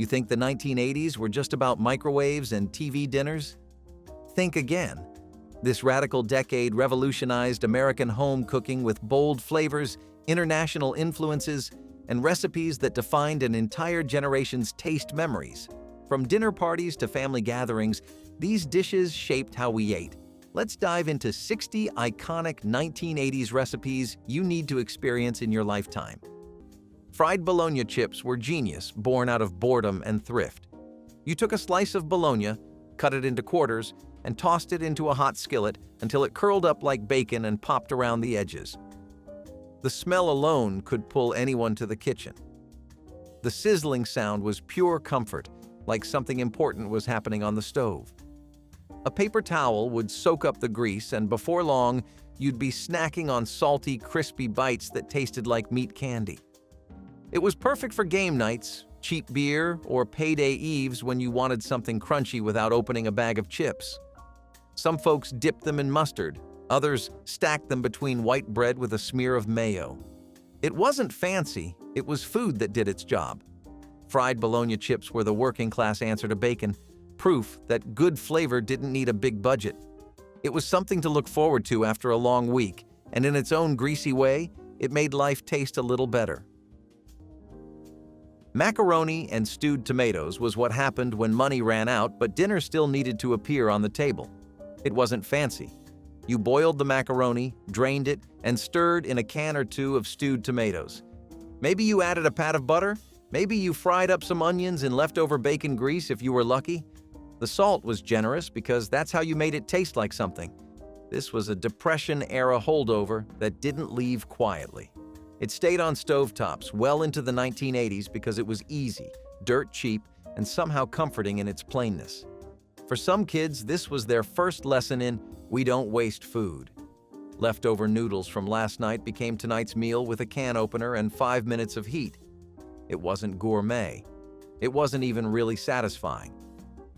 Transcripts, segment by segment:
You think the 1980s were just about microwaves and TV dinners? Think again. This radical decade revolutionized American home cooking with bold flavors, international influences, and recipes that defined an entire generation's taste memories. From dinner parties to family gatherings, these dishes shaped how we ate. Let's dive into 60 iconic 1980s recipes you need to experience in your lifetime. Fried bologna chips were genius, born out of boredom and thrift. You took a slice of bologna, cut it into quarters, and tossed it into a hot skillet until it curled up like bacon and popped around the edges. The smell alone could pull anyone to the kitchen. The sizzling sound was pure comfort, like something important was happening on the stove. A paper towel would soak up the grease, and before long, you'd be snacking on salty, crispy bites that tasted like meat candy. It was perfect for game nights, cheap beer, or payday eves when you wanted something crunchy without opening a bag of chips. Some folks dipped them in mustard, others stacked them between white bread with a smear of mayo. It wasn't fancy, it was food that did its job. Fried bologna chips were the working-class answer to bacon, proof that good flavor didn't need a big budget. It was something to look forward to after a long week, and in its own greasy way, it made life taste a little better. Macaroni and stewed tomatoes was what happened when money ran out, but dinner still needed to appear on the table. It wasn't fancy. You boiled the macaroni, drained it, and stirred in a can or two of stewed tomatoes. Maybe you added a pat of butter. Maybe you fried up some onions in leftover bacon grease if you were lucky. The salt was generous because that's how you made it taste like something. This was a Depression-era holdover that didn't leave quietly. It stayed on stovetops well into the 1980s because it was easy, dirt cheap, and somehow comforting in its plainness. For some kids, this was their first lesson in "we don't waste food." Leftover noodles from last night became tonight's meal with a can opener and 5 minutes of heat. It wasn't gourmet. It wasn't even really satisfying.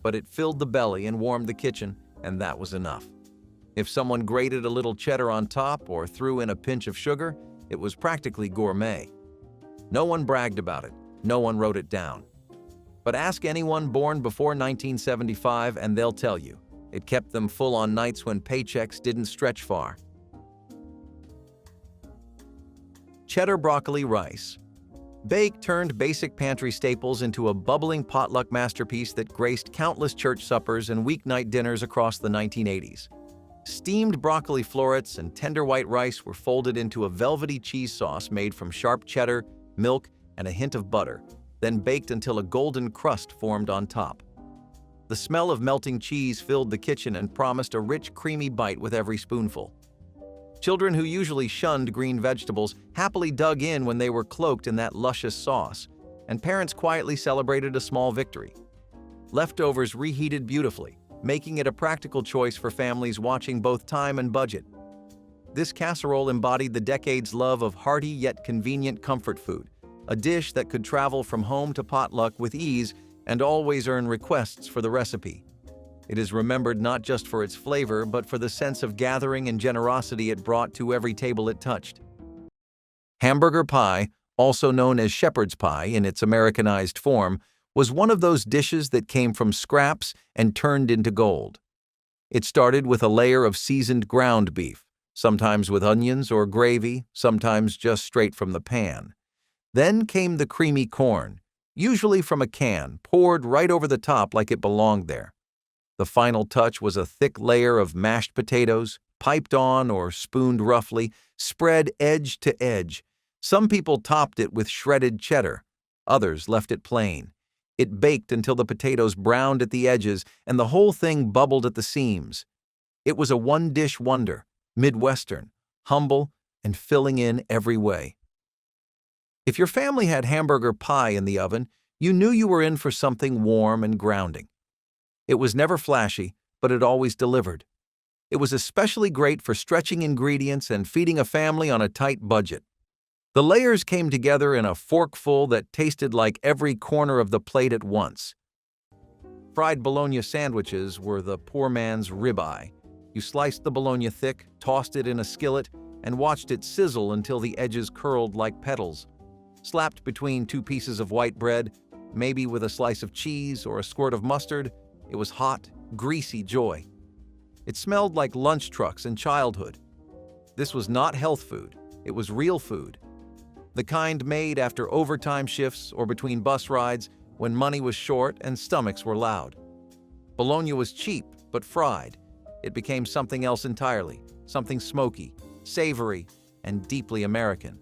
But it filled the belly and warmed the kitchen, and that was enough. If someone grated a little cheddar on top or threw in a pinch of sugar, it was practically gourmet. No one bragged about it. No one wrote it down. But ask anyone born before 1975 and they'll tell you, it kept them full on nights when paychecks didn't stretch far. Cheddar broccoli rice. Bake turned basic pantry staples into a bubbling potluck masterpiece that graced countless church suppers and weeknight dinners across the 1980s. Steamed broccoli florets and tender white rice were folded into a velvety cheese sauce made from sharp cheddar, milk, and a hint of butter, then baked until a golden crust formed on top. The smell of melting cheese filled the kitchen and promised a rich, creamy bite with every spoonful. Children who usually shunned green vegetables happily dug in when they were cloaked in that luscious sauce, and parents quietly celebrated a small victory. Leftovers reheated beautifully, making it a practical choice for families watching both time and budget. This casserole embodied the decade's love of hearty yet convenient comfort food, a dish that could travel from home to potluck with ease and always earn requests for the recipe. It is remembered not just for its flavor, but for the sense of gathering and generosity it brought to every table it touched. Hamburger pie, also known as shepherd's pie in its Americanized form, was one of those dishes that came from scraps and turned into gold. It started with a layer of seasoned ground beef, sometimes with onions or gravy, sometimes just straight from the pan. Then came the creamy corn, usually from a can, poured right over the top like it belonged there. The final touch was a thick layer of mashed potatoes, piped on or spooned roughly, spread edge to edge. Some people topped it with shredded cheddar. Others left it plain. It baked until the potatoes browned at the edges and the whole thing bubbled at the seams. It was a one-dish wonder, Midwestern, humble, and filling in every way. If your family had hamburger pie in the oven, you knew you were in for something warm and grounding. It was never flashy, but it always delivered. It was especially great for stretching ingredients and feeding a family on a tight budget. The layers came together in a forkful that tasted like every corner of the plate at once. Fried bologna sandwiches were the poor man's ribeye. You sliced the bologna thick, tossed it in a skillet, and watched it sizzle until the edges curled like petals. Slapped between two pieces of white bread, maybe with a slice of cheese or a squirt of mustard. It was hot, greasy joy. It smelled like lunch trucks and childhood. This was not health food, it was real food. The kind made after overtime shifts or between bus rides when money was short and stomachs were loud. Bologna was cheap, but fried. It became something else entirely, something smoky, savory, and deeply American.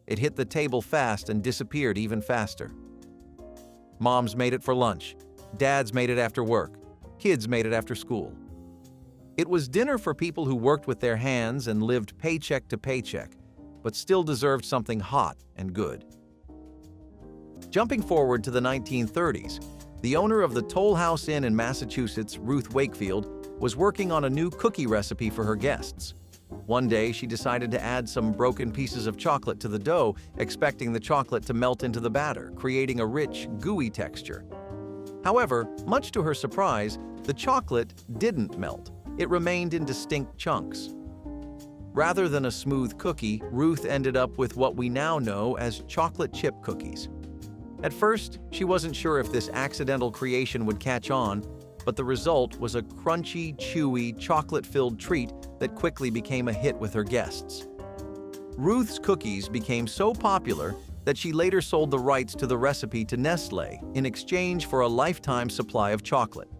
It hit the table fast and disappeared even faster. Moms made it for lunch. Dads made it after work. Kids made it after school. It was dinner for people who worked with their hands and lived paycheck to paycheck, but still deserved something hot and good. Jumping forward to the 1930s, the owner of the Toll House Inn in Massachusetts, Ruth Wakefield, was working on a new cookie recipe for her guests. One day, she decided to add some broken pieces of chocolate to the dough, expecting the chocolate to melt into the batter, creating a rich, gooey texture. However, much to her surprise, the chocolate didn't melt. It remained in distinct chunks. Rather than a smooth cookie, Ruth ended up with what we now know as chocolate chip cookies. At first, she wasn't sure if this accidental creation would catch on, but the result was a crunchy, chewy, chocolate-filled treat that quickly became a hit with her guests. Ruth's cookies became so popular that she later sold the rights to the recipe to Nestlé in exchange for a lifetime supply of chocolate.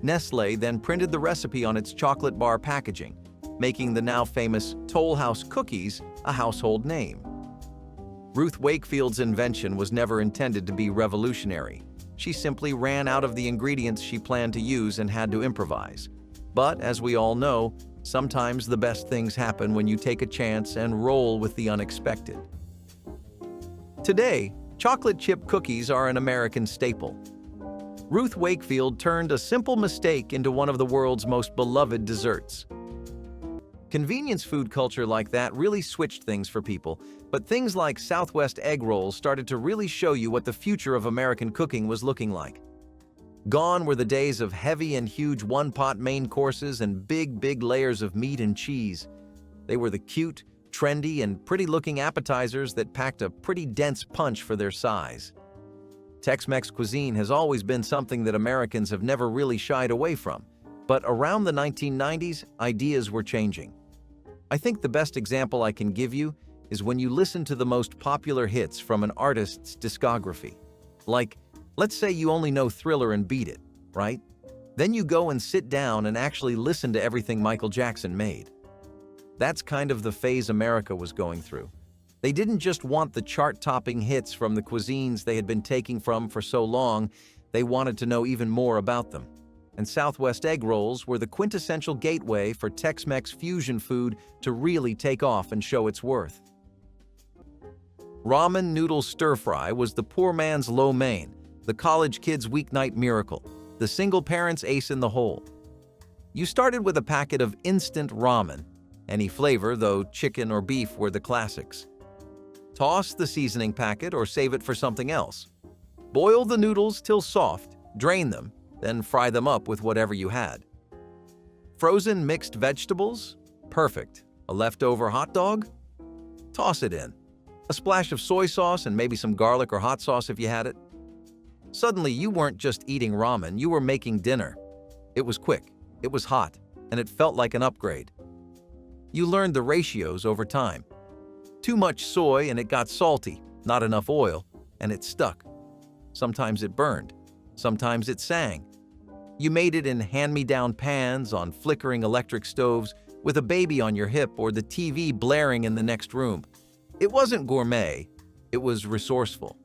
Nestlé then printed the recipe on its chocolate bar packaging, making the now famous Toll House cookies a household name. Ruth Wakefield's invention was never intended to be revolutionary. She simply ran out of the ingredients she planned to use and had to improvise. But as we all know, sometimes the best things happen when you take a chance and roll with the unexpected. Today, chocolate chip cookies are an American staple. Ruth Wakefield turned a simple mistake into one of the world's most beloved desserts. Convenience food culture like that really switched things for people, but things like Southwest egg rolls started to really show you what the future of American cooking was looking like. Gone were the days of heavy and huge one-pot main courses and big layers of meat and cheese. They were the cute, trendy, and pretty-looking appetizers that packed a pretty dense punch for their size. Tex-Mex cuisine has always been something that Americans have never really shied away from, but around the 1990s, ideas were changing. I think the best example I can give you is when you listen to the most popular hits from an artist's discography. Like, let's say you only know Thriller and Beat It, right? Then you go and sit down and actually listen to everything Michael Jackson made. That's kind of the phase America was going through. They didn't just want the chart-topping hits from the cuisines they had been taking from for so long, they wanted to know even more about them. And Southwest egg rolls were the quintessential gateway for Tex-Mex fusion food to really take off and show its worth. Ramen noodle stir-fry was the poor man's lo mein, the college kid's weeknight miracle, the single parent's ace in the hole. You started with a packet of instant ramen, any flavor, though chicken or beef were the classics. Toss the seasoning packet or save it for something else. Boil the noodles till soft, drain them, then fry them up with whatever you had. Frozen mixed vegetables? Perfect. A leftover hot dog? Toss it in. A splash of soy sauce and maybe some garlic or hot sauce if you had it. Suddenly, you weren't just eating ramen, you were making dinner. It was quick, it was hot, and it felt like an upgrade. You learned the ratios over time. Too much soy and it got salty, not enough oil, and it stuck. Sometimes it burned, sometimes it sang. You made it in hand-me-down pans on flickering electric stoves with a baby on your hip or the TV blaring in the next room. It wasn't gourmet, it was resourceful.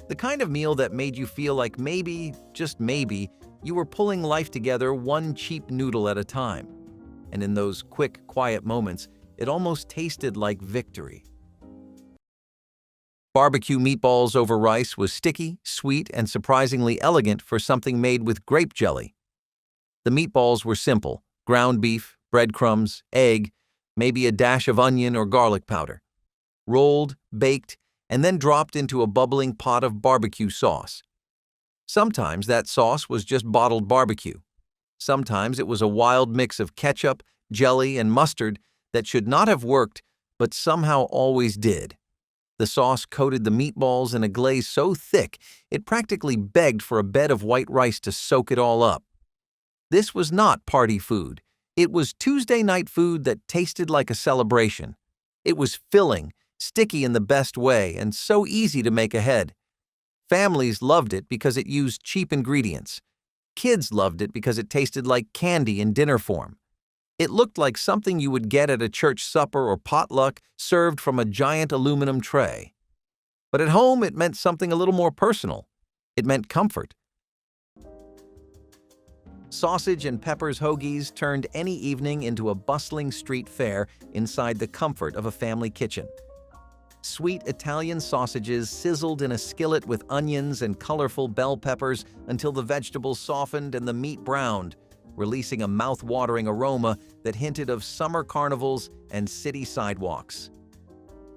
The kind of meal that made you feel like maybe, just maybe, you were pulling life together one cheap noodle at a time. And in those quick, quiet moments, it almost tasted like victory. Barbecue meatballs over rice was sticky, sweet, and surprisingly elegant for something made with grape jelly. The meatballs were simple: ground beef, breadcrumbs, egg, maybe a dash of onion or garlic powder. Rolled, baked, and then dropped into a bubbling pot of barbecue sauce. Sometimes that sauce was just bottled barbecue. Sometimes it was a wild mix of ketchup, jelly, and mustard that should not have worked, but somehow always did. The sauce coated the meatballs in a glaze so thick it practically begged for a bed of white rice to soak it all up. This was not party food. It was Tuesday night food that tasted like a celebration. It was filling, sticky in the best way, and so easy to make ahead. Families loved it because it used cheap ingredients. Kids loved it because it tasted like candy in dinner form. It looked like something you would get at a church supper or potluck served from a giant aluminum tray. But at home, it meant something a little more personal. It meant comfort. Sausage and peppers hoagies turned any evening into a bustling street fair inside the comfort of a family kitchen. Sweet Italian sausages sizzled in a skillet with onions and colorful bell peppers until the vegetables softened and the meat browned, releasing a mouth-watering aroma that hinted of summer carnivals and city sidewalks.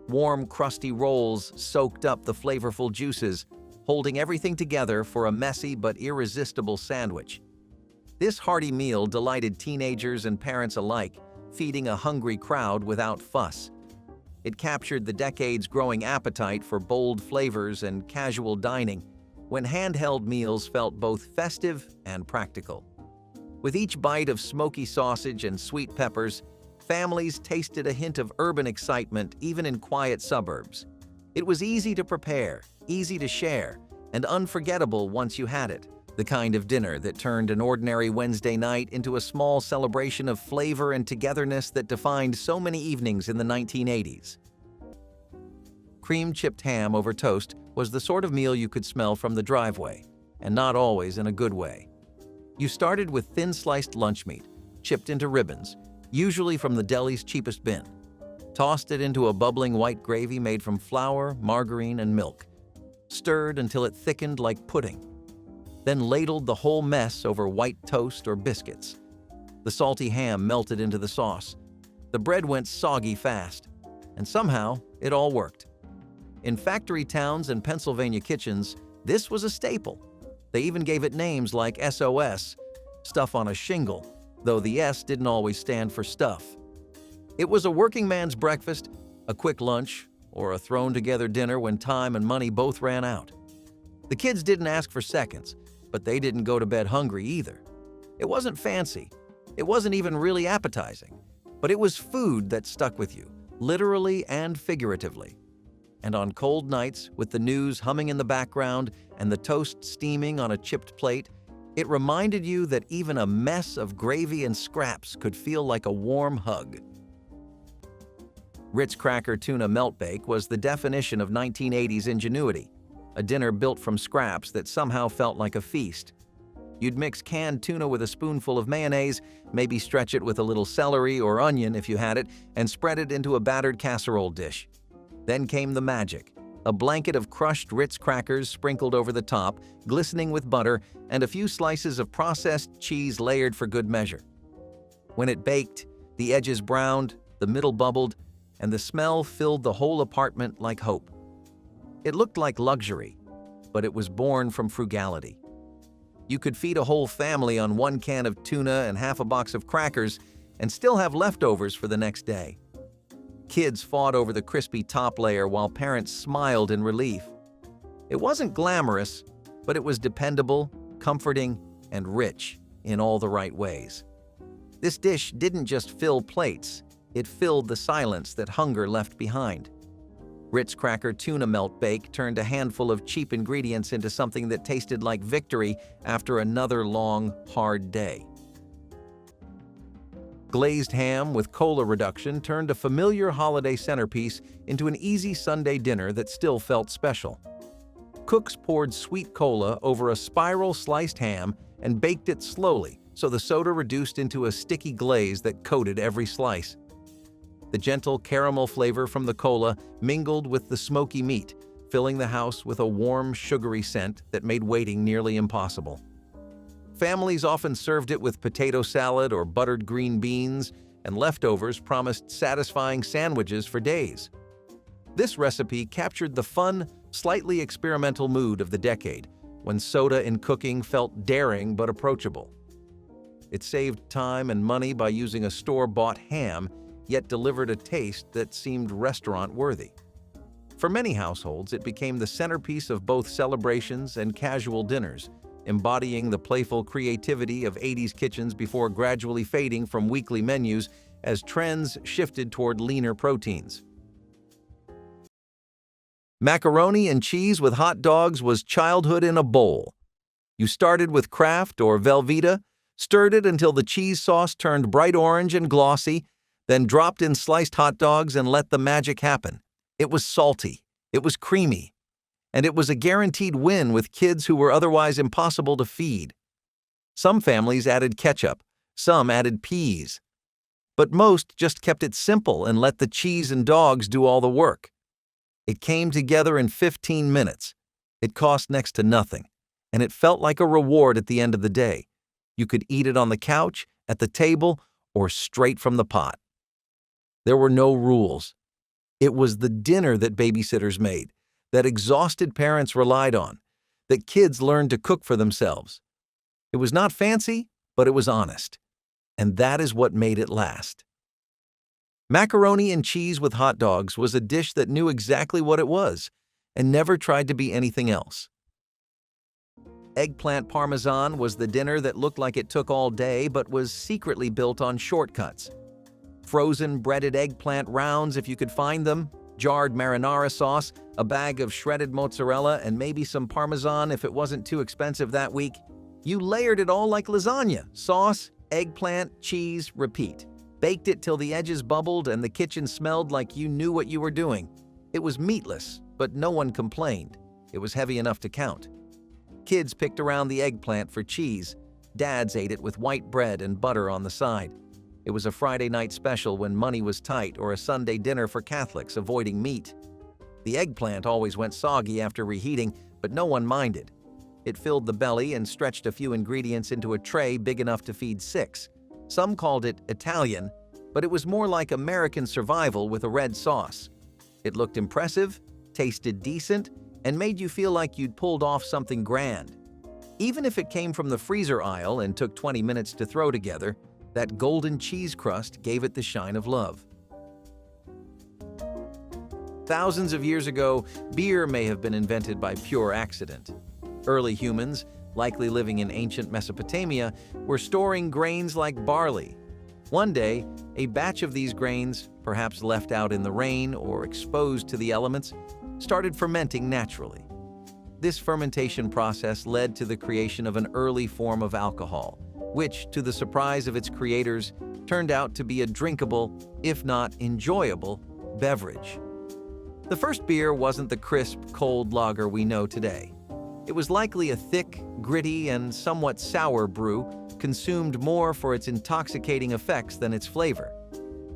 Warm, crusty rolls soaked up the flavorful juices, holding everything together for a messy but irresistible sandwich. This hearty meal delighted teenagers and parents alike, feeding a hungry crowd without fuss. It captured the decade's growing appetite for bold flavors and casual dining, when handheld meals felt both festive and practical. With each bite of smoky sausage and sweet peppers, families tasted a hint of urban excitement even in quiet suburbs. It was easy to prepare, easy to share, and unforgettable once you had it. The kind of dinner that turned an ordinary Wednesday night into a small celebration of flavor and togetherness that defined so many evenings in the 1980s. Cream-chipped ham over toast was the sort of meal you could smell from the driveway, and not always in a good way. You started with thin-sliced lunch meat, chipped into ribbons, usually from the deli's cheapest bin. Tossed it into a bubbling white gravy made from flour, margarine, and milk. Stirred until it thickened like pudding. Then ladled the whole mess over white toast or biscuits. The salty ham melted into the sauce. The bread went soggy fast. And somehow, it all worked. In factory towns and Pennsylvania kitchens, this was a staple. They even gave it names like SOS, stuff on a shingle, though the S didn't always stand for stuff. It was a working man's breakfast, a quick lunch, or a thrown-together dinner when time and money both ran out. The kids didn't ask for seconds, but they didn't go to bed hungry either. It wasn't fancy. It wasn't even really appetizing. But it was food that stuck with you, literally and figuratively. And on cold nights, with the news humming in the background and the toast steaming on a chipped plate, it reminded you that even a mess of gravy and scraps could feel like a warm hug. Ritz Cracker Tuna Melt Bake was the definition of 1980s ingenuity, a dinner built from scraps that somehow felt like a feast. You'd mix canned tuna with a spoonful of mayonnaise, maybe stretch it with a little celery or onion if you had it, and spread it into a battered casserole dish. Then came the magic, a blanket of crushed Ritz crackers sprinkled over the top, glistening with butter, and a few slices of processed cheese layered for good measure. When it baked, the edges browned, the middle bubbled, and the smell filled the whole apartment like hope. It looked like luxury, but it was born from frugality. You could feed a whole family on one can of tuna and half a box of crackers and still have leftovers for the next day. Kids fought over the crispy top layer while parents smiled in relief. It wasn't glamorous, but it was dependable, comforting, and rich in all the right ways. This dish didn't just fill plates, it filled the silence that hunger left behind. Ritz Cracker Tuna Melt Bake turned a handful of cheap ingredients into something that tasted like victory after another long, hard day. Glazed ham with cola reduction turned a familiar holiday centerpiece into an easy Sunday dinner that still felt special. Cooks poured sweet cola over a spiral sliced ham and baked it slowly so the soda reduced into a sticky glaze that coated every slice. The gentle caramel flavor from the cola mingled with the smoky meat, filling the house with a warm, sugary scent that made waiting nearly impossible. Families often served it with potato salad or buttered green beans, and leftovers promised satisfying sandwiches for days. This recipe captured the fun, slightly experimental mood of the decade, when soda in cooking felt daring but approachable. It saved time and money by using a store-bought ham, yet delivered a taste that seemed restaurant-worthy. For many households, it became the centerpiece of both celebrations and casual dinners, embodying the playful creativity of 80s kitchens before gradually fading from weekly menus as trends shifted toward leaner proteins. Macaroni and cheese with hot dogs was childhood in a bowl. You started with Kraft or Velveeta, stirred it until the cheese sauce turned bright orange and glossy, then dropped in sliced hot dogs and let the magic happen. It was salty, it was creamy, and it was a guaranteed win with kids who were otherwise impossible to feed. Some families added ketchup, some added peas, but most just kept it simple and let the cheese and dogs do all the work. It came together in 15 minutes. It cost next to nothing, and it felt like a reward at the end of the day. You could eat it on the couch, at the table, or straight from the pot. There were no rules. It was the dinner that babysitters made, that exhausted parents relied on, that kids learned to cook for themselves. It was not fancy, but it was honest. And that is what made it last. Macaroni and cheese with hot dogs was a dish that knew exactly what it was and never tried to be anything else. Eggplant parmesan was the dinner that looked like it took all day but was secretly built on shortcuts. Frozen breaded eggplant rounds if you could find them, jarred marinara sauce, a bag of shredded mozzarella, and maybe some parmesan if it wasn't too expensive that week. You layered it all like lasagna: sauce, eggplant, cheese, repeat. Baked it till the edges bubbled and the kitchen smelled like you knew what you were doing. It was meatless, but no one complained. It was heavy enough to count. Kids picked around the eggplant for cheese. Dads ate it with white bread and butter on the side. It was a Friday night special when money was tight, or a Sunday dinner for Catholics avoiding meat. The eggplant always went soggy after reheating, but no one minded. It filled the belly and stretched a few ingredients into a tray big enough to feed 6. Some called it Italian, but it was more like American survival with a red sauce. It looked impressive, tasted decent, and made you feel like you'd pulled off something grand. Even if it came from the freezer aisle and took 20 minutes to throw together, that golden cheese crust gave it the shine of love. Thousands of years ago, beer may have been invented by pure accident. Early humans, likely living in ancient Mesopotamia, were storing grains like barley. One day, a batch of these grains, perhaps left out in the rain or exposed to the elements, started fermenting naturally. This fermentation process led to the creation of an early form of alcohol, which, to the surprise of its creators, turned out to be a drinkable, if not enjoyable, beverage. The first beer wasn't the crisp, cold lager we know today. It was likely a thick, gritty, and somewhat sour brew, consumed more for its intoxicating effects than its flavor.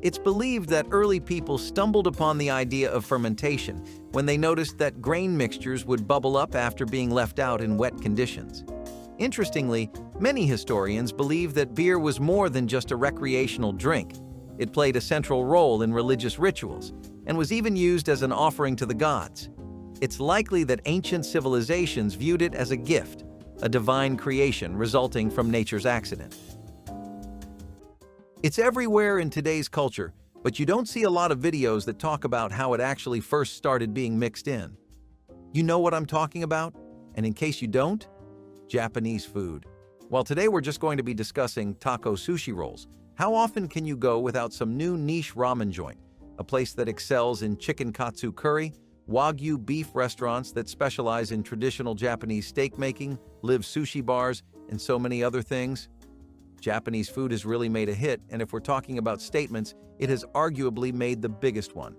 It's believed that early people stumbled upon the idea of fermentation when they noticed that grain mixtures would bubble up after being left out in wet conditions. Interestingly, many historians believe that beer was more than just a recreational drink. It played a central role in religious rituals and was even used as an offering to the gods. It's likely that ancient civilizations viewed it as a gift, a divine creation resulting from nature's accident. It's everywhere in today's culture, but you don't see a lot of videos that talk about how it actually first started being mixed in. You know what I'm talking about? And in case you don't, Japanese food. While today we're just going to be discussing taco sushi rolls, how often can you go without some new niche ramen joint, a place that excels in chicken katsu curry, Wagyu beef restaurants that specialize in traditional Japanese steak making, live sushi bars, and so many other things? Japanese food has really made a hit, and if we're talking about statements, it has arguably made the biggest one.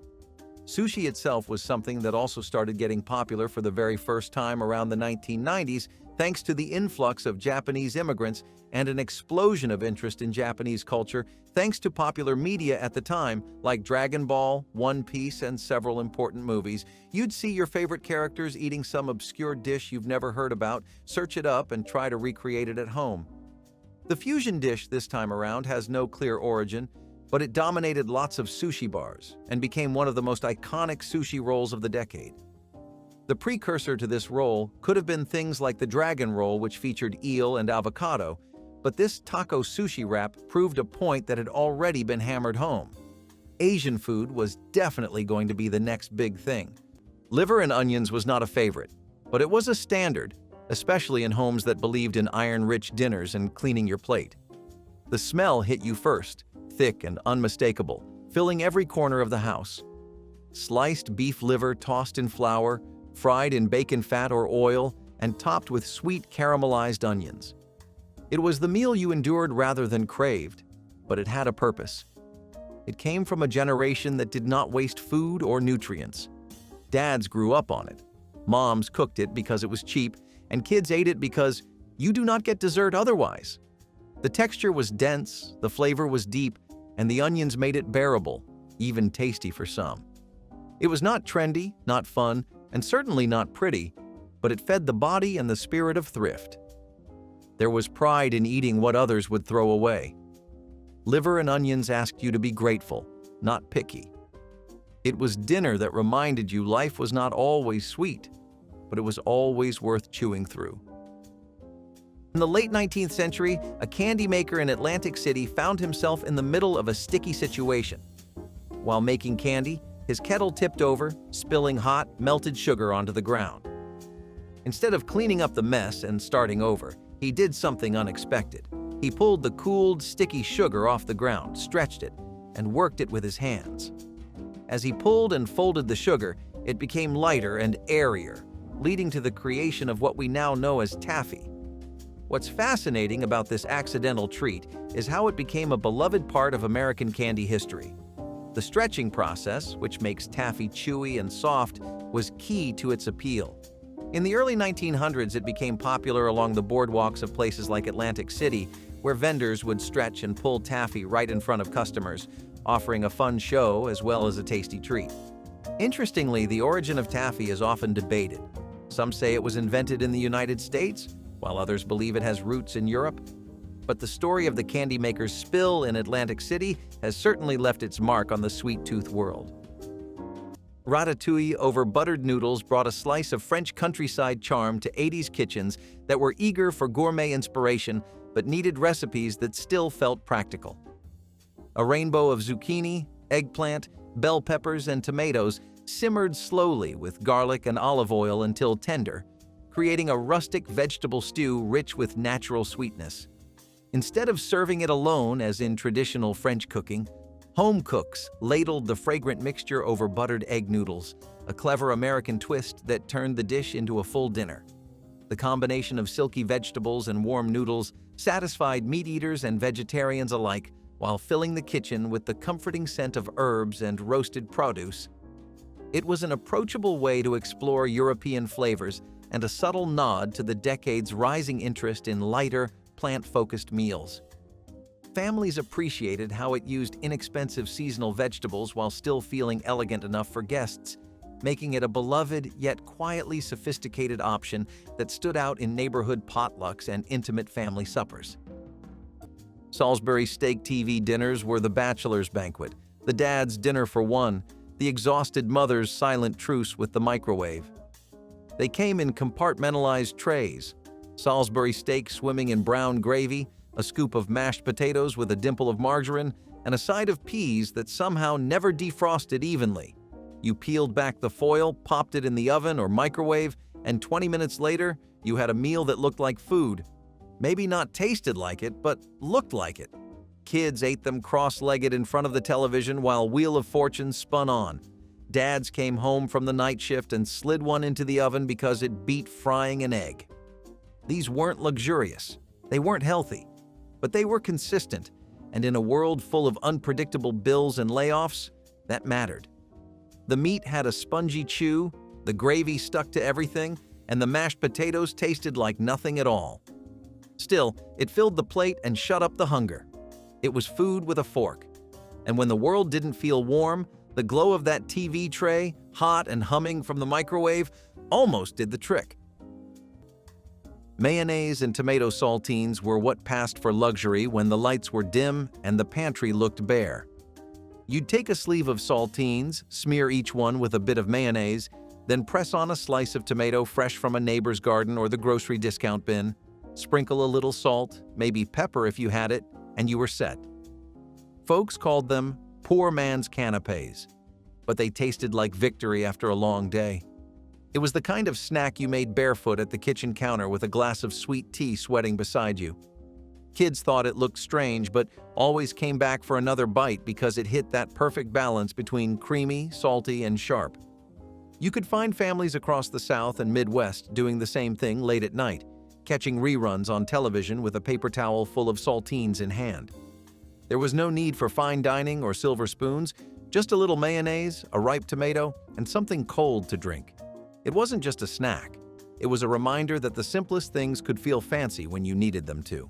Sushi itself was something that also started getting popular for the very first time around the 1990s, thanks to the influx of Japanese immigrants and an explosion of interest in Japanese culture thanks to popular media at the time, like Dragon Ball, One Piece, and several important movies. You'd see your favorite characters eating some obscure dish you've never heard about, search it up, and try to recreate it at home. The fusion dish this time around has no clear origin, but it dominated lots of sushi bars and became one of the most iconic sushi rolls of the decade. The precursor to this roll could have been things like the Dragon Roll, which featured eel and avocado, but this taco sushi wrap proved a point that had already been hammered home. Asian food was definitely going to be the next big thing. Liver and onions was not a favorite, but it was a standard, especially in homes that believed in iron-rich dinners and cleaning your plate. The smell hit you first, thick and unmistakable, filling every corner of the house. Sliced beef liver tossed in flour, fried in bacon fat or oil, and topped with sweet caramelized onions. It was the meal you endured rather than craved, but it had a purpose. It came from a generation that did not waste food or nutrients. Dads grew up on it. Moms cooked it because it was cheap, and kids ate it because you do not get dessert otherwise. The texture was dense, the flavor was deep, and the onions made it bearable, even tasty for some. It was not trendy, not fun, and certainly not pretty, but it fed the body and the spirit of thrift. There was pride in eating what others would throw away. Liver and onions asked you to be grateful, not picky. It was dinner that reminded you life was not always sweet, but it was always worth chewing through. In the late 19th century, a candy maker in Atlantic City found himself in the middle of a sticky situation. While making candy, his kettle tipped over, spilling hot, melted sugar onto the ground. Instead of cleaning up the mess and starting over, he did something unexpected. He pulled the cooled, sticky sugar off the ground, stretched it, and worked it with his hands. As he pulled and folded the sugar, it became lighter and airier, leading to the creation of what we now know as taffy. What's fascinating about this accidental treat is how it became a beloved part of American candy history. The stretching process, which makes taffy chewy and soft, was key to its appeal. In the early 1900s, it became popular along the boardwalks of places like Atlantic City, where vendors would stretch and pull taffy right in front of customers, offering a fun show as well as a tasty treat. Interestingly, the origin of taffy is often debated. Some say it was invented in the United States, while others believe it has roots in Europe. But the story of the candy maker's spill in Atlantic City has certainly left its mark on the sweet tooth world. Ratatouille over buttered noodles brought a slice of French countryside charm to 80s kitchens that were eager for gourmet inspiration but needed recipes that still felt practical. A rainbow of zucchini, eggplant, bell peppers, and tomatoes simmered slowly with garlic and olive oil until tender, creating a rustic vegetable stew rich with natural sweetness. Instead of serving it alone as in traditional French cooking, home cooks ladled the fragrant mixture over buttered egg noodles, a clever American twist that turned the dish into a full dinner. The combination of silky vegetables and warm noodles satisfied meat eaters and vegetarians alike, while filling the kitchen with the comforting scent of herbs and roasted produce. It was an approachable way to explore European flavors and a subtle nod to the decade's rising interest in lighter, plant-focused meals. Families appreciated how it used inexpensive seasonal vegetables while still feeling elegant enough for guests, making it a beloved yet quietly sophisticated option that stood out in neighborhood potlucks and intimate family suppers. Salisbury steak TV dinners were the bachelor's banquet, the dad's dinner for one, the exhausted mother's silent truce with the microwave. They came in compartmentalized trays, Salisbury steak swimming in brown gravy, a scoop of mashed potatoes with a dimple of margarine, and a side of peas that somehow never defrosted evenly. You peeled back the foil, popped it in the oven or microwave, and 20 minutes later, you had a meal that looked like food. Maybe not tasted like it, but looked like it. Kids ate them cross-legged in front of the television while Wheel of Fortune spun on. Dads came home from the night shift and slid one into the oven because it beat frying an egg. These weren't luxurious, they weren't healthy, but they were consistent, and in a world full of unpredictable bills and layoffs, that mattered. The meat had a spongy chew, the gravy stuck to everything, and the mashed potatoes tasted like nothing at all. Still, it filled the plate and shut up the hunger. It was food with a fork. And when the world didn't feel warm, the glow of that TV tray, hot and humming from the microwave, almost did the trick. Mayonnaise and tomato saltines were what passed for luxury when the lights were dim and the pantry looked bare. You'd take a sleeve of saltines, smear each one with a bit of mayonnaise, then press on a slice of tomato fresh from a neighbor's garden or the grocery discount bin, sprinkle a little salt, maybe pepper if you had it, and you were set. Folks called them poor man's canapés, but they tasted like victory after a long day. It was the kind of snack you made barefoot at the kitchen counter with a glass of sweet tea sweating beside you. Kids thought it looked strange, but always came back for another bite because it hit that perfect balance between creamy, salty, and sharp. You could find families across the South and Midwest doing the same thing late at night, catching reruns on television with a paper towel full of saltines in hand. There was no need for fine dining or silver spoons, just a little mayonnaise, a ripe tomato, and something cold to drink. It wasn't just a snack. It was a reminder that the simplest things could feel fancy when you needed them to.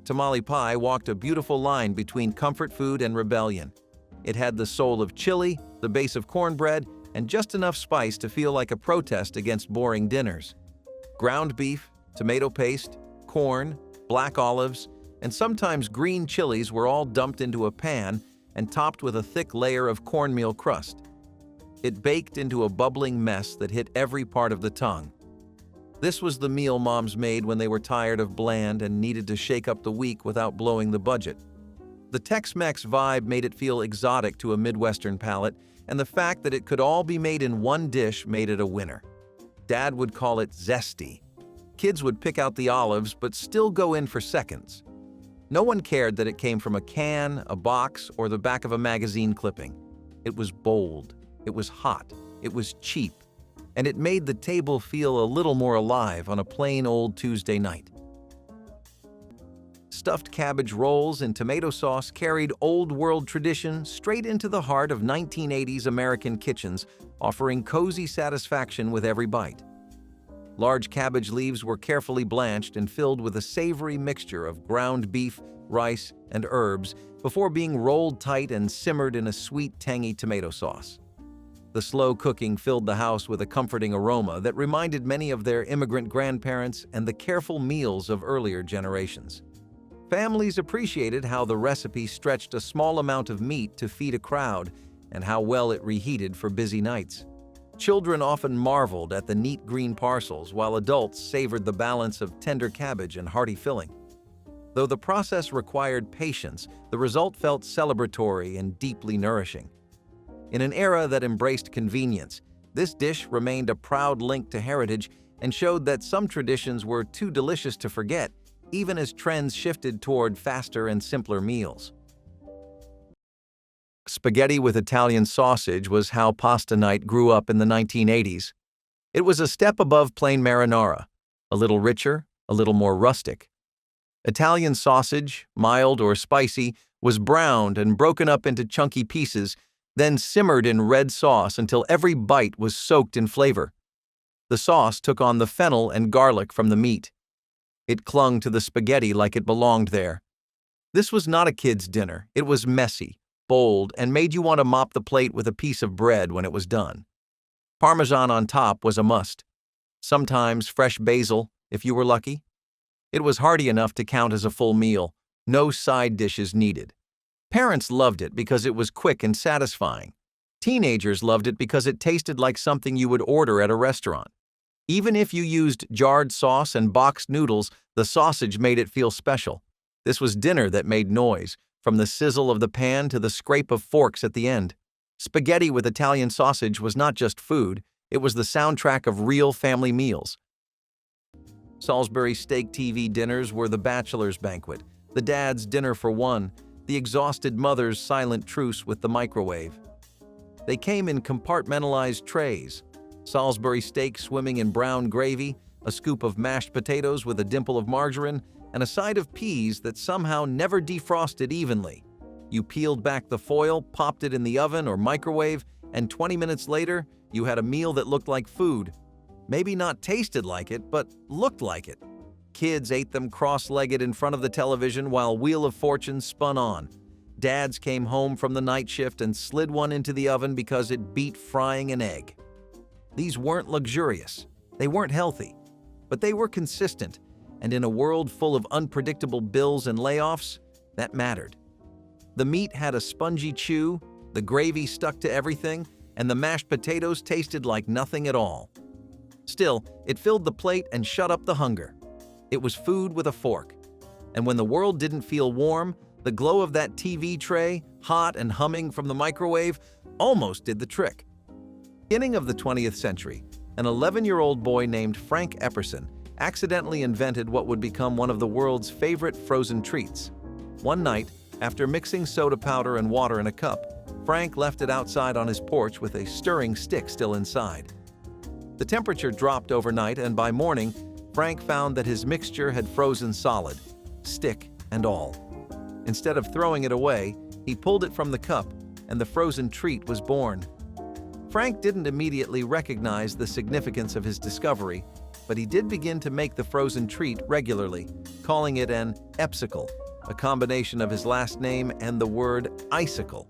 Tamale pie walked a beautiful line between comfort food and rebellion. It had the soul of chili, the base of cornbread, and just enough spice to feel like a protest against boring dinners. Ground beef, tomato paste, corn, black olives, and sometimes green chilies were all dumped into a pan and topped with a thick layer of cornmeal crust. It baked into a bubbling mess that hit every part of the tongue. This was the meal moms made when they were tired of bland and needed to shake up the week without blowing the budget. The Tex-Mex vibe made it feel exotic to a Midwestern palate, and the fact that it could all be made in one dish made it a winner. Dad would call it zesty. Kids would pick out the olives but still go in for seconds. No one cared that it came from a can, a box, or the back of a magazine clipping. It was bold, it was hot, it was cheap, and it made the table feel a little more alive on a plain old Tuesday night. Stuffed cabbage rolls in tomato sauce carried old-world tradition straight into the heart of 1980s American kitchens, offering cozy satisfaction with every bite. Large cabbage leaves were carefully blanched and filled with a savory mixture of ground beef, rice, and herbs before being rolled tight and simmered in a sweet, tangy tomato sauce. The slow cooking filled the house with a comforting aroma that reminded many of their immigrant grandparents and the careful meals of earlier generations. Families appreciated how the recipe stretched a small amount of meat to feed a crowd and how well it reheated for busy nights. Children often marveled at the neat green parcels, while adults savored the balance of tender cabbage and hearty filling. Though the process required patience, the result felt celebratory and deeply nourishing. In an era that embraced convenience, this dish remained a proud link to heritage and showed that some traditions were too delicious to forget, even as trends shifted toward faster and simpler meals. Spaghetti with Italian sausage was how pasta night grew up in the 1980s. It was a step above plain marinara, a little richer, a little more rustic. Italian sausage, mild or spicy, was browned and broken up into chunky pieces, then simmered in red sauce until every bite was soaked in flavor. The sauce took on the fennel and garlic from the meat. It clung to the spaghetti like it belonged there. This was not a kid's dinner. It was messy, bold, and made you want to mop the plate with a piece of bread when it was done. Parmesan on top was a must. Sometimes fresh basil, if you were lucky. It was hearty enough to count as a full meal, no side dishes needed. Parents loved it because it was quick and satisfying. Teenagers loved it because it tasted like something you would order at a restaurant. Even if you used jarred sauce and boxed noodles, the sausage made it feel special. This was dinner that made noise, from the sizzle of the pan to the scrape of forks at the end. Spaghetti with Italian sausage was not just food, it was the soundtrack of real family meals. Salisbury steak TV dinners were the bachelor's banquet, the dad's dinner for one, the exhausted mother's silent truce with the microwave. They came in compartmentalized trays. Salisbury steak swimming in brown gravy, a scoop of mashed potatoes with a dimple of margarine, and a side of peas that somehow never defrosted evenly. You peeled back the foil, popped it in the oven or microwave, and 20 minutes later, you had a meal that looked like food. Maybe not tasted like it, but looked like it. Kids ate them cross-legged in front of the television while Wheel of Fortune spun on. Dads came home from the night shift and slid one into the oven because it beat frying an egg. These weren't luxurious, they weren't healthy, but they were consistent, and in a world full of unpredictable bills and layoffs, that mattered. The meat had a spongy chew, the gravy stuck to everything, and the mashed potatoes tasted like nothing at all. Still, it filled the plate and shut up the hunger. It was food with a fork, and when the world didn't feel warm, the glow of that TV tray, hot and humming from the microwave, almost did the trick. Beginning of the 20th century, an 11-year-old boy named Frank Epperson accidentally invented what would become one of the world's favorite frozen treats. One night, after mixing soda powder and water in a cup, Frank left it outside on his porch with a stirring stick still inside. The temperature dropped overnight, and by morning, Frank found that his mixture had frozen solid, stick and all. Instead of throwing it away, he pulled it from the cup, and the frozen treat was born. Frank didn't immediately recognize the significance of his discovery, but he did begin to make the frozen treat regularly, calling it an Epsicle, a combination of his last name and the word icicle.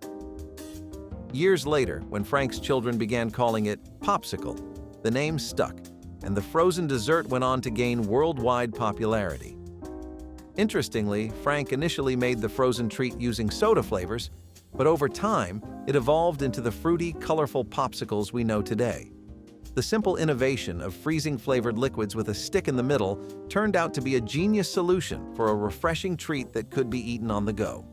Years later, when Frank's children began calling it Popsicle, the name stuck, and the frozen dessert went on to gain worldwide popularity. Interestingly, Frank initially made the frozen treat using soda flavors, but over time, it evolved into the fruity, colorful popsicles we know today. The simple innovation of freezing flavored liquids with a stick in the middle turned out to be a genius solution for a refreshing treat that could be eaten on the go.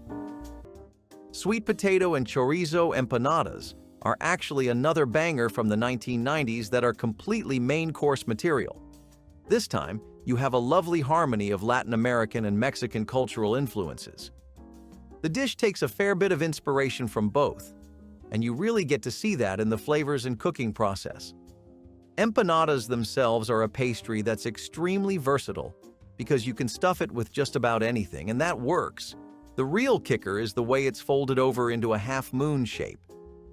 Sweet potato and chorizo empanadas are actually another banger from the 1990s that are completely main course material. This time, you have a lovely harmony of Latin American and Mexican cultural influences. The dish takes a fair bit of inspiration from both, and you really get to see that in the flavors and cooking process. Empanadas themselves are a pastry that's extremely versatile because you can stuff it with just about anything, and that works. The real kicker is the way it's folded over into a half-moon shape.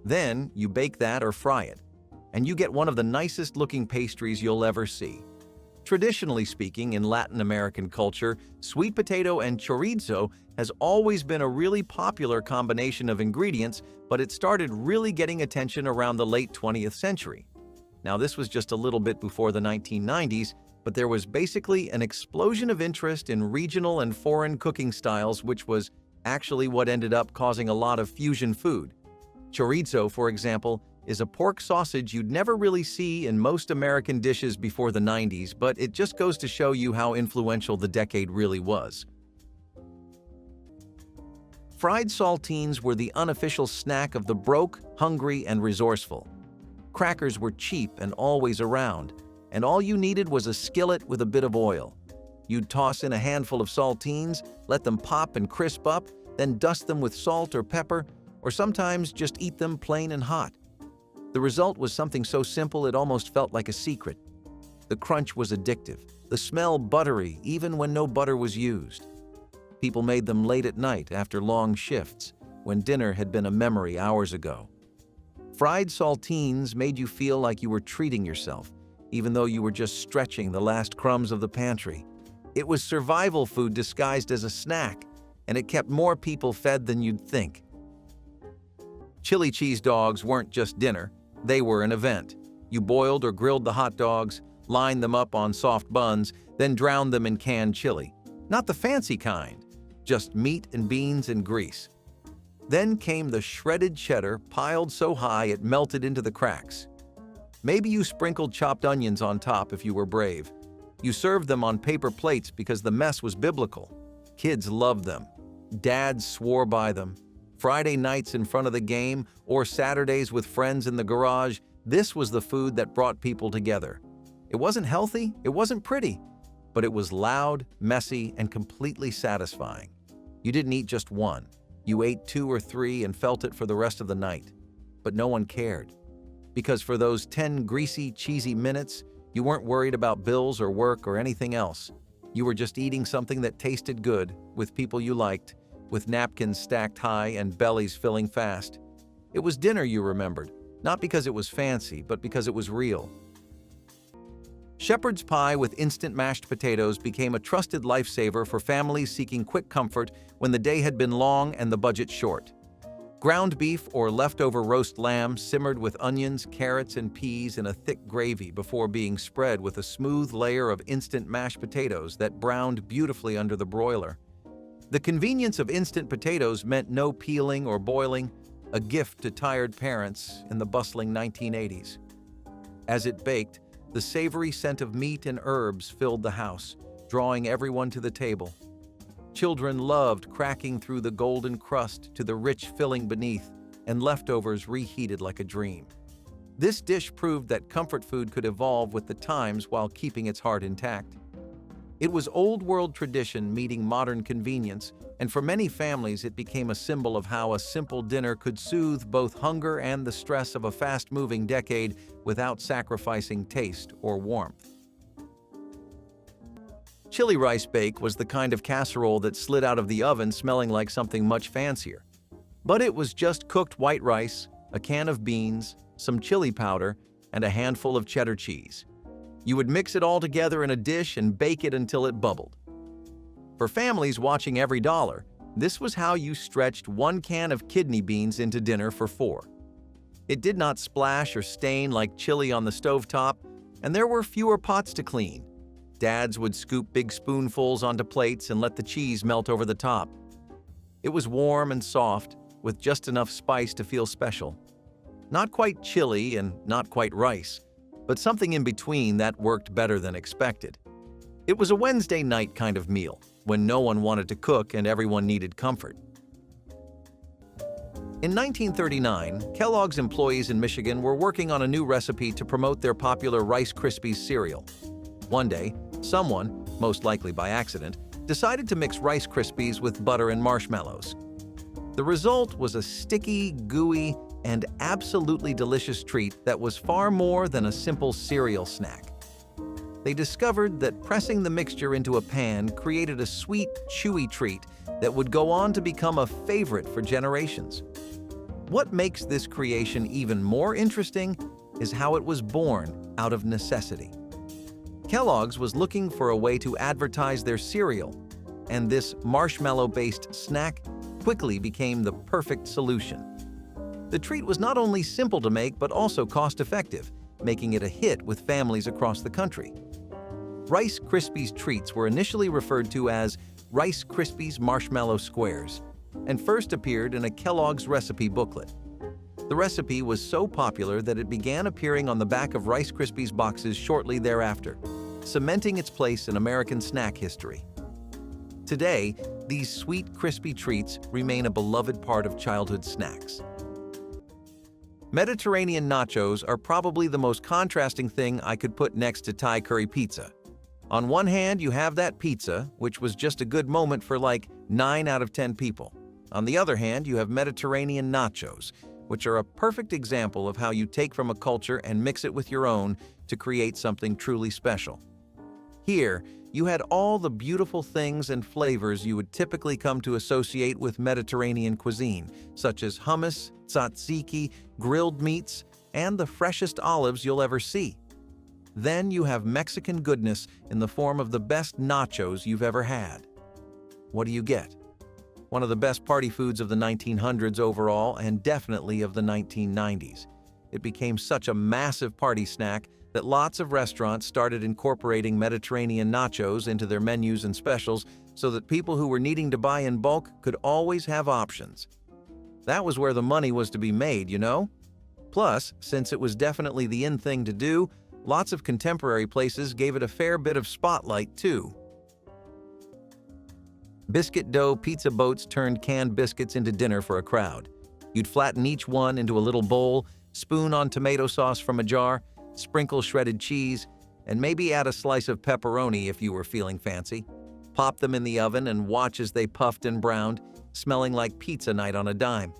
Then you bake that or fry it, and you get one of the nicest looking pastries you'll ever see. Traditionally speaking, in Latin American culture, sweet potato and chorizo has always been a really popular combination of ingredients, but it started really getting attention around the late 20th century. Now, this was just a little bit before the 1990s, but there was basically an explosion of interest in regional and foreign cooking styles, which was actually what ended up causing a lot of fusion food. Chorizo, for example, is a pork sausage you'd never really see in most American dishes before the 90s, but it just goes to show you how influential the decade really was. Fried saltines were the unofficial snack of the broke, hungry, and resourceful. Crackers were cheap and always around, and all you needed was a skillet with a bit of oil. You'd toss in a handful of saltines, let them pop and crisp up, then dust them with salt or pepper, or sometimes just eat them plain and hot. The result was something so simple it almost felt like a secret. The crunch was addictive, the smell buttery even when no butter was used. People made them late at night after long shifts, when dinner had been a memory hours ago. Fried saltines made you feel like you were treating yourself, even though you were just stretching the last crumbs of the pantry. It was survival food disguised as a snack, and it kept more people fed than you'd think. Chili cheese dogs weren't just dinner. They were an event. You boiled or grilled the hot dogs, lined them up on soft buns, then drowned them in canned chili. Not the fancy kind, just meat and beans and grease. Then came the shredded cheddar piled so high it melted into the cracks. Maybe you sprinkled chopped onions on top if you were brave. You served them on paper plates because the mess was biblical. Kids loved them. Dads swore by them. Friday nights in front of the game or Saturdays with friends in the garage, this was the food that brought people together. It wasn't healthy, it wasn't pretty, but it was loud, messy, and completely satisfying. You didn't eat just one. You ate 2 or 3 and felt it for the rest of the night. But no one cared. Because for those 10 greasy, cheesy minutes, you weren't worried about bills or work or anything else. You were just eating something that tasted good, with people you liked, with napkins stacked high and bellies filling fast. It was dinner you remembered, not because it was fancy, but because it was real. Shepherd's pie with instant mashed potatoes became a trusted lifesaver for families seeking quick comfort when the day had been long and the budget short. Ground beef or leftover roast lamb simmered with onions, carrots, and peas in a thick gravy before being spread with a smooth layer of instant mashed potatoes that browned beautifully under the broiler. The convenience of instant potatoes meant no peeling or boiling, a gift to tired parents in the bustling 1980s. As it baked, the savory scent of meat and herbs filled the house, drawing everyone to the table. Children loved cracking through the golden crust to the rich filling beneath, and leftovers reheated like a dream. This dish proved that comfort food could evolve with the times while keeping its heart intact. It was old-world tradition meeting modern convenience, and for many families it became a symbol of how a simple dinner could soothe both hunger and the stress of a fast-moving decade without sacrificing taste or warmth. Chili rice bake was the kind of casserole that slid out of the oven smelling like something much fancier. But it was just cooked white rice, a can of beans, some chili powder, and a handful of cheddar cheese. You would mix it all together in a dish and bake it until it bubbled. For families watching every dollar, this was how you stretched one can of kidney beans into dinner for 4. It did not splash or stain like chili on the stovetop, and there were fewer pots to clean. Dads would scoop big spoonfuls onto plates and let the cheese melt over the top. It was warm and soft, with just enough spice to feel special. Not quite chili and not quite rice, but something in between that worked better than expected. It was a Wednesday night kind of meal, when no one wanted to cook and everyone needed comfort. In 1939, Kellogg's employees in Michigan were working on a new recipe to promote their popular Rice Krispies cereal. One day, someone, most likely by accident, decided to mix Rice Krispies with butter and marshmallows. The result was a sticky, gooey, and absolutely delicious treat that was far more than a simple cereal snack. They discovered that pressing the mixture into a pan created a sweet, chewy treat that would go on to become a favorite for generations. What makes this creation even more interesting is how it was born out of necessity. Kellogg's was looking for a way to advertise their cereal, and this marshmallow-based snack quickly became the perfect solution. The treat was not only simple to make but also cost-effective, making it a hit with families across the country. Rice Krispies treats were initially referred to as Rice Krispies Marshmallow Squares and first appeared in a Kellogg's recipe booklet. The recipe was so popular that it began appearing on the back of Rice Krispies boxes shortly thereafter, cementing its place in American snack history. Today, these sweet, crispy treats remain a beloved part of childhood snacks. Mediterranean nachos are probably the most contrasting thing I could put next to Thai curry pizza. On one hand, you have that pizza, which was just a good moment for like 9 out of 10 people. On the other hand, you have Mediterranean nachos, which are a perfect example of how you take from a culture and mix it with your own to create something truly special. Here, you had all the beautiful things and flavors you would typically come to associate with Mediterranean cuisine, such as hummus, tzatziki, grilled meats, and the freshest olives you'll ever see. Then you have Mexican goodness in the form of the best nachos you've ever had. What do you get? One of the best party foods of the 1900s overall, and definitely of the 1990s. It became such a massive party snack that lots of restaurants started incorporating Mediterranean nachos into their menus and specials so that people who were needing to buy in bulk could always have options. That was where the money was to be made, you know? Plus, since it was definitely the in thing to do, lots of contemporary places gave it a fair bit of spotlight too. Biscuit dough pizza boats turned canned biscuits into dinner for a crowd. You'd flatten each one into a little bowl, spoon on tomato sauce from a jar, sprinkle shredded cheese, and maybe add a slice of pepperoni if you were feeling fancy. Pop them in the oven and watch as they puffed and browned, smelling like pizza night on a dime.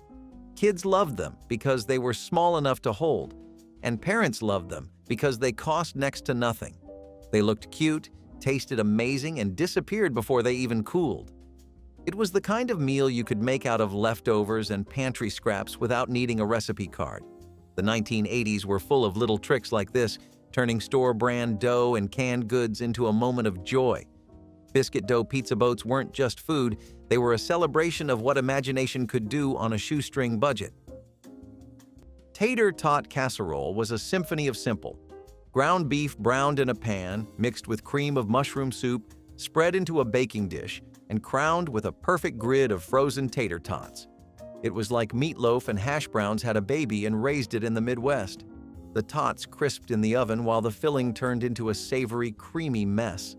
Kids loved them because they were small enough to hold, and parents loved them because they cost next to nothing. They looked cute, tasted amazing, and disappeared before they even cooled. It was the kind of meal you could make out of leftovers and pantry scraps without needing a recipe card. The 1980s were full of little tricks like this, turning store-brand dough and canned goods into a moment of joy. Biscuit dough pizza boats weren't just food, they were a celebration of what imagination could do on a shoestring budget. Tater tot casserole was a symphony of simple. Ground beef browned in a pan, mixed with cream of mushroom soup, spread into a baking dish, and crowned with a perfect grid of frozen tater tots. It was like meatloaf and hash browns had a baby and raised it in the Midwest. The tots crisped in the oven while the filling turned into a savory, creamy mess.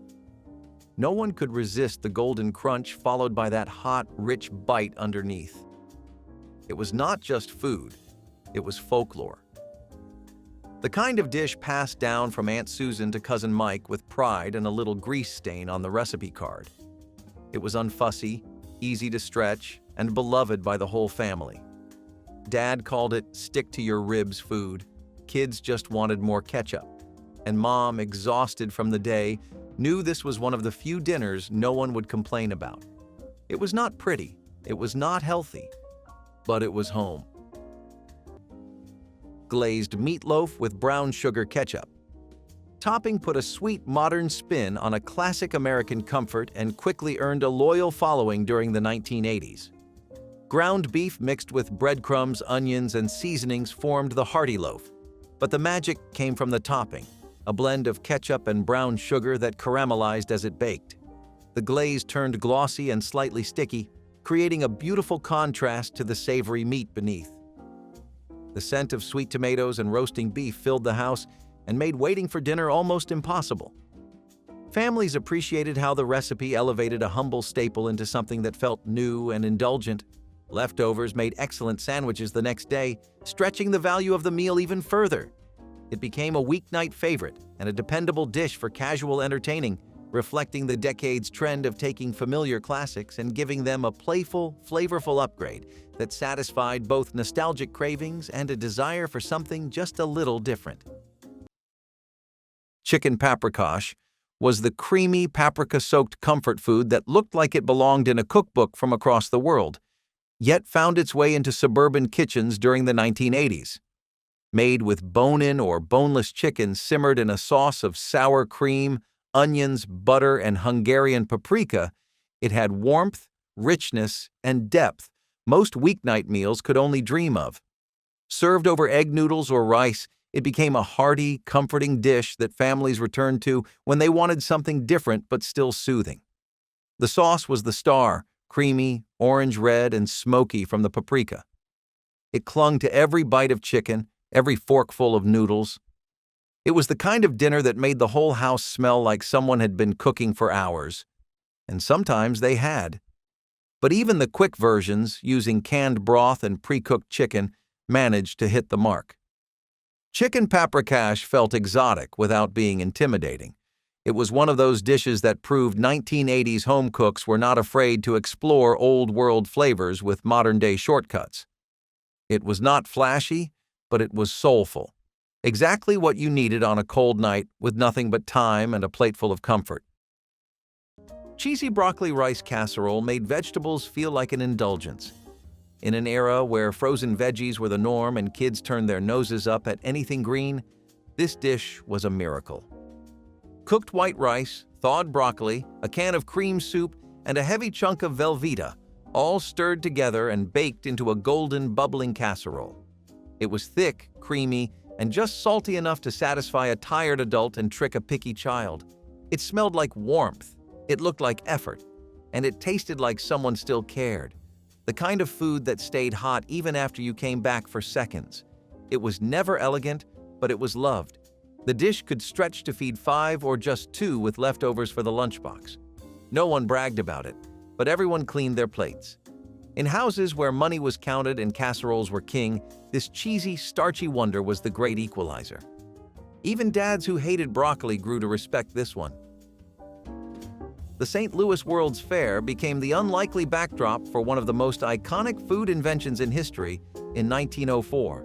No one could resist the golden crunch followed by that hot, rich bite underneath. It was not just food, it was folklore. The kind of dish passed down from Aunt Susan to Cousin Mike with pride and a little grease stain on the recipe card. It was unfussy, easy to stretch, and beloved by the whole family. Dad called it stick-to-your-ribs food. Kids just wanted more ketchup. And Mom, exhausted from the day, knew this was one of the few dinners no one would complain about. It was not pretty, it was not healthy, but it was home. Glazed meatloaf with brown sugar ketchup. Topping put a sweet modern spin on a classic American comfort and quickly earned a loyal following during the 1980s. Ground beef mixed with breadcrumbs, onions, and seasonings formed the hearty loaf. But the magic came from the topping, a blend of ketchup and brown sugar that caramelized as it baked. The glaze turned glossy and slightly sticky, creating a beautiful contrast to the savory meat beneath. The scent of sweet tomatoes and roasting beef filled the house and made waiting for dinner almost impossible. Families appreciated how the recipe elevated a humble staple into something that felt new and indulgent. Leftovers made excellent sandwiches the next day, stretching the value of the meal even further. It became a weeknight favorite and a dependable dish for casual entertaining, reflecting the decade's trend of taking familiar classics and giving them a playful, flavorful upgrade that satisfied both nostalgic cravings and a desire for something just a little different. Chicken paprikash was the creamy, paprika-soaked comfort food that looked like it belonged in a cookbook from across the world, yet found its way into suburban kitchens during the 1980s. Made with bone-in or boneless chicken simmered in a sauce of sour cream, onions, butter, and Hungarian paprika, it had warmth, richness, and depth most weeknight meals could only dream of. Served over egg noodles or rice, it became a hearty, comforting dish that families returned to when they wanted something different but still soothing. The sauce was the star, creamy, orange-red, and smoky from the paprika. It clung to every bite of chicken, every forkful of noodles. It was the kind of dinner that made the whole house smell like someone had been cooking for hours. And sometimes they had. But even the quick versions, using canned broth and pre-cooked chicken, managed to hit the mark. Chicken paprikash felt exotic without being intimidating. It was one of those dishes that proved 1980s home cooks were not afraid to explore old-world flavors with modern-day shortcuts. It was not flashy, but it was soulful. Exactly what you needed on a cold night with nothing but time and a plateful of comfort. Cheesy broccoli rice casserole made vegetables feel like an indulgence. In an era where frozen veggies were the norm and kids turned their noses up at anything green, this dish was a miracle. Cooked white rice, thawed broccoli, a can of cream soup, and a heavy chunk of Velveeta, all stirred together and baked into a golden, bubbling casserole. It was thick, creamy, and just salty enough to satisfy a tired adult and trick a picky child. It smelled like warmth, it looked like effort, and it tasted like someone still cared. The kind of food that stayed hot even after you came back for seconds. It was never elegant, but it was loved. The dish could stretch to feed 5 or just 2 with leftovers for the lunchbox. No one bragged about it, but everyone cleaned their plates. In houses where money was counted and casseroles were king, this cheesy, starchy wonder was the great equalizer. Even dads who hated broccoli grew to respect this one. The St. Louis World's Fair became the unlikely backdrop for one of the most iconic food inventions in history in 1904.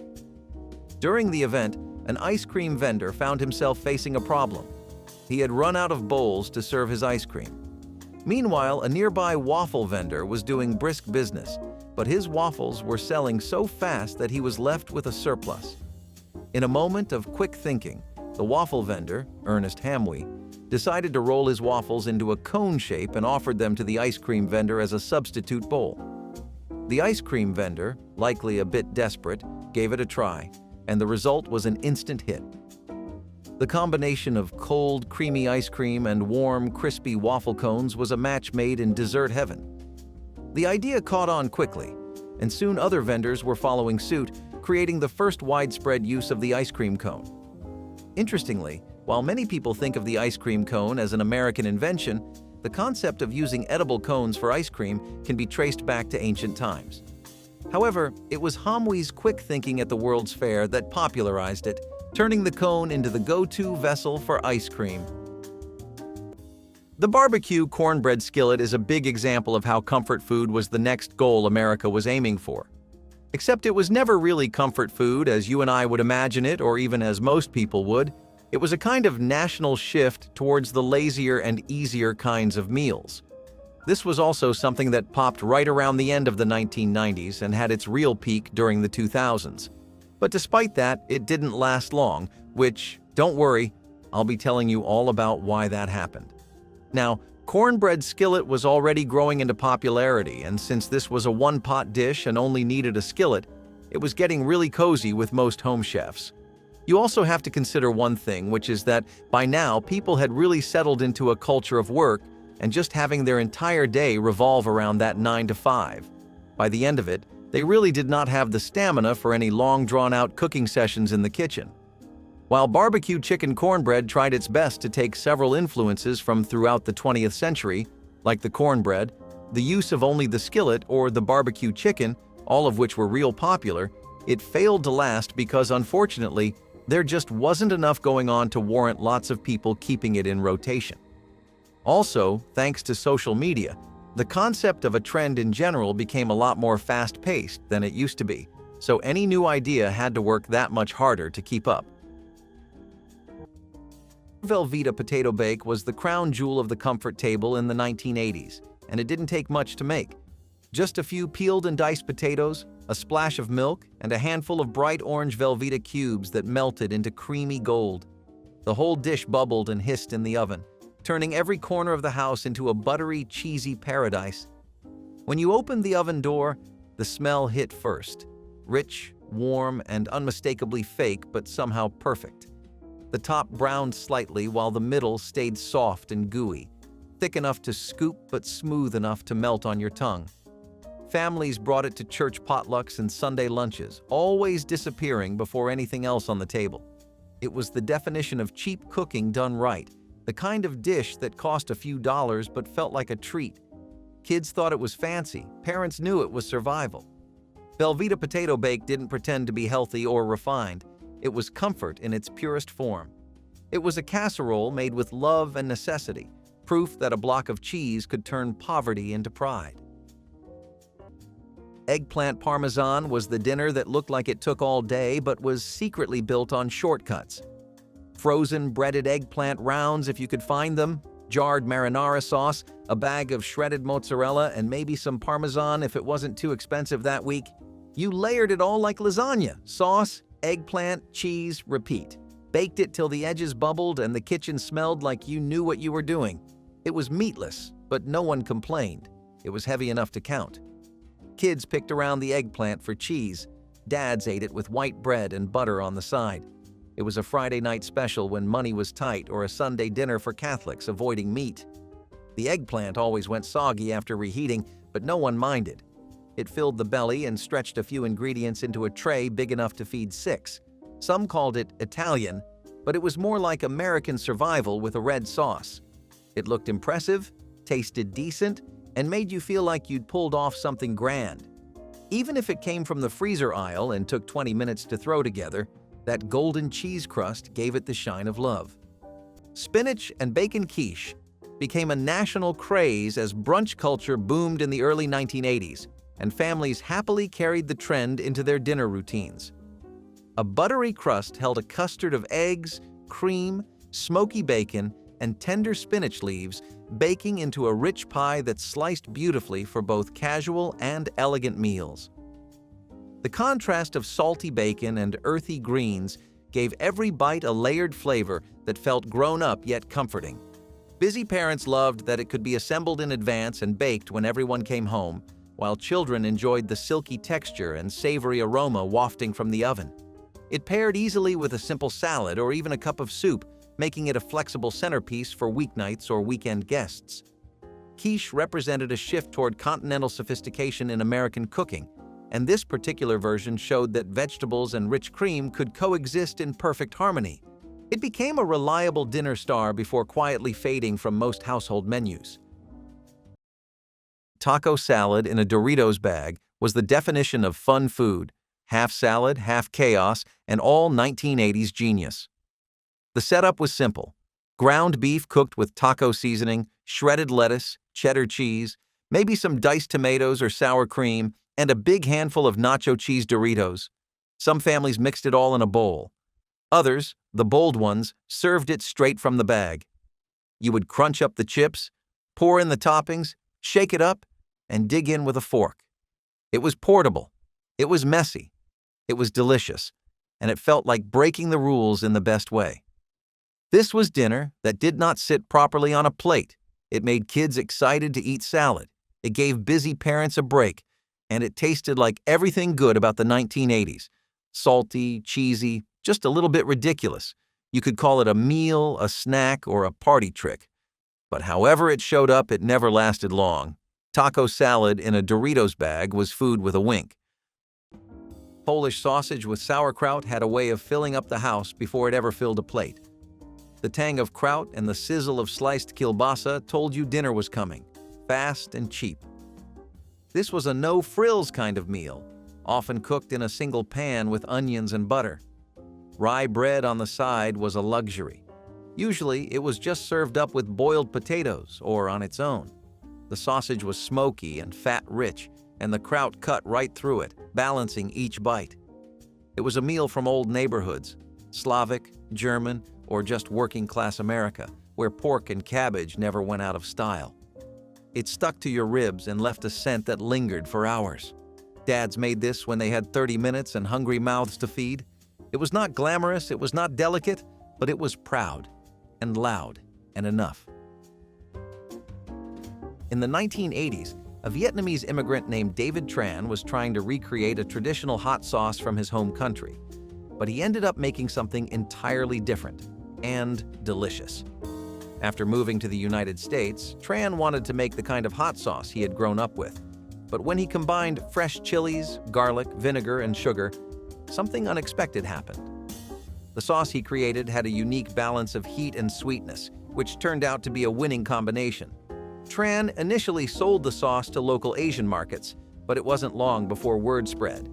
During the event, an ice cream vendor found himself facing a problem. He had run out of bowls to serve his ice cream. Meanwhile, a nearby waffle vendor was doing brisk business, but his waffles were selling so fast that he was left with a surplus. In a moment of quick thinking, the waffle vendor, Ernest Hamwi, decided to roll his waffles into a cone shape and offered them to the ice cream vendor as a substitute bowl. The ice cream vendor, likely a bit desperate, gave it a try, and the result was an instant hit. The combination of cold, creamy ice cream and warm, crispy waffle cones was a match made in dessert heaven. The idea caught on quickly, and soon other vendors were following suit, creating the first widespread use of the ice cream cone. Interestingly, while many people think of the ice cream cone as an American invention, the concept of using edible cones for ice cream can be traced back to ancient times. However, it was Hamwi's quick thinking at the World's Fair that popularized it, turning the cone into the go-to vessel for ice cream. The barbecue cornbread skillet is a big example of how comfort food was the next goal America was aiming for. Except it was never really comfort food as you and I would imagine it, or even as most people would. It was a kind of national shift towards the lazier and easier kinds of meals. This was also something that popped right around the end of the 1990s and had its real peak during the 2000s. But despite that, it didn't last long, which, don't worry, I'll be telling you all about why that happened. Now, cornbread skillet was already growing into popularity, and since this was a one-pot dish and only needed a skillet, it was getting really cozy with most home chefs. You also have to consider one thing, which is that by now people had really settled into a culture of work and just having their entire day revolve around that 9 to 5. By the end of it, they really did not have the stamina for any long drawn-out cooking sessions in the kitchen. While barbecue chicken cornbread tried its best to take several influences from throughout the 20th century, like the cornbread, the use of only the skillet or the barbecue chicken, all of which were real popular, it failed to last because unfortunately, there just wasn't enough going on to warrant lots of people keeping it in rotation. Also, thanks to social media, the concept of a trend in general became a lot more fast-paced than it used to be, so any new idea had to work that much harder to keep up. Velveeta potato bake was the crown jewel of the comfort table in the 1980s, and it didn't take much to make. Just a few peeled and diced potatoes, a splash of milk, and a handful of bright orange Velveeta cubes that melted into creamy gold. The whole dish bubbled and hissed in the oven, turning every corner of the house into a buttery, cheesy paradise. When you opened the oven door, the smell hit first. Rich, warm, and unmistakably fake, but somehow perfect. The top browned slightly while the middle stayed soft and gooey, thick enough to scoop but smooth enough to melt on your tongue. Families brought it to church potlucks and Sunday lunches, always disappearing before anything else on the table. It was the definition of cheap cooking done right, the kind of dish that cost a few dollars but felt like a treat. Kids thought it was fancy, parents knew it was survival. Velveeta potato bake didn't pretend to be healthy or refined. It was comfort in its purest form. It was a casserole made with love and necessity, proof that a block of cheese could turn poverty into pride. Eggplant parmesan was the dinner that looked like it took all day but was secretly built on shortcuts. Frozen breaded eggplant rounds if you could find them, jarred marinara sauce, a bag of shredded mozzarella, and maybe some parmesan if it wasn't too expensive that week. You layered it all like lasagna, sauce, eggplant, cheese, repeat. Baked it till the edges bubbled and the kitchen smelled like you knew what you were doing. It was meatless, but no one complained. It was heavy enough to count. Kids picked around the eggplant for cheese. Dads ate it with white bread and butter on the side. It was a Friday night special when money was tight or a Sunday dinner for Catholics avoiding meat. The eggplant always went soggy after reheating, but no one minded. It filled the belly and stretched a few ingredients into a tray big enough to feed 6. Some called it Italian, but it was more like American survival with a red sauce. It looked impressive, tasted decent, and made you feel like you'd pulled off something grand. Even if it came from the freezer aisle and took 20 minutes to throw together, that golden cheese crust gave it the shine of love. Spinach and bacon quiche became a national craze as brunch culture boomed in the early 1980s, and families happily carried the trend into their dinner routines. A buttery crust held a custard of eggs, cream, smoky bacon, and tender spinach leaves, baking into a rich pie that sliced beautifully for both casual and elegant meals. The contrast of salty bacon and earthy greens gave every bite a layered flavor that felt grown-up yet comforting. Busy parents loved that it could be assembled in advance and baked when everyone came home, while children enjoyed the silky texture and savory aroma wafting from the oven. It paired easily with a simple salad or even a cup of soup, making it a flexible centerpiece for weeknights or weekend guests. Quiche represented a shift toward continental sophistication in American cooking, and this particular version showed that vegetables and rich cream could coexist in perfect harmony. It became a reliable dinner star before quietly fading from most household menus. Taco salad in a Doritos bag was the definition of fun food, half salad, half chaos, and all 1980s genius. The setup was simple. Ground beef cooked with taco seasoning, shredded lettuce, cheddar cheese, maybe some diced tomatoes or sour cream, and a big handful of nacho cheese Doritos. Some families mixed it all in a bowl. Others, the bold ones, served it straight from the bag. You would crunch up the chips, pour in the toppings, shake it up, and dig in with a fork. It was portable. It was messy. It was delicious. And it felt like breaking the rules in the best way. This was dinner that did not sit properly on a plate. It made kids excited to eat salad. It gave busy parents a break. And it tasted like everything good about the 1980s. Salty, cheesy, just a little bit ridiculous. You could call it a meal, a snack, or a party trick. But however it showed up, it never lasted long. Taco salad in a Doritos bag was food with a wink. Polish sausage with sauerkraut had a way of filling up the house before it ever filled a plate. The tang of kraut and the sizzle of sliced kielbasa told you dinner was coming, fast and cheap. This was a no-frills kind of meal, often cooked in a single pan with onions and butter. Rye bread on the side was a luxury. Usually, it was just served up with boiled potatoes or on its own. The sausage was smoky and fat-rich, and the kraut cut right through it, balancing each bite. It was a meal from old neighborhoods, Slavic, German, or just working-class America, where pork and cabbage never went out of style. It stuck to your ribs and left a scent that lingered for hours. Dads made this when they had 30 minutes and hungry mouths to feed. It was not glamorous, it was not delicate, but it was proud and loud and enough. In the 1980s, a Vietnamese immigrant named David Tran was trying to recreate a traditional hot sauce from his home country, but he ended up making something entirely different and delicious. After moving to the United States, Tran wanted to make the kind of hot sauce he had grown up with. But when he combined fresh chilies, garlic, vinegar, and sugar, something unexpected happened. The sauce he created had a unique balance of heat and sweetness, which turned out to be a winning combination. Tran initially sold the sauce to local Asian markets, but it wasn't long before word spread.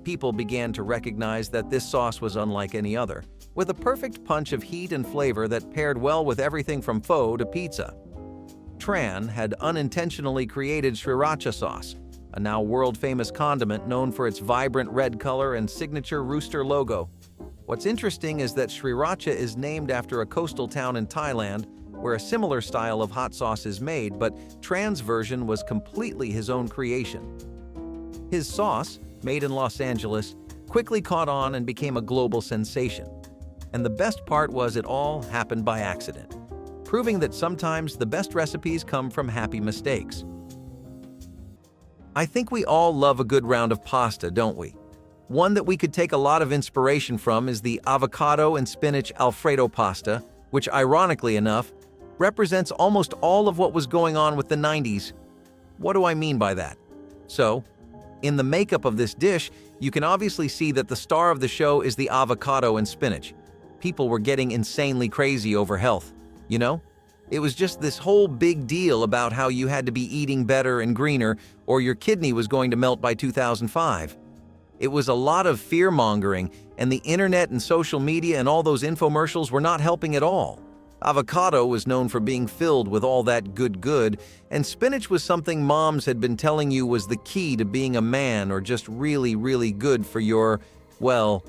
People began to recognize that this sauce was unlike any other, with a perfect punch of heat and flavor that paired well with everything from pho to pizza. Tran had unintentionally created sriracha sauce, a now world-famous condiment known for its vibrant red color and signature rooster logo. What's interesting is that sriracha is named after a coastal town in Thailand where a similar style of hot sauce is made, but Tran's version was completely his own creation. His sauce, made in Los Angeles, quickly caught on and became a global sensation. And the best part was it all happened by accident, proving that sometimes the best recipes come from happy mistakes. I think we all love a good round of pasta, don't we? One that we could take a lot of inspiration from is the avocado and spinach Alfredo pasta, which ironically enough, represents almost all of what was going on with the 90s. What do I mean by that? So, in the makeup of this dish, you can obviously see that the star of the show is the avocado and spinach. People were getting insanely crazy over health, you know? It was just this whole big deal about how you had to be eating better and greener or your kidney was going to melt by 2005. It was a lot of fear-mongering, and the internet and social media and all those infomercials were not helping at all. Avocado was known for being filled with all that good, and spinach was something moms had been telling you was the key to being a man or just really good for your, well,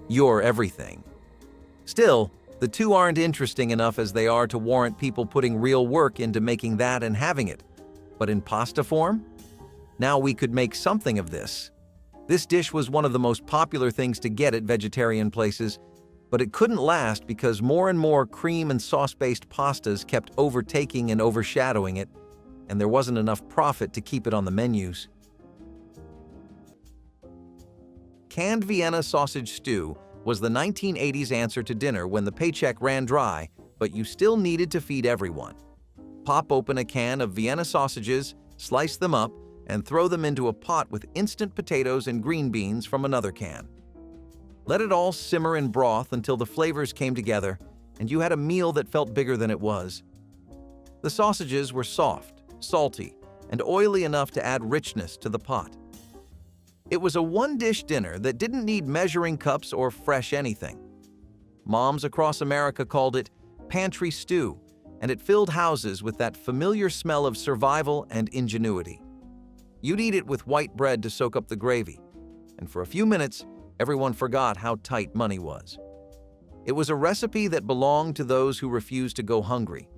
your everything. Still, the two aren't interesting enough as they are to warrant people putting real work into making that and having it. But in pasta form? Now we could make something of this. This dish was one of the most popular things to get at vegetarian places, but it couldn't last because more and more cream and sauce-based pastas kept overtaking and overshadowing it, and there wasn't enough profit to keep it on the menus. Canned Vienna sausage stew was the 1980s answer to dinner when the paycheck ran dry, but you still needed to feed everyone. Pop open a can of Vienna sausages, slice them up, and throw them into a pot with instant potatoes and green beans from another can. Let it all simmer in broth until the flavors came together, and you had a meal that felt bigger than it was. The sausages were soft, salty, and oily enough to add richness to the pot. It was a one-dish dinner that didn't need measuring cups or fresh anything. Moms across America called it pantry stew, and it filled houses with that familiar smell of survival and ingenuity. You'd eat it with white bread to soak up the gravy, and for a few minutes, everyone forgot how tight money was. It was a recipe that belonged to those who refused to go hungry,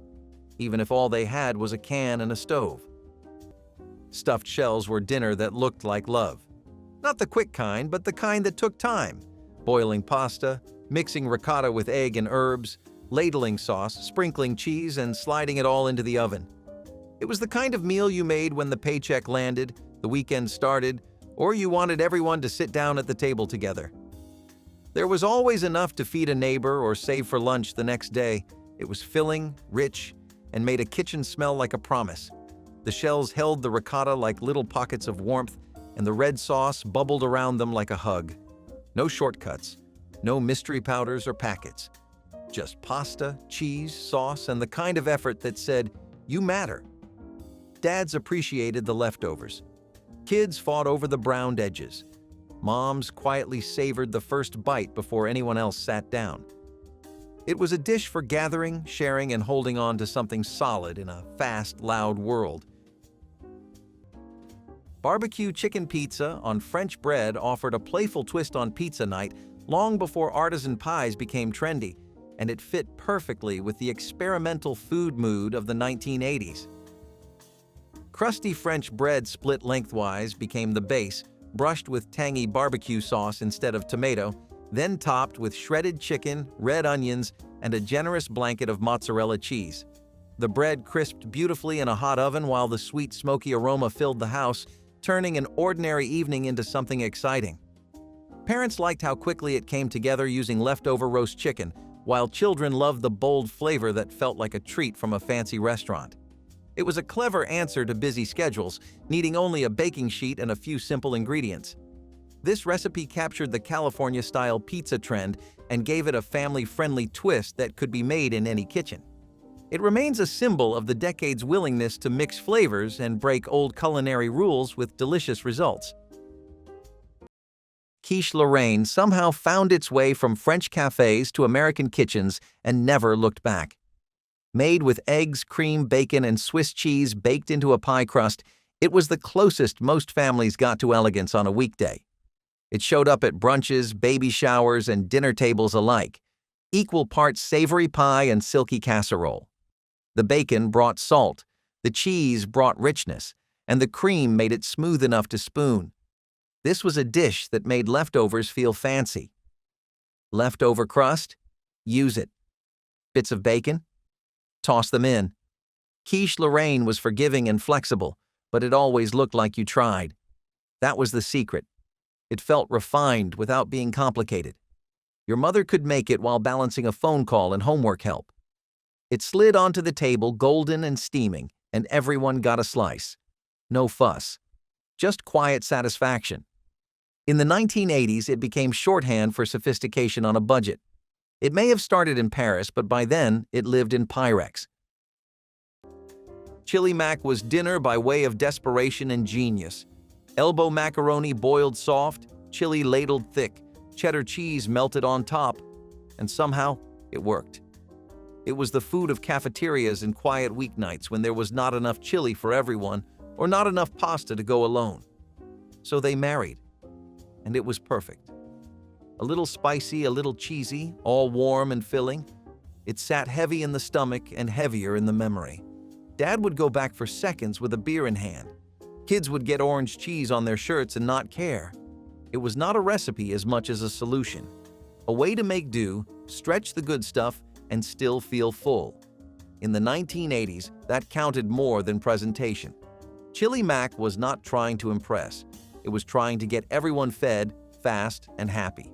even if all they had was a can and a stove. Stuffed shells were dinner that looked like love. Not the quick kind, but the kind that took time. Boiling pasta, mixing ricotta with egg and herbs, ladling sauce, sprinkling cheese, and sliding it all into the oven. It was the kind of meal you made when the paycheck landed, the weekend started, or you wanted everyone to sit down at the table together. There was always enough to feed a neighbor or save for lunch the next day. It was filling, rich, and made a kitchen smell like a promise. The shells held the ricotta like little pockets of warmth, and the red sauce bubbled around them like a hug. No shortcuts, no mystery powders or packets. Just pasta, cheese, sauce, and the kind of effort that said, "You matter." Dads appreciated the leftovers. Kids fought over the browned edges. Moms quietly savored the first bite before anyone else sat down. It was a dish for gathering, sharing, and holding on to something solid in a fast, loud world. Barbecue chicken pizza on French bread offered a playful twist on pizza night long before artisan pies became trendy, and it fit perfectly with the experimental food mood of the 1980s. Crusty French bread split lengthwise became the base, brushed with tangy barbecue sauce instead of tomato, then topped with shredded chicken, red onions, and a generous blanket of mozzarella cheese. The bread crisped beautifully in a hot oven while the sweet, smoky aroma filled the house, turning an ordinary evening into something exciting. Parents liked how quickly it came together using leftover roast chicken, while children loved the bold flavor that felt like a treat from a fancy restaurant. It was a clever answer to busy schedules, needing only a baking sheet and a few simple ingredients. This recipe captured the California-style pizza trend and gave it a family-friendly twist that could be made in any kitchen. It remains a symbol of the decade's willingness to mix flavors and break old culinary rules with delicious results. Quiche Lorraine somehow found its way from French cafes to American kitchens and never looked back. Made with eggs, cream, bacon, and Swiss cheese baked into a pie crust, it was the closest most families got to elegance on a weekday. It showed up at brunches, baby showers, and dinner tables alike, equal parts savory pie and silky casserole. The bacon brought salt, the cheese brought richness, and the cream made it smooth enough to spoon. This was a dish that made leftovers feel fancy. Leftover crust? Use it. Bits of bacon? Toss them in. Quiche Lorraine was forgiving and flexible, but it always looked like you tried. That was the secret. It felt refined without being complicated. Your mother could make it while balancing a phone call and homework help. It slid onto the table golden and steaming, and everyone got a slice. No fuss. Just quiet satisfaction. In the 1980s, it became shorthand for sophistication on a budget. It may have started in Paris, but by then, it lived in Pyrex. Chili mac was dinner by way of desperation and genius. Elbow macaroni boiled soft, chili ladled thick, cheddar cheese melted on top, and somehow, it worked. It was the food of cafeterias and quiet weeknights when there was not enough chili for everyone or not enough pasta to go alone. So they married, and it was perfect. A little spicy, a little cheesy, all warm and filling. It sat heavy in the stomach and heavier in the memory. Dad would go back for seconds with a beer in hand. Kids would get orange cheese on their shirts and not care. It was not a recipe as much as a solution. A way to make do, stretch the good stuff, and still feel full. In the 1980s, that counted more than presentation. Chili mac was not trying to impress. It was trying to get everyone fed, fast, and happy.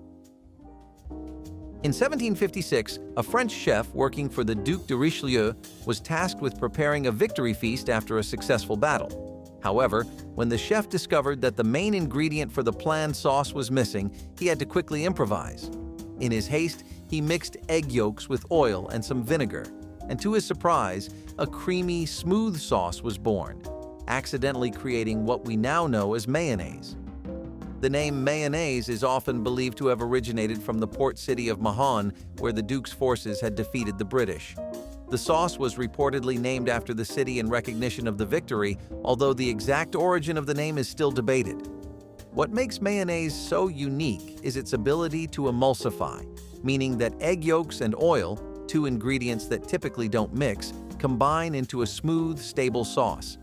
In 1756, a French chef working for the Duc de Richelieu was tasked with preparing a victory feast after a successful battle. However, when the chef discovered that the main ingredient for the planned sauce was missing, he had to quickly improvise. In his haste, he mixed egg yolks with oil and some vinegar, and to his surprise, a creamy, smooth sauce was born, accidentally creating what we now know as mayonnaise. The name mayonnaise is often believed to have originated from the port city of Mahon, where the Duke's forces had defeated the British. The sauce was reportedly named after the city in recognition of the victory, although the exact origin of the name is still debated. What makes mayonnaise so unique is its ability to emulsify, meaning that egg yolks and oil, two ingredients that typically don't mix, combine into a smooth, stable sauce.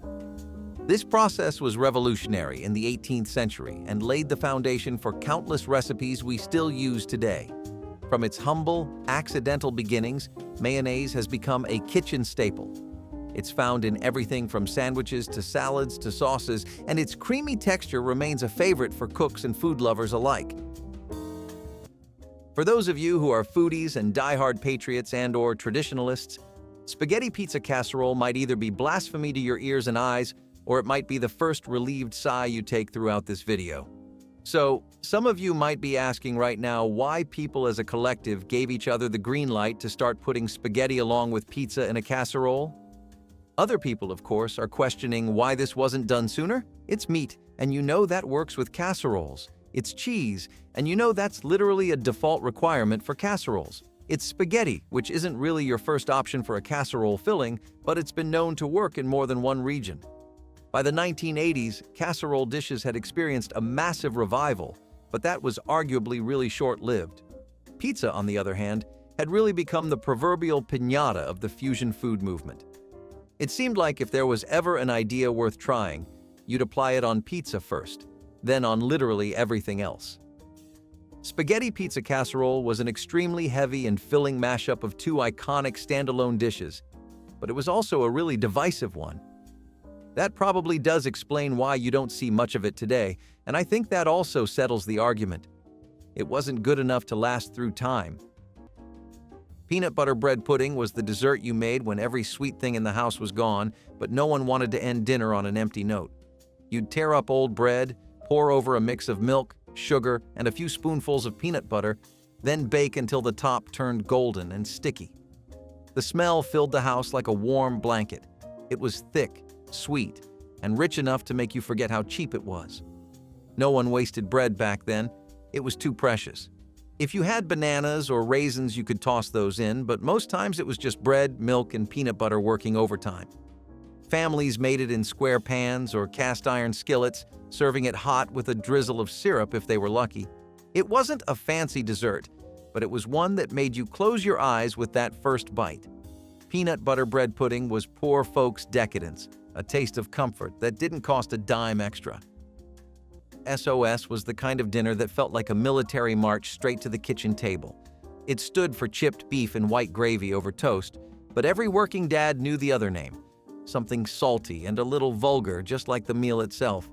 This process was revolutionary in the 18th century and laid the foundation for countless recipes we still use today. From its humble, accidental beginnings, mayonnaise has become a kitchen staple. It's found in everything from sandwiches to salads to sauces, and its creamy texture remains a favorite for cooks and food lovers alike. For those of you who are foodies and die-hard patriots and/or traditionalists, spaghetti pizza casserole might either be blasphemy to your ears and eyes, or it might be the first relieved sigh you take throughout this video. So, some of you might be asking right now why people as a collective gave each other the green light to start putting spaghetti along with pizza in a casserole. Other people, of course, are questioning why this wasn't done sooner. It's meat, and you know that works with casseroles. It's cheese, and you know that's literally a default requirement for casseroles. It's spaghetti, which isn't really your first option for a casserole filling, but it's been known to work in more than one region. By the 1980s, casserole dishes had experienced a massive revival, but that was arguably really short-lived. Pizza, on the other hand, had really become the proverbial piñata of the fusion food movement. It seemed like if there was ever an idea worth trying, you'd apply it on pizza first, then on literally everything else. Spaghetti pizza casserole was an extremely heavy and filling mashup of two iconic standalone dishes, but it was also a really divisive one. That probably does explain why you don't see much of it today, and I think that also settles the argument. It wasn't good enough to last through time. Peanut butter bread pudding was the dessert you made when every sweet thing in the house was gone, but no one wanted to end dinner on an empty note. You'd tear up old bread, pour over a mix of milk, sugar, and a few spoonfuls of peanut butter, then bake until the top turned golden and sticky. The smell filled the house like a warm blanket. It was thick, sweet, and rich enough to make you forget how cheap it was. No one wasted bread back then. It was too precious. If you had bananas or raisins, you could toss those in, but most times it was just bread, milk, and peanut butter working overtime. Families made it in square pans or cast iron skillets, serving it hot with a drizzle of syrup if they were lucky. It wasn't a fancy dessert, but it was one that made you close your eyes with that first bite. Peanut butter bread pudding was poor folks' decadence, a taste of comfort that didn't cost a dime extra. SOS was the kind of dinner that felt like a military march straight to the kitchen table. It stood for chipped beef and white gravy over toast, but every working dad knew the other name, something salty and a little vulgar, just like the meal itself.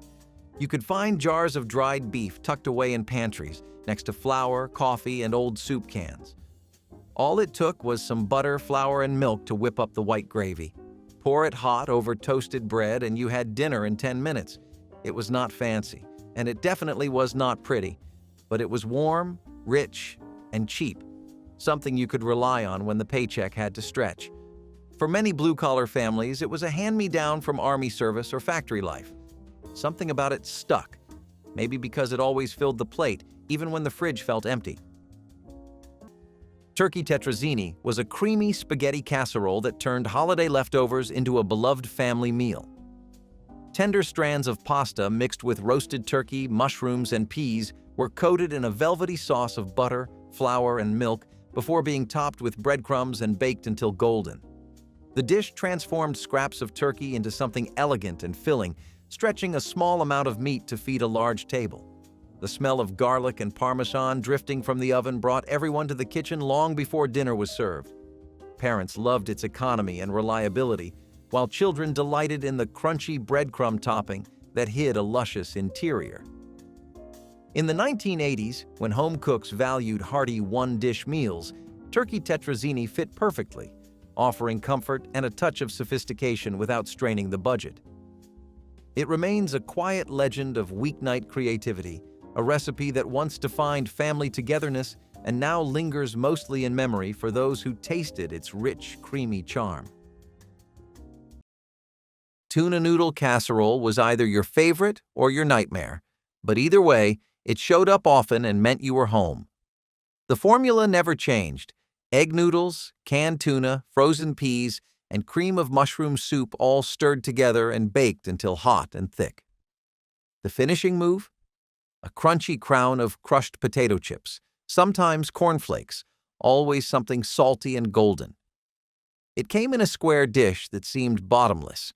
You could find jars of dried beef tucked away in pantries, next to flour, coffee, and old soup cans. All it took was some butter, flour, and milk to whip up the white gravy. Pour it hot over toasted bread and you had dinner in 10 minutes. It was not fancy, and it definitely was not pretty, but it was warm, rich, and cheap, something you could rely on when the paycheck had to stretch. For many blue-collar families, it was a hand-me-down from army service or factory life. Something about it stuck, maybe because it always filled the plate, even when the fridge felt empty. Turkey tetrazzini was a creamy spaghetti casserole that turned holiday leftovers into a beloved family meal. Tender strands of pasta mixed with roasted turkey, mushrooms, and peas were coated in a velvety sauce of butter, flour, and milk before being topped with breadcrumbs and baked until golden. The dish transformed scraps of turkey into something elegant and filling, stretching a small amount of meat to feed a large table. The smell of garlic and Parmesan drifting from the oven brought everyone to the kitchen long before dinner was served. Parents loved its economy and reliability, while children delighted in the crunchy breadcrumb topping that hid a luscious interior. In the 1980s, when home cooks valued hearty one-dish meals, turkey tetrazzini fit perfectly, offering comfort and a touch of sophistication without straining the budget. It remains a quiet legend of weeknight creativity, a recipe that once defined family togetherness and now lingers mostly in memory for those who tasted its rich, creamy charm. Tuna noodle casserole was either your favorite or your nightmare, but either way, It showed up often and meant you were home. The formula never changed. Egg noodles, canned tuna, frozen peas, and cream of mushroom soup all stirred together and baked until hot and thick. The finishing move? A crunchy crown of crushed potato chips, sometimes cornflakes, always something salty and golden. It came in a square dish that seemed bottomless.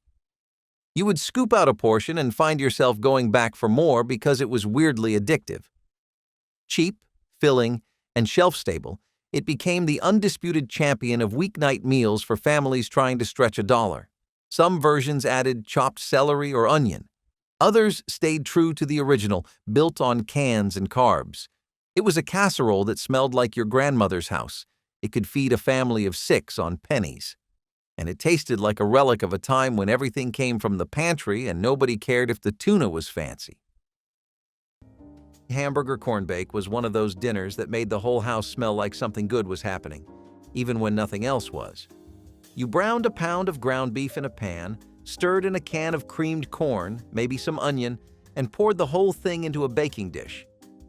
You would scoop out a portion and find yourself going back for more because it was weirdly addictive. Cheap, filling, and shelf-stable, it became the undisputed champion of weeknight meals for families trying to stretch $1. Some versions added chopped celery or onion. Others stayed true to the original, built on cans and carbs. It was a casserole that smelled like your grandmother's house. It could feed a family of 6 on pennies. And it tasted like a relic of a time when everything came from the pantry and nobody cared if the tuna was fancy. Hamburger corn bake was one of those dinners that made the whole house smell like something good was happening, even when nothing else was. You browned a pound of ground beef in a pan, stirred in a can of creamed corn, maybe some onion, and poured the whole thing into a baking dish.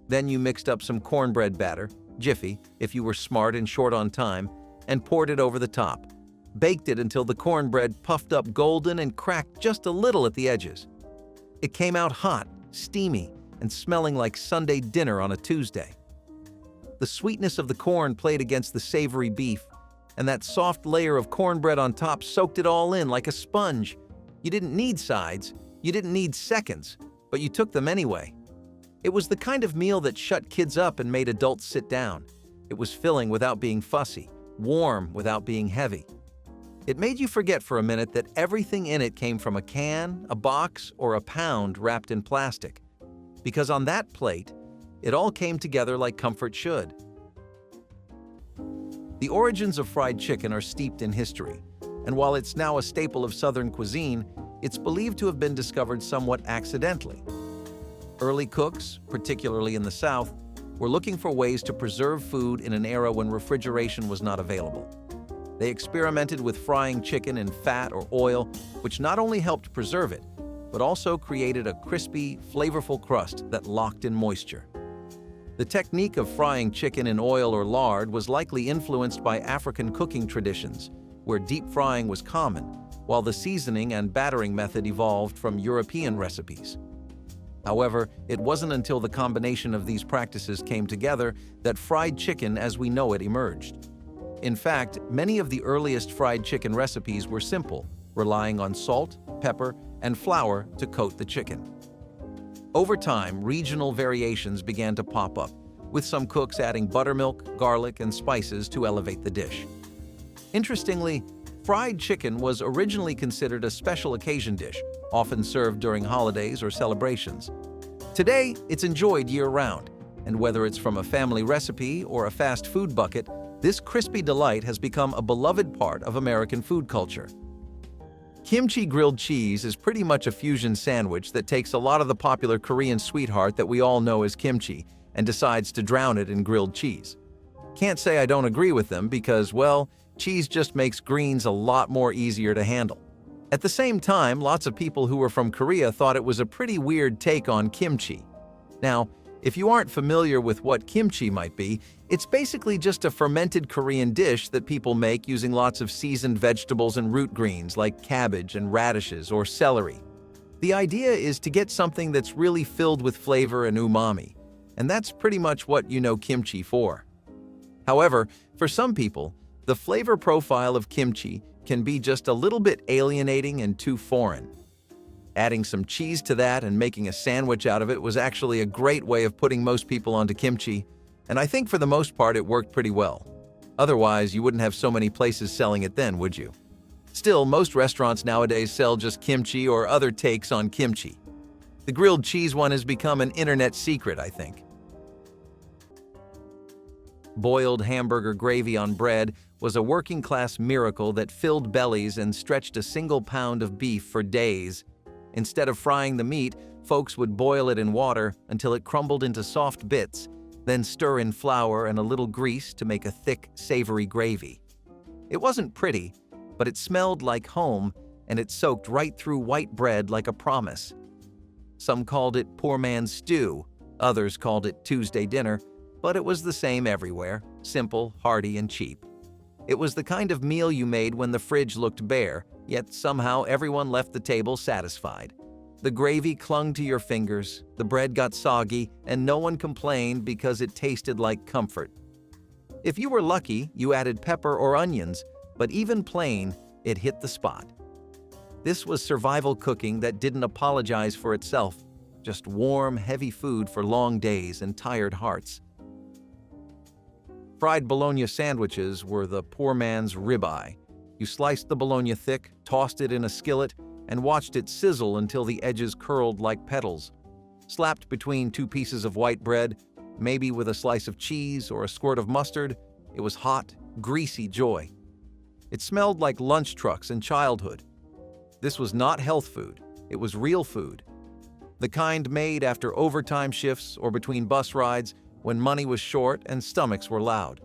Then you mixed up some cornbread batter, Jiffy, if you were smart and short on time, and poured it over the top. Baked it until the cornbread puffed up golden and cracked just a little at the edges. It came out hot, steamy, and smelling like Sunday dinner on a Tuesday. The sweetness of the corn played against the savory beef, and that soft layer of cornbread on top soaked it all in like a sponge. You didn't need sides, you didn't need seconds, but you took them anyway. It was the kind of meal that shut kids up and made adults sit down. It was filling without being fussy, warm without being heavy. It made you forget for a minute that everything in it came from a can, a box, or a pound wrapped in plastic. Because on that plate, it all came together like comfort should. The origins of fried chicken are steeped in history, and while it's now a staple of Southern cuisine, it's believed to have been discovered somewhat accidentally. Early cooks, particularly in the South, were looking for ways to preserve food in an era when refrigeration was not available. They experimented with frying chicken in fat or oil, which not only helped preserve it, but also created a crispy, flavorful crust that locked in moisture. The technique of frying chicken in oil or lard was likely influenced by African cooking traditions, where deep frying was common, while the seasoning and battering method evolved from European recipes. However, it wasn't until the combination of these practices came together that fried chicken as we know it emerged. In fact, many of the earliest fried chicken recipes were simple, relying on salt, pepper, and flour to coat the chicken. Over time, regional variations began to pop up, with some cooks adding buttermilk, garlic, and spices to elevate the dish. Interestingly, fried chicken was originally considered a special occasion dish, often served during holidays or celebrations. Today, it's enjoyed year-round, and whether it's from a family recipe or a fast food bucket, this crispy delight has become a beloved part of American food culture. Kimchi grilled cheese is pretty much a fusion sandwich that takes a lot of the popular Korean sweetheart that we all know as kimchi and decides to drown it in grilled cheese. Can't say I don't agree with them because, well, cheese just makes greens a lot more easier to handle. At the same time, lots of people who were from Korea thought it was a pretty weird take on kimchi. Now, if you aren't familiar with what kimchi might be, it's basically just a fermented Korean dish that people make using lots of seasoned vegetables and root greens like cabbage and radishes or celery. The idea is to get something that's really filled with flavor and umami, and that's pretty much what you know kimchi for. However, for some people, the flavor profile of kimchi can be just a little bit alienating and too foreign. Adding some cheese to that and making a sandwich out of it was actually a great way of putting most people onto kimchi, and I think for the most part it worked pretty well. Otherwise, you wouldn't have so many places selling it then, would you? Still, most restaurants nowadays sell just kimchi or other takes on kimchi. The grilled cheese one has become an internet secret, I think. Boiled hamburger gravy on bread was a working-class miracle that filled bellies and stretched a single pound of beef for days. Instead of frying the meat, folks would boil it in water until it crumbled into soft bits, then stir in flour and a little grease to make a thick, savory gravy. It wasn't pretty, but it smelled like home, and it soaked right through white bread like a promise. Some called it poor man's stew, Others called it Tuesday dinner, but it was the same everywhere, simple, hearty, and cheap. It was the kind of meal you made when the fridge looked bare, yet somehow everyone left the table satisfied. The gravy clung to your fingers, the bread got soggy, and no one complained because it tasted like comfort. If you were lucky, you added pepper or onions, but even plain, it hit the spot. This was survival cooking that didn't apologize for itself, just warm, heavy food for long days and tired hearts. Fried bologna sandwiches were the poor man's ribeye. You sliced the bologna thick, tossed it in a skillet, and watched it sizzle until the edges curled like petals. Slapped between two pieces of white bread, maybe with a slice of cheese or a squirt of mustard, it was hot, greasy joy. It smelled like lunch trucks and childhood. This was not health food, it was real food. The kind made after overtime shifts or between bus rides when money was short and stomachs were loud.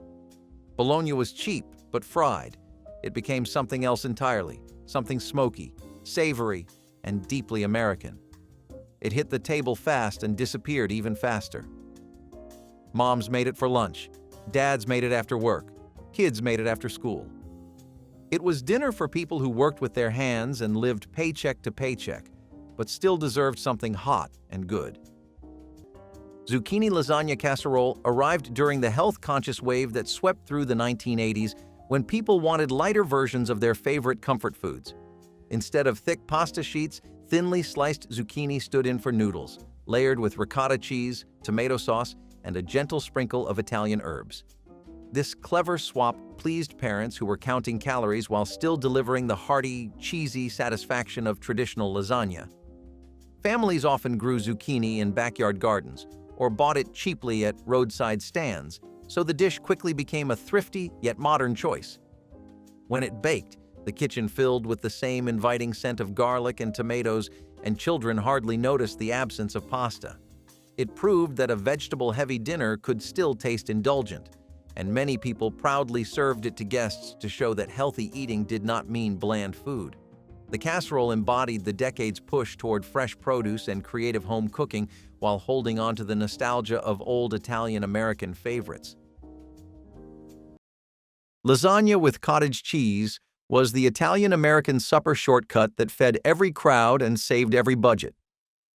Bologna was cheap, but fried. It became something else entirely, something smoky, savory, and deeply American. It hit the table fast and disappeared even faster. Moms made it for lunch. Dads made it after work. Kids made it after school. It was dinner for people who worked with their hands and lived paycheck to paycheck, but still deserved something hot and good. Zucchini lasagna casserole arrived during the health-conscious wave that swept through the 1980s when people wanted lighter versions of their favorite comfort foods. Instead of thick pasta sheets, thinly sliced zucchini stood in for noodles, layered with ricotta cheese, tomato sauce, and a gentle sprinkle of Italian herbs. This clever swap pleased parents who were counting calories while still delivering the hearty, cheesy satisfaction of traditional lasagna. Families often grew zucchini in backyard gardens or bought it cheaply at roadside stands, so the dish quickly became a thrifty yet modern choice. When it baked, the kitchen filled with the same inviting scent of garlic and tomatoes, and children hardly noticed the absence of pasta. It proved that a vegetable-heavy dinner could still taste indulgent, and many people proudly served it to guests to show that healthy eating did not mean bland food. The casserole embodied the decade's push toward fresh produce and creative home cooking while holding on to the nostalgia of old Italian-American favorites. Lasagna with cottage cheese was the Italian-American supper shortcut that fed every crowd and saved every budget.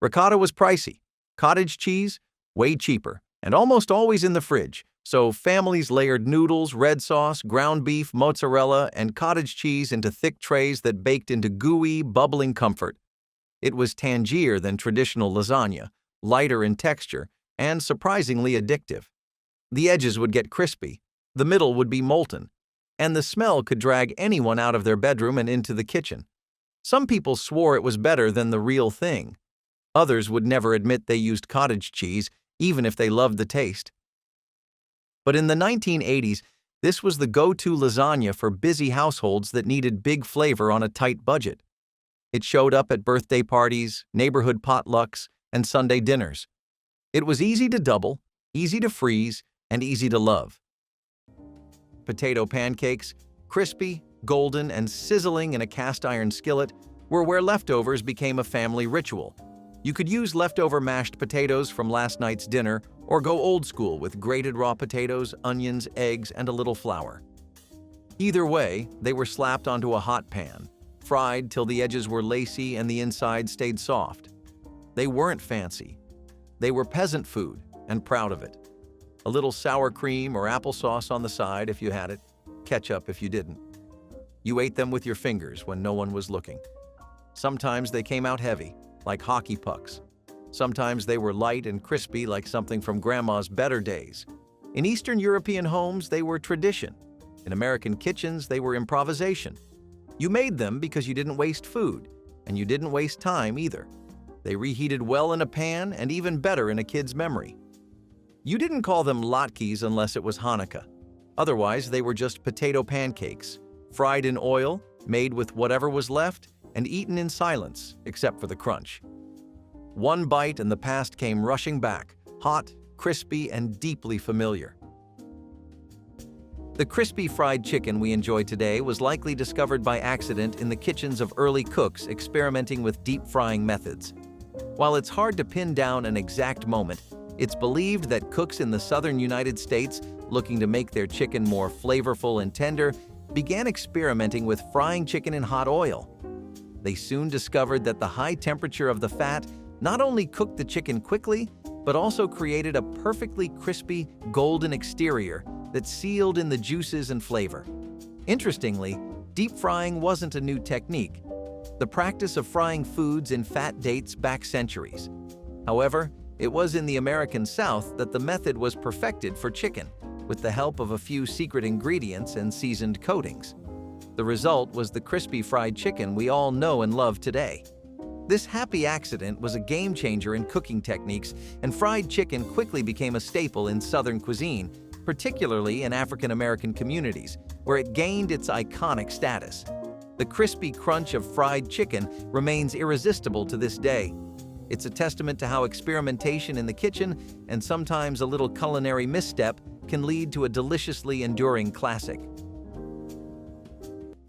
Ricotta was pricey, cottage cheese way cheaper, and almost always in the fridge, so families layered noodles, red sauce, ground beef, mozzarella, and cottage cheese into thick trays that baked into gooey, bubbling comfort. It was tangier than traditional lasagna, lighter in texture, and surprisingly addictive. The edges would get crispy, the middle would be molten, and the smell could drag anyone out of their bedroom and into the kitchen. Some people swore it was better than the real thing. Others would never admit they used cottage cheese, even if they loved the taste. But in the 1980s, this was the go-to lasagna for busy households that needed big flavor on a tight budget. It showed up at birthday parties, neighborhood potlucks, and Sunday dinners. It was easy to double, easy to freeze, and easy to love. Potato pancakes, crispy, golden, and sizzling in a cast-iron skillet, were where leftovers became a family ritual. You could use leftover mashed potatoes from last night's dinner or go old school with grated raw potatoes, onions, eggs, and a little flour. Either way, they were slapped onto a hot pan, fried till the edges were lacy and the inside stayed soft. They weren't fancy. They were peasant food, and proud of it. A little sour cream or applesauce on the side if you had it, ketchup if you didn't. You ate them with your fingers when no one was looking. Sometimes they came out heavy, like hockey pucks. Sometimes they were light and crispy like something from Grandma's better days. In Eastern European homes, they were tradition. In American kitchens, they were improvisation. You made them because you didn't waste food, and you didn't waste time either. They reheated well in a pan and even better in a kid's memory. You didn't call them latkes unless it was Hanukkah. Otherwise, they were just potato pancakes, fried in oil, made with whatever was left, and eaten in silence, except for the crunch. One bite and the past came rushing back, hot, crispy, and deeply familiar. The crispy fried chicken we enjoy today was likely discovered by accident in the kitchens of early cooks experimenting with deep frying methods. While it's hard to pin down an exact moment, It's believed that cooks in the southern United States, looking to make their chicken more flavorful and tender, began experimenting with frying chicken in hot oil. They soon discovered that the high temperature of the fat not only cooked the chicken quickly, but also created a perfectly crispy, golden exterior that sealed in the juices and flavor. Interestingly, deep frying wasn't a new technique. The practice of frying foods in fat dates back centuries. However, it was in the American South that the method was perfected for chicken, with the help of a few secret ingredients and seasoned coatings. The result was the crispy fried chicken we all know and love today. This happy accident was a game changer in cooking techniques, and fried chicken quickly became a staple in Southern cuisine, particularly in African American communities, where it gained its iconic status. The crispy crunch of fried chicken remains irresistible to this day. It's a testament to how experimentation in the kitchen and sometimes a little culinary misstep can lead to a deliciously enduring classic.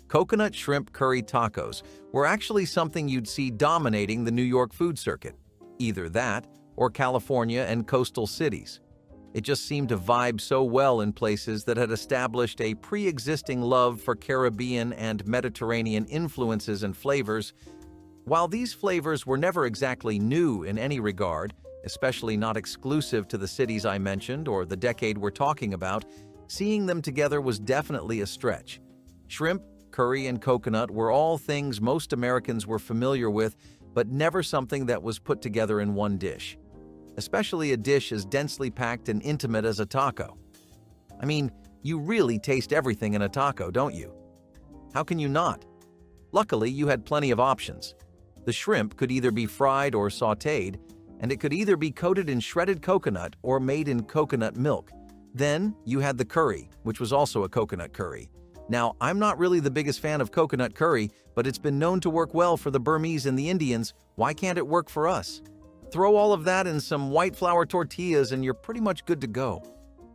Coconut shrimp curry tacos were actually something you'd see dominating the New York food circuit. Either that, or California and coastal cities. It just seemed to vibe so well in places that had established a pre-existing love for Caribbean and Mediterranean influences and flavors. While these flavors were never exactly new in any regard, especially not exclusive to the cities I mentioned or the decade we're talking about, seeing them together was definitely a stretch. Shrimp, curry, and coconut were all things most Americans were familiar with, but never something that was put together in one dish. Especially a dish as densely packed and intimate as a taco. I mean, you really taste everything in a taco, don't you? How can you not? Luckily, you had plenty of options. The shrimp could either be fried or sautéed, and it could either be coated in shredded coconut or made in coconut milk. Then, you had the curry, which was also a coconut curry. Now, I'm not really the biggest fan of coconut curry, but it's been known to work well for the Burmese and the Indians. Why can't it work for us? Throw all of that in some white flour tortillas and you're pretty much good to go.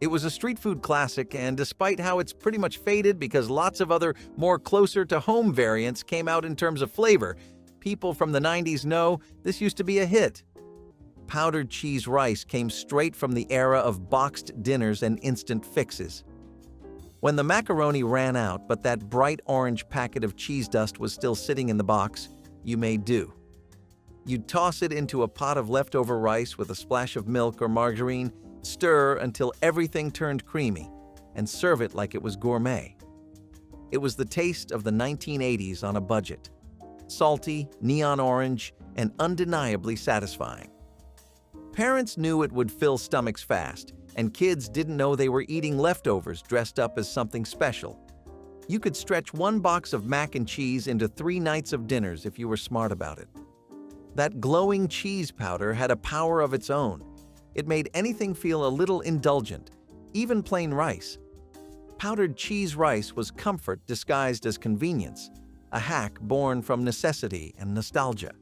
It was a street food classic, and despite how it's pretty much faded because lots of other more closer to home variants came out in terms of flavor, people from the 90s know this used to be a hit. Powdered cheese rice came straight from the era of boxed dinners and instant fixes. When the macaroni ran out but that bright orange packet of cheese dust was still sitting in the box, you made do. You'd toss it into a pot of leftover rice with a splash of milk or margarine, stir until everything turned creamy, and serve it like it was gourmet. It was the taste of the 1980s on a budget. Salty, neon orange, and undeniably satisfying. Parents knew it would fill stomachs fast, and kids didn't know they were eating leftovers dressed up as something special. You could stretch one box of mac and cheese into 3 nights of dinners if you were smart about it. That glowing cheese powder had a power of its own. It made anything feel a little indulgent, even plain rice. Powdered cheese rice was comfort disguised as convenience, a hack born from necessity and nostalgia.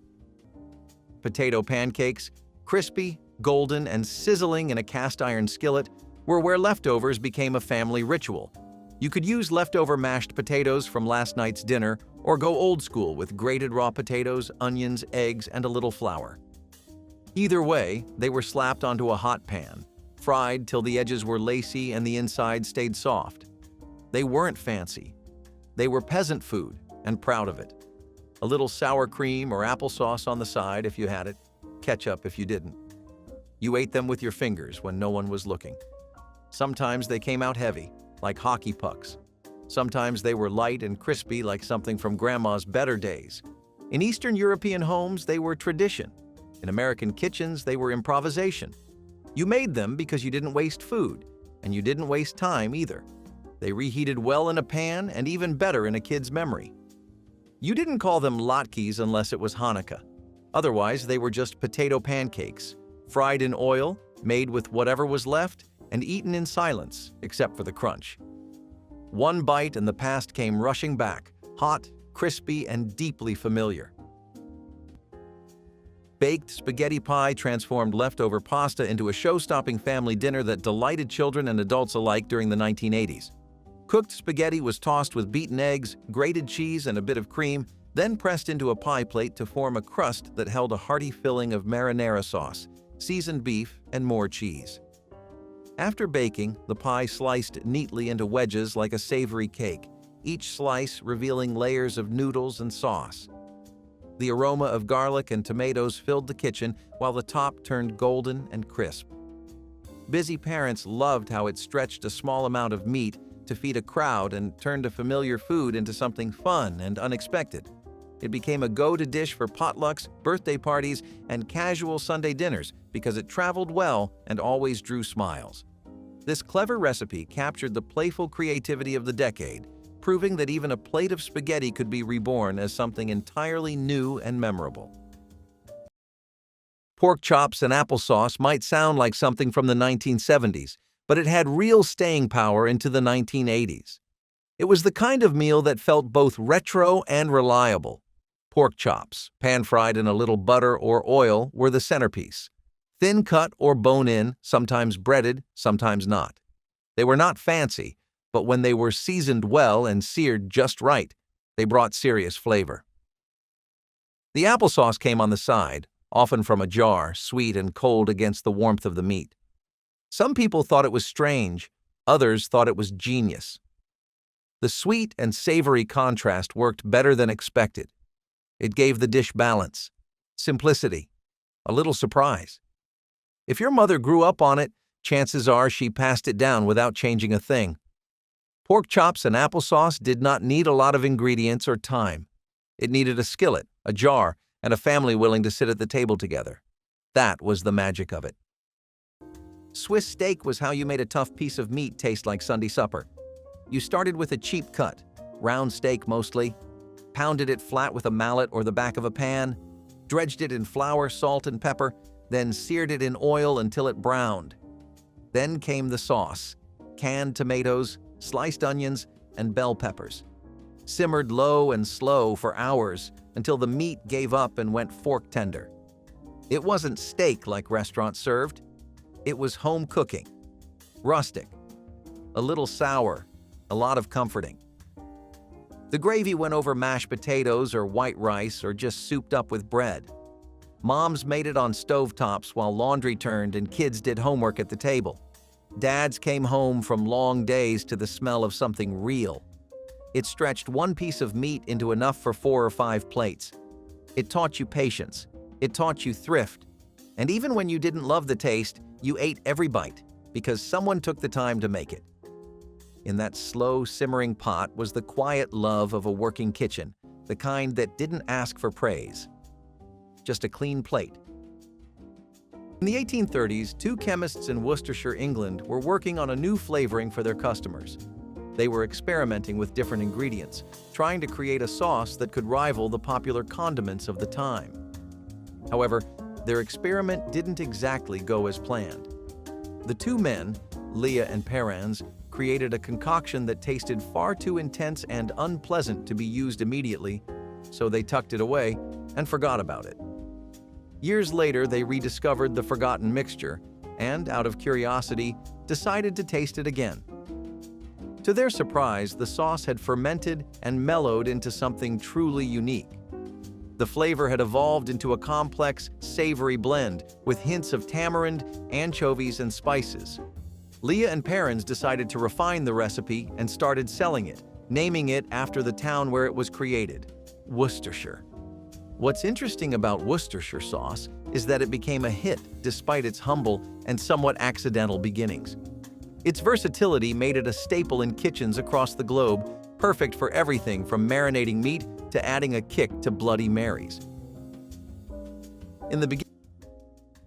Potato pancakes, crispy, golden, and sizzling in a cast-iron skillet, were where leftovers became a family ritual. You could use leftover mashed potatoes from last night's dinner or go old school with grated raw potatoes, onions, eggs, and a little flour. Either way, they were slapped onto a hot pan, fried till the edges were lacy and the inside stayed soft. They weren't fancy. They were peasant food, and proud of it. A little sour cream or applesauce on the side if you had it, ketchup if you didn't. You ate them with your fingers when no one was looking. Sometimes they came out heavy, like hockey pucks. Sometimes they were light and crispy like something from Grandma's better days. In Eastern European homes, they were tradition. In American kitchens, they were improvisation. You made them because you didn't waste food, and you didn't waste time either. They reheated well in a pan and even better in a kid's memory. You didn't call them latkes unless it was Hanukkah. Otherwise, they were just potato pancakes, fried in oil, made with whatever was left, and eaten in silence, except for the crunch. One bite and the past came rushing back, hot, crispy, and deeply familiar. Baked spaghetti pie transformed leftover pasta into a show-stopping family dinner that delighted children and adults alike during the 1980s. Cooked spaghetti was tossed with beaten eggs, grated cheese, and a bit of cream, then pressed into a pie plate to form a crust that held a hearty filling of marinara sauce, seasoned beef, and more cheese. After baking, the pie sliced neatly into wedges like a savory cake, each slice revealing layers of noodles and sauce. The aroma of garlic and tomatoes filled the kitchen while the top turned golden and crisp. Busy parents loved how it stretched a small amount of meat to feed a crowd and turned a familiar food into something fun and unexpected. It became a go-to dish for potlucks, birthday parties, and casual Sunday dinners because it traveled well and always drew smiles. This clever recipe captured the playful creativity of the decade, proving that even a plate of spaghetti could be reborn as something entirely new and memorable. Pork chops and applesauce might sound like something from the 1970s, but it had real staying power into the 1980s. It was the kind of meal that felt both retro and reliable. Pork chops, pan-fried in a little butter or oil, were the centerpiece. Thin cut or bone-in, sometimes breaded, sometimes not. They were not fancy, but when they were seasoned well and seared just right, they brought serious flavor. The applesauce came on the side, often from a jar, sweet and cold against the warmth of the meat. Some people thought it was strange, others thought it was genius. The sweet and savory contrast worked better than expected. It gave the dish balance, simplicity, a little surprise. If your mother grew up on it, chances are she passed it down without changing a thing. Pork chops and applesauce did not need a lot of ingredients or time. It needed a skillet, a jar, and a family willing to sit at the table together. That was the magic of it. Swiss steak was how you made a tough piece of meat taste like Sunday supper. You started with a cheap cut, round steak mostly, pounded it flat with a mallet or the back of a pan, dredged it in flour, salt, and pepper, then seared it in oil until it browned. Then came the sauce, canned tomatoes, sliced onions, and bell peppers. Simmered low and slow for hours until the meat gave up and went fork tender. It wasn't steak like restaurants served. It was home cooking. Rustic. A little sour. A lot of comforting. The gravy went over mashed potatoes or white rice or just souped up with bread. Moms made it on stovetops while laundry turned and kids did homework at the table. Dads came home from long days to the smell of something real. It stretched one piece of meat into enough for 4 or 5 plates. It taught you patience. It taught you thrift. And even when you didn't love the taste, you ate every bite because someone took the time to make it. In that slow, simmering pot was the quiet love of a working kitchen, the kind that didn't ask for praise. Just a clean plate. In the 1830s, 2 chemists in Worcestershire, England, were working on a new flavoring for their customers. They were experimenting with different ingredients, trying to create a sauce that could rival the popular condiments of the time. However, their experiment didn't exactly go as planned. The 2 men, Leah and Perrins, created a concoction that tasted far too intense and unpleasant to be used immediately, so they tucked it away and forgot about it. Years later, they rediscovered the forgotten mixture and, out of curiosity, decided to taste it again. To their surprise, the sauce had fermented and mellowed into something truly unique. The flavor had evolved into a complex, savory blend with hints of tamarind, anchovies, and spices. Leah and Perrins decided to refine the recipe and started selling it, naming it after the town where it was created, Worcestershire. What's interesting about Worcestershire sauce is that it became a hit despite its humble and somewhat accidental beginnings. Its versatility made it a staple in kitchens across the globe, perfect for everything from marinating meat to adding a kick to Bloody Marys.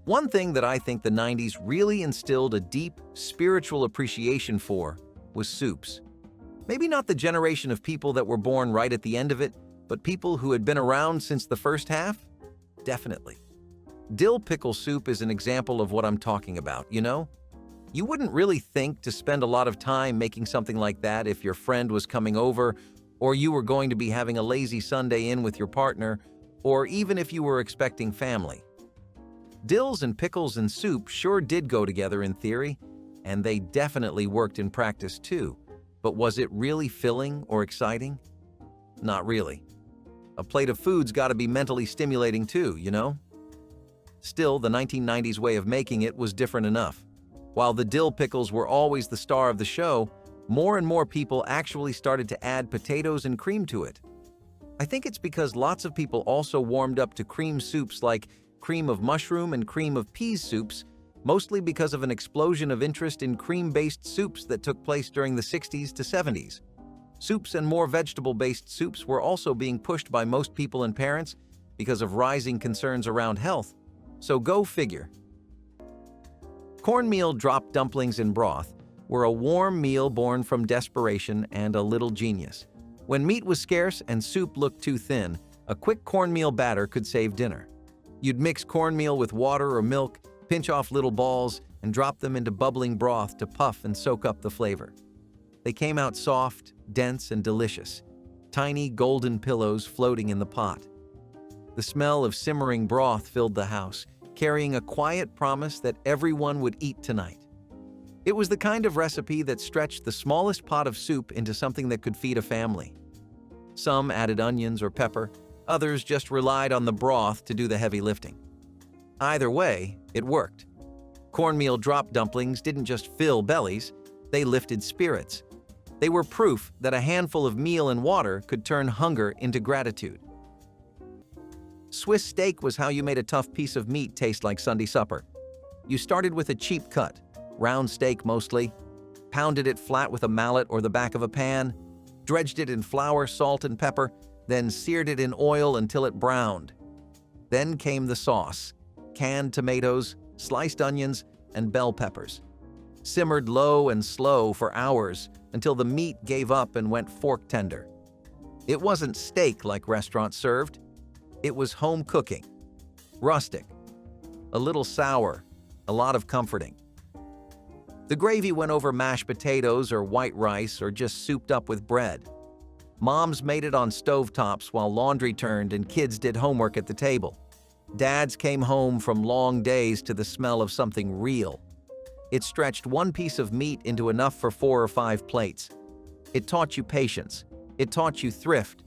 One thing that I think the 90s really instilled a deep, spiritual appreciation for was soups. Maybe not the generation of people that were born right at the end of it, but people who had been around since the first half? Definitely. Dill pickle soup is an example of what I'm talking about, you know? You wouldn't really think to spend a lot of time making something like that if your friend was coming over, or you were going to be having a lazy Sunday in with your partner, or even if you were expecting family. Dills and pickles and soup sure did go together in theory, and they definitely worked in practice too. But was it really filling or exciting? Not really. A plate of food's got to be mentally stimulating too, you know? Still, the 1990s way of making it was different enough. While the dill pickles were always the star of the show, more and more people actually started to add potatoes and cream to it. I think it's because lots of people also warmed up to cream soups like cream of mushroom and cream of peas soups, mostly because of an explosion of interest in cream-based soups that took place during the 60s to 70s. Soups and more vegetable-based soups were also being pushed by most people and parents because of rising concerns around health. So go figure. Cornmeal drop dumplings in broth were a warm meal born from desperation and a little genius. When meat was scarce and soup looked too thin, a quick cornmeal batter could save dinner. You'd mix cornmeal with water or milk, pinch off little balls, and drop them into bubbling broth to puff and soak up the flavor. They came out soft, dense, and delicious, tiny golden pillows floating in the pot. The smell of simmering broth filled the house, carrying a quiet promise that everyone would eat tonight. It was the kind of recipe that stretched the smallest pot of soup into something that could feed a family. Some added onions or pepper, others just relied on the broth to do the heavy lifting. Either way, it worked. Cornmeal drop dumplings didn't just fill bellies, they lifted spirits. They were proof that a handful of meal and water could turn hunger into gratitude. Swiss steak was how you made a tough piece of meat taste like Sunday supper. You started with a cheap cut, round steak mostly, pounded it flat with a mallet or the back of a pan, dredged it in flour, salt, and pepper, then seared it in oil until it browned. Then came the sauce, canned tomatoes, sliced onions, and bell peppers. Simmered low and slow for hours until the meat gave up and went fork tender. It wasn't steak like restaurants served. It was home cooking. Rustic. A little sour. A lot of comforting. The gravy went over mashed potatoes or white rice or just souped up with bread. Moms made it on stovetops while laundry turned and kids did homework at the table. Dads came home from long days to the smell of something real. It stretched one piece of meat into enough for 4 or 5 plates. It taught you patience. It taught you thrift.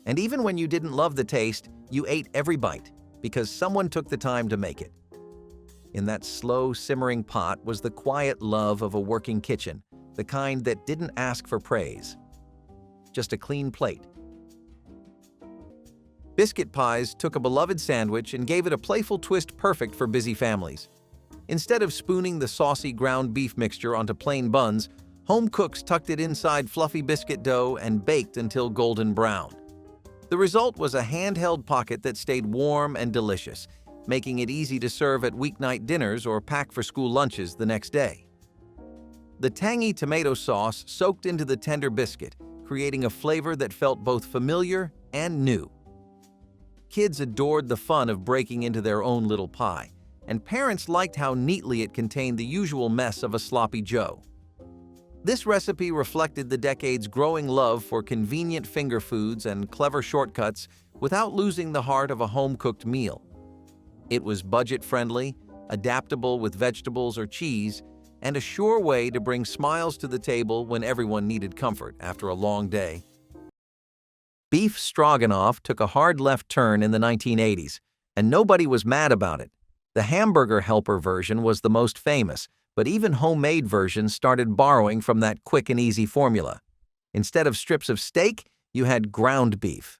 And even when you didn't love the taste, you ate every bite because someone took the time to make it. In that slow, simmering pot was the quiet love of a working kitchen, the kind that didn't ask for praise. Just a clean plate. Biscuit Pies took a beloved sandwich and gave it a playful twist perfect for busy families. Instead of spooning the saucy ground beef mixture onto plain buns, home cooks tucked it inside fluffy biscuit dough and baked until golden brown. The result was a handheld pocket that stayed warm and delicious, making it easy to serve at weeknight dinners or pack for school lunches the next day. The tangy tomato sauce soaked into the tender biscuit, creating a flavor that felt both familiar and new. Kids adored the fun of breaking into their own little pie, and parents liked how neatly it contained the usual mess of a sloppy Joe. This recipe reflected the decade's growing love for convenient finger foods and clever shortcuts without losing the heart of a home-cooked meal. It was budget-friendly, adaptable with vegetables or cheese, and a sure way to bring smiles to the table when everyone needed comfort after a long day. Beef stroganoff took a hard left turn in the 1980s, and nobody was mad about it. The hamburger helper version was the most famous, but even homemade versions started borrowing from that quick and easy formula. Instead of strips of steak, you had ground beef.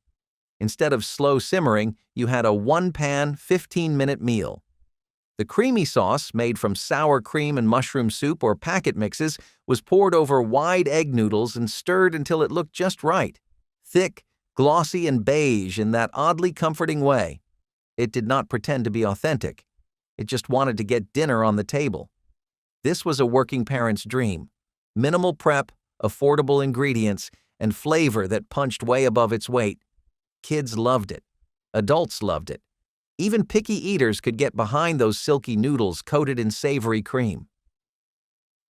Instead of slow simmering, you had a one-pan, 15-minute meal. The creamy sauce, made from sour cream and mushroom soup or packet mixes, was poured over wide egg noodles and stirred until it looked just right. Thick, glossy, and beige in that oddly comforting way. It did not pretend to be authentic. It just wanted to get dinner on the table. This was a working parent's dream. Minimal prep, affordable ingredients, and flavor that punched way above its weight. Kids loved it. Adults loved it. Even picky eaters could get behind those silky noodles coated in savory cream.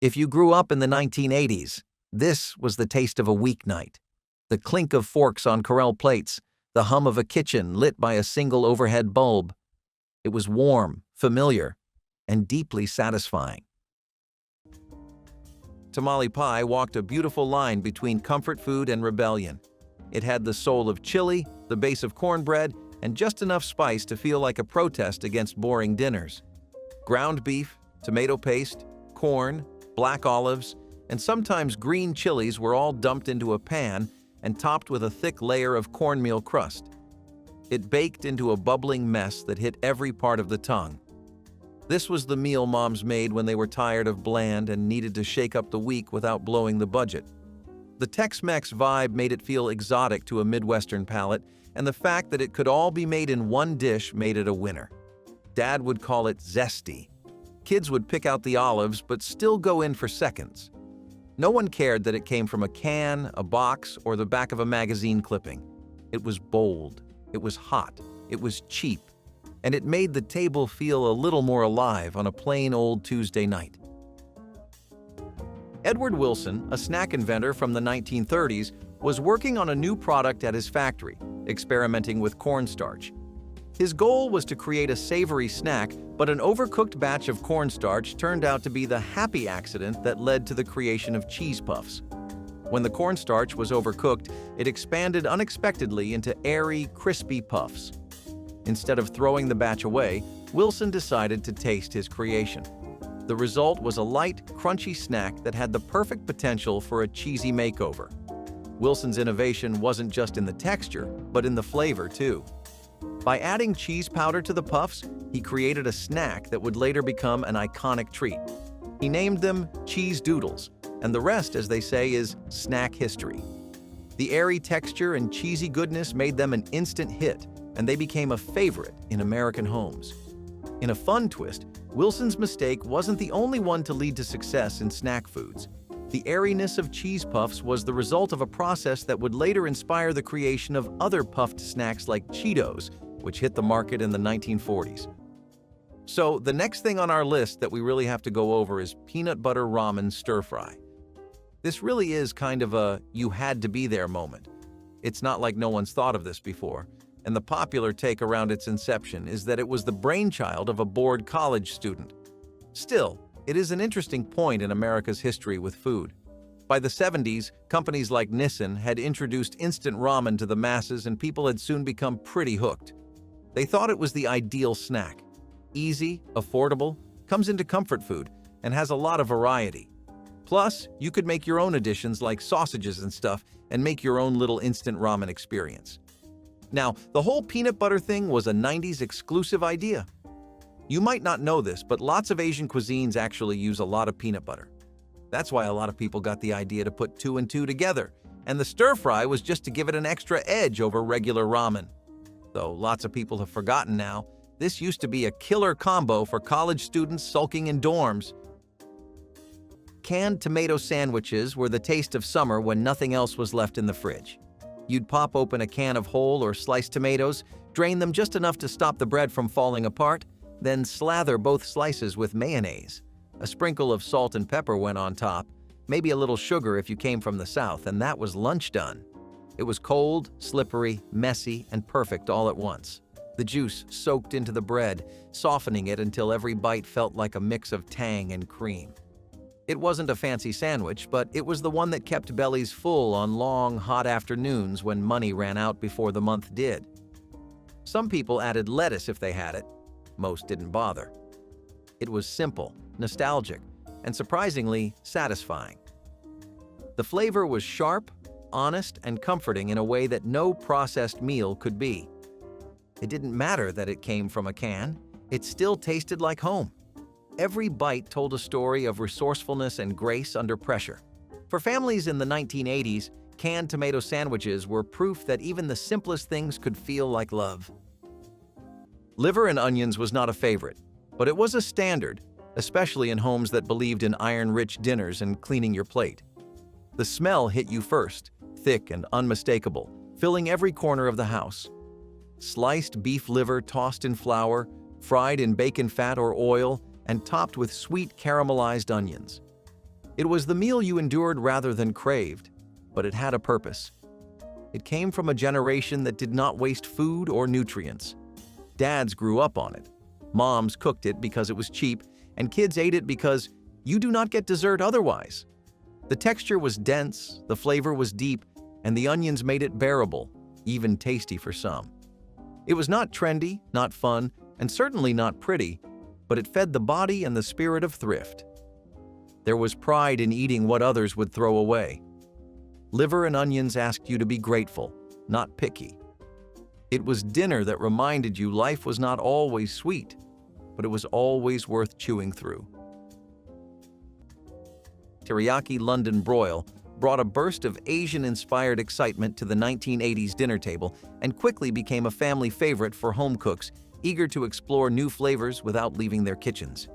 If you grew up in the 1980s, this was the taste of a weeknight. The clink of forks on Corelle plates, the hum of a kitchen lit by a single overhead bulb. It was warm, familiar, and deeply satisfying. Tamale pie walked a beautiful line between comfort food and rebellion. It had the soul of chili, the base of cornbread, and just enough spice to feel like a protest against boring dinners. Ground beef, tomato paste, corn, black olives, and sometimes green chilies were all dumped into a pan and topped with a thick layer of cornmeal crust. It baked into a bubbling mess that hit every part of the tongue. This was the meal moms made when they were tired of bland and needed to shake up the week without blowing the budget. The Tex-Mex vibe made it feel exotic to a Midwestern palate, and the fact that it could all be made in one dish made it a winner. Dad would call it zesty. Kids would pick out the olives but still go in for seconds. No one cared that it came from a can, a box, or the back of a magazine clipping. It was bold, it was hot, it was cheap, and it made the table feel a little more alive on a plain old Tuesday night. Edward Wilson, a snack inventor from the 1930s, was working on a new product at his factory, experimenting with cornstarch. His goal was to create a savory snack, but an overcooked batch of cornstarch turned out to be the happy accident that led to the creation of cheese puffs. When the cornstarch was overcooked, it expanded unexpectedly into airy, crispy puffs. Instead of throwing the batch away, Wilson decided to taste his creation. The result was a light, crunchy snack that had the perfect potential for a cheesy makeover. Wilson's innovation wasn't just in the texture, but in the flavor too. By adding cheese powder to the puffs, he created a snack that would later become an iconic treat. He named them Cheese Doodles, and the rest, as they say, is snack history. The airy texture and cheesy goodness made them an instant hit, and they became a favorite in American homes. In a fun twist, Wilson's mistake wasn't the only one to lead to success in snack foods. The airiness of cheese puffs was the result of a process that would later inspire the creation of other puffed snacks like Cheetos, which hit the market in the 1940s. So the next thing on our list that we really have to go over is peanut butter ramen stir-fry. This really is kind of a you-had-to-be-there moment. It's not like no one's thought of this before, and the popular take around its inception is that it was the brainchild of a bored college student. Still, it is an interesting point in America's history with food. By the 70s, companies like Nissin had introduced instant ramen to the masses, and people had soon become pretty hooked. They thought it was the ideal snack. Easy, affordable, comes into comfort food, and has a lot of variety. Plus, you could make your own additions like sausages and stuff and make your own little instant ramen experience. Now, the whole peanut butter thing was a 90s exclusive idea. You might not know this, but lots of Asian cuisines actually use a lot of peanut butter. That's why a lot of people got the idea to put two and two together, and the stir-fry was just to give it an extra edge over regular ramen. Though lots of people have forgotten now, this used to be a killer combo for college students sulking in dorms. Canned tomato sandwiches were the taste of summer when nothing else was left in the fridge. You'd pop open a can of whole or sliced tomatoes, drain them just enough to stop the bread from falling apart, then slather both slices with mayonnaise. A sprinkle of salt and pepper went on top, maybe a little sugar if you came from the South, and that was lunch done. It was cold, slippery, messy, and perfect all at once. The juice soaked into the bread, softening it until every bite felt like a mix of tang and cream. It wasn't a fancy sandwich, but it was the one that kept bellies full on long, hot afternoons when money ran out before the month did. Some people added lettuce if they had it. Most didn't bother. It was simple, nostalgic, and surprisingly satisfying. The flavor was sharp, honest, and comforting in a way that no processed meal could be. It didn't matter that it came from a can. It still tasted like home. Every bite told a story of resourcefulness and grace under pressure. For families in the 1980s, canned tomato sandwiches were proof that even the simplest things could feel like love. Liver and onions was not a favorite, but it was a standard, especially in homes that believed in iron-rich dinners and cleaning your plate. The smell hit you first, thick and unmistakable, filling every corner of the house. Sliced beef liver tossed in flour, fried in bacon fat or oil, and topped with sweet caramelized onions. It was the meal you endured rather than craved, but it had a purpose. It came from a generation that did not waste food or nutrients. Dads grew up on it. Moms cooked it because it was cheap, and kids ate it because you do not get dessert otherwise. The texture was dense, the flavor was deep, and the onions made it bearable, even tasty for some. It was not trendy, not fun, and certainly not pretty, but it fed the body and the spirit of thrift. There was pride in eating what others would throw away. Liver and onions asked you to be grateful, not picky. It was dinner that reminded you life was not always sweet, but it was always worth chewing through. Teriyaki London broil brought a burst of Asian-inspired excitement to the 1980s dinner table and quickly became a family favorite for home cooks eager to explore new flavors without leaving their kitchens.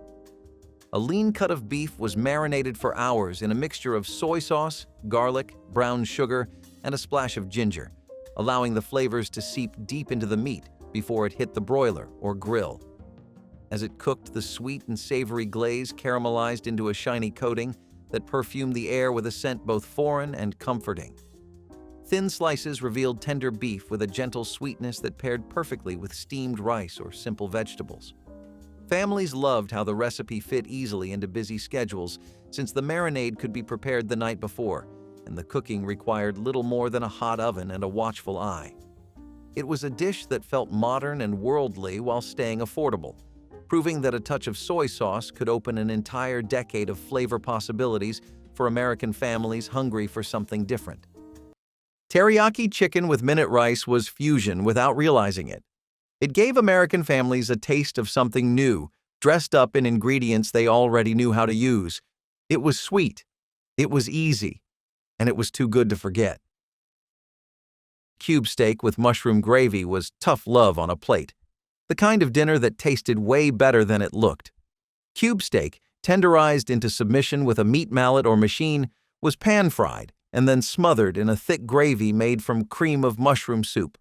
A lean cut of beef was marinated for hours in a mixture of soy sauce, garlic, brown sugar, and a splash of ginger, allowing the flavors to seep deep into the meat before it hit the broiler or grill. As it cooked, the sweet and savory glaze caramelized into a shiny coating that perfumed the air with a scent both foreign and comforting. Thin slices revealed tender beef with a gentle sweetness that paired perfectly with steamed rice or simple vegetables. Families loved how the recipe fit easily into busy schedules since the marinade could be prepared the night before, and the cooking required little more than a hot oven and a watchful eye. It was a dish that felt modern and worldly while staying affordable, proving that a touch of soy sauce could open an entire decade of flavor possibilities for American families hungry for something different. Teriyaki chicken with minute rice was fusion without realizing it. It gave American families a taste of something new, dressed up in ingredients they already knew how to use. It was sweet, it was easy, and it was too good to forget. Cube steak with mushroom gravy was tough love on a plate, the kind of dinner that tasted way better than it looked. Cube steak, tenderized into submission with a meat mallet or machine, was pan-fried and then smothered in a thick gravy made from cream of mushroom soup.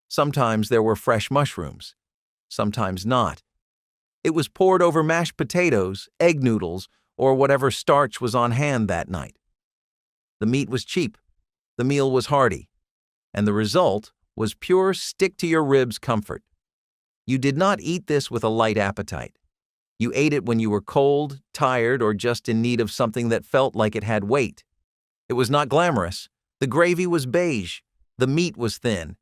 Sometimes there were fresh mushrooms, sometimes not. It was poured over mashed potatoes, egg noodles, or whatever starch was on hand that night. The meat was cheap, the meal was hearty, and the result was pure stick-to-your-ribs comfort. You did not eat this with a light appetite. You ate it when you were cold, tired, or just in need of something that felt like it had weight. It was not glamorous. The gravy was beige. The meat was thin.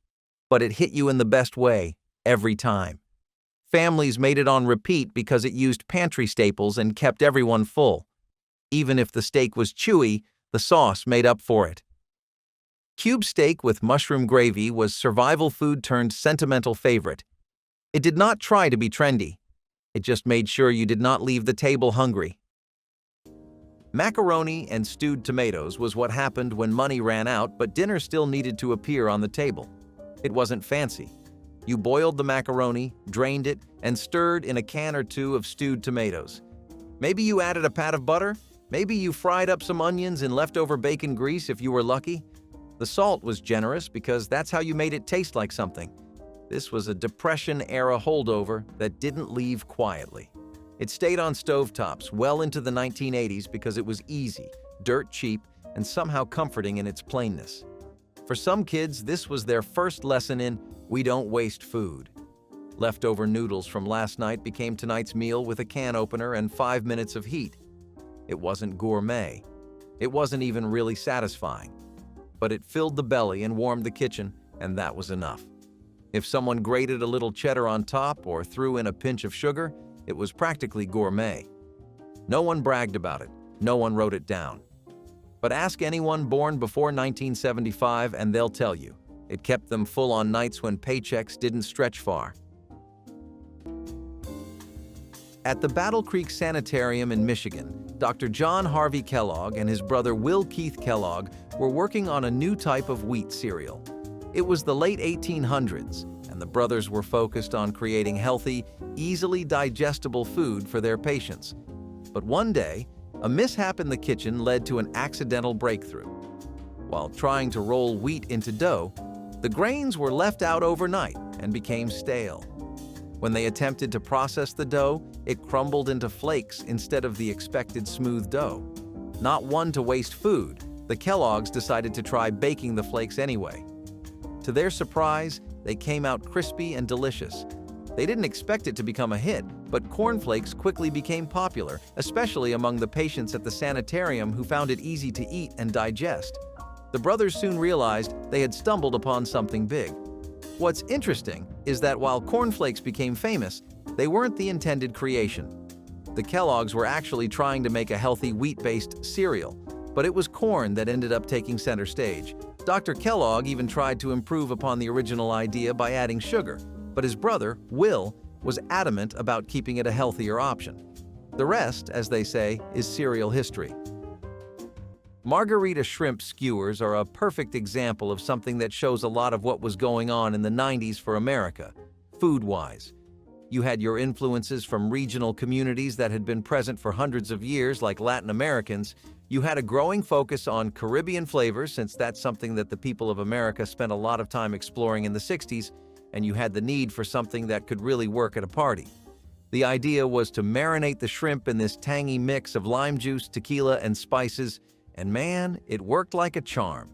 But it hit you in the best way, every time. Families made it on repeat because it used pantry staples and kept everyone full. Even if the steak was chewy, the sauce made up for it. Cube steak with mushroom gravy was survival food turned sentimental favorite. It did not try to be trendy. It just made sure you did not leave the table hungry. Macaroni and stewed tomatoes was what happened when money ran out, but dinner still needed to appear on the table. It wasn't fancy. You boiled the macaroni, drained it, and stirred in a can or two of stewed tomatoes. Maybe you added a pat of butter. Maybe you fried up some onions in leftover bacon grease if you were lucky. The salt was generous because that's how you made it taste like something. This was a Depression-era holdover that didn't leave quietly. It stayed on stovetops well into the 1980s because it was easy, dirt cheap, and somehow comforting in its plainness. For some kids, this was their first lesson in "we don't waste food." Leftover noodles from last night became tonight's meal with a can opener and 5 minutes of heat. It wasn't gourmet. It wasn't even really satisfying. But it filled the belly and warmed the kitchen, and that was enough. If someone grated a little cheddar on top or threw in a pinch of sugar, it was practically gourmet. No one bragged about it. No one wrote it down. But ask anyone born before 1975 and they'll tell you, it kept them full on nights when paychecks didn't stretch far. At the Battle Creek Sanitarium in Michigan, Dr. John Harvey Kellogg and his brother Will Keith Kellogg were working on a new type of wheat cereal. It was the late 1800s, and the brothers were focused on creating healthy, easily digestible food for their patients. But one day, a mishap in the kitchen led to an accidental breakthrough. While trying to roll wheat into dough, the grains were left out overnight and became stale. When they attempted to process the dough, it crumbled into flakes instead of the expected smooth dough. Not one to waste food, the Kellogg's decided to try baking the flakes anyway. To their surprise, they came out crispy and delicious. They didn't expect it to become a hit, but cornflakes quickly became popular, especially among the patients at the sanitarium who found it easy to eat and digest. The brothers soon realized they had stumbled upon something big. What's interesting is that while cornflakes became famous, they weren't the intended creation. The Kellogg's were actually trying to make a healthy wheat-based cereal, but it was corn that ended up taking center stage. Dr. Kellogg even tried to improve upon the original idea by adding sugar, but his brother, Will, was adamant about keeping it a healthier option. The rest, as they say, is cereal history. Margarita shrimp skewers are a perfect example of something that shows a lot of what was going on in the 90s for America, food-wise. You had your influences from regional communities that had been present for hundreds of years, like Latin Americans. You had a growing focus on Caribbean flavors, since that's something that the people of America spent a lot of time exploring in the 60s, and you had the need for something that could really work at a party. The idea was to marinate the shrimp in this tangy mix of lime juice, tequila, and spices, and man, it worked like a charm.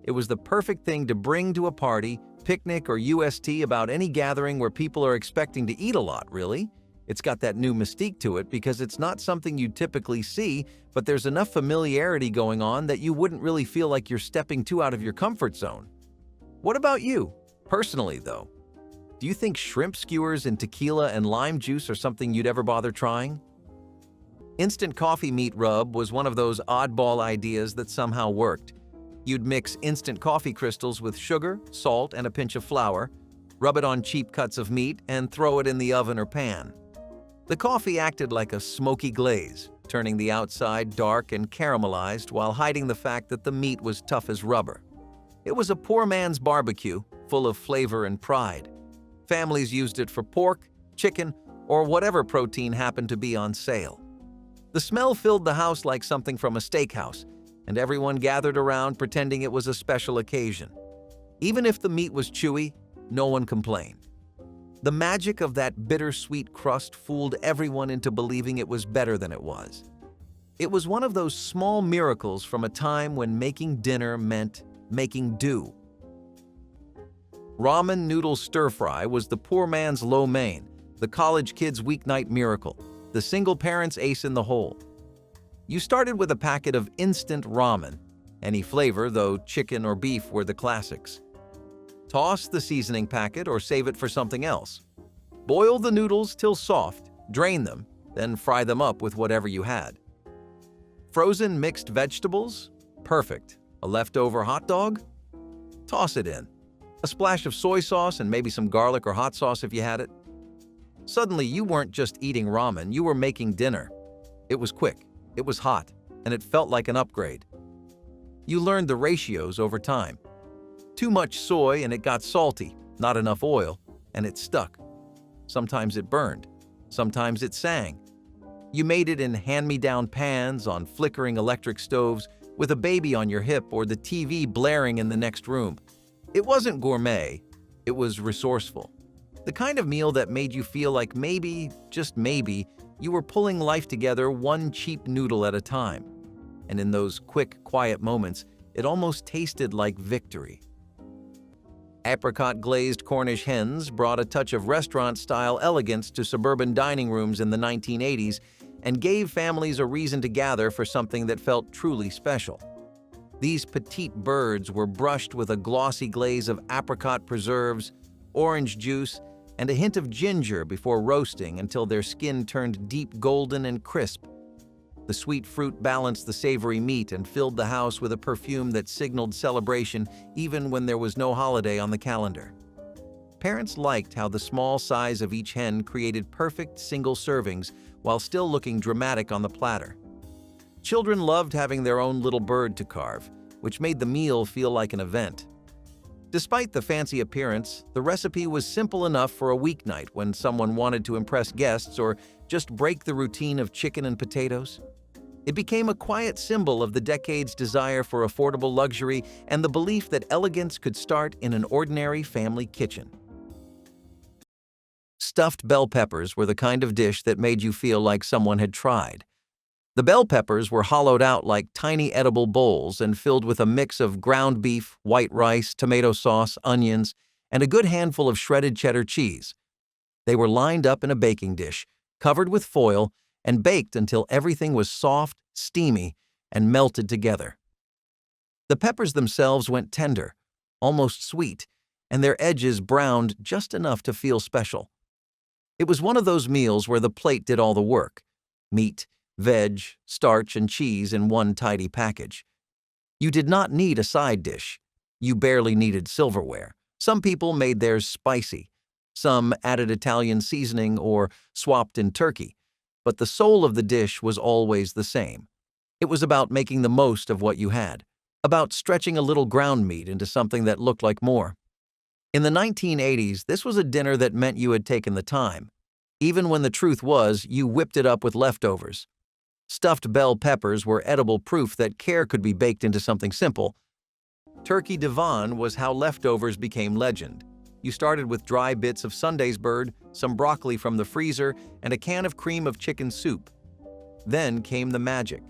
It was the perfect thing to bring to a party, picnic, or UST, about any gathering where people are expecting to eat a lot, really. It's got that new mystique to it because it's not something you typically see, but there's enough familiarity going on that you wouldn't really feel like you're stepping too out of your comfort zone. What about you? Personally, though, do you think shrimp skewers in tequila and lime juice are something you'd ever bother trying? Instant coffee meat rub was one of those oddball ideas that somehow worked. You'd mix instant coffee crystals with sugar, salt, and a pinch of flour, rub it on cheap cuts of meat, and throw it in the oven or pan. The coffee acted like a smoky glaze, turning the outside dark and caramelized while hiding the fact that the meat was tough as rubber. It was a poor man's barbecue, full of flavor and pride. Families used it for pork, chicken, or whatever protein happened to be on sale. The smell filled the house like something from a steakhouse, and everyone gathered around pretending it was a special occasion. Even if the meat was chewy, no one complained. The magic of that bittersweet crust fooled everyone into believing it was better than it was. It was one of those small miracles from a time when making dinner meant making do. Ramen noodle stir-fry was the poor man's lo mein, the college kid's weeknight miracle, the single parent's ace in the hole. You started with a packet of instant ramen, any flavor, though chicken or beef were the classics. Toss the seasoning packet or save it for something else. Boil the noodles till soft, drain them, then fry them up with whatever you had. Frozen mixed vegetables? Perfect. A leftover hot dog? Toss it in. A splash of soy sauce and maybe some garlic or hot sauce if you had it. Suddenly, you weren't just eating ramen, you were making dinner. It was quick, it was hot, and it felt like an upgrade. You learned the ratios over time. Too much soy and it got salty, not enough oil, and it stuck. Sometimes it burned, sometimes it sang. You made it in hand-me-down pans on flickering electric stoves with a baby on your hip or the TV blaring in the next room. It wasn't gourmet, it was resourceful. The kind of meal that made you feel like maybe, just maybe, you were pulling life together one cheap noodle at a time. And in those quick, quiet moments, it almost tasted like victory. Apricot-glazed Cornish hens brought a touch of restaurant-style elegance to suburban dining rooms in the 1980s and gave families a reason to gather for something that felt truly special. These petite birds were brushed with a glossy glaze of apricot preserves, orange juice, and a hint of ginger before roasting until their skin turned deep golden and crisp. The sweet fruit balanced the savory meat and filled the house with a perfume that signaled celebration even when there was no holiday on the calendar. Parents liked how the small size of each hen created perfect single servings while still looking dramatic on the platter. Children loved having their own little bird to carve, which made the meal feel like an event. Despite the fancy appearance, the recipe was simple enough for a weeknight when someone wanted to impress guests or just break the routine of chicken and potatoes. It became a quiet symbol of the decade's desire for affordable luxury and the belief that elegance could start in an ordinary family kitchen. Stuffed bell peppers were the kind of dish that made you feel like someone had tried. The bell peppers were hollowed out like tiny edible bowls and filled with a mix of ground beef, white rice, tomato sauce, onions, and a good handful of shredded cheddar cheese. They were lined up in a baking dish, covered with foil, and baked until everything was soft, steamy, and melted together. The peppers themselves went tender, almost sweet, and their edges browned just enough to feel special. It was one of those meals where the plate did all the work: meat, veg, starch, and cheese in one tidy package. You did not need a side dish. You barely needed silverware. Some people made theirs spicy. Some added Italian seasoning or swapped in turkey. But the soul of the dish was always the same. It was about making the most of what you had, about stretching a little ground meat into something that looked like more. In the 1980s, this was a dinner that meant you had taken the time, even when the truth was you whipped it up with leftovers. Stuffed bell peppers were edible proof that care could be baked into something simple. Turkey divan was how leftovers became legend. You started with dry bits of Sunday's bird, some broccoli from the freezer, and a can of cream of chicken soup. Then came the magic: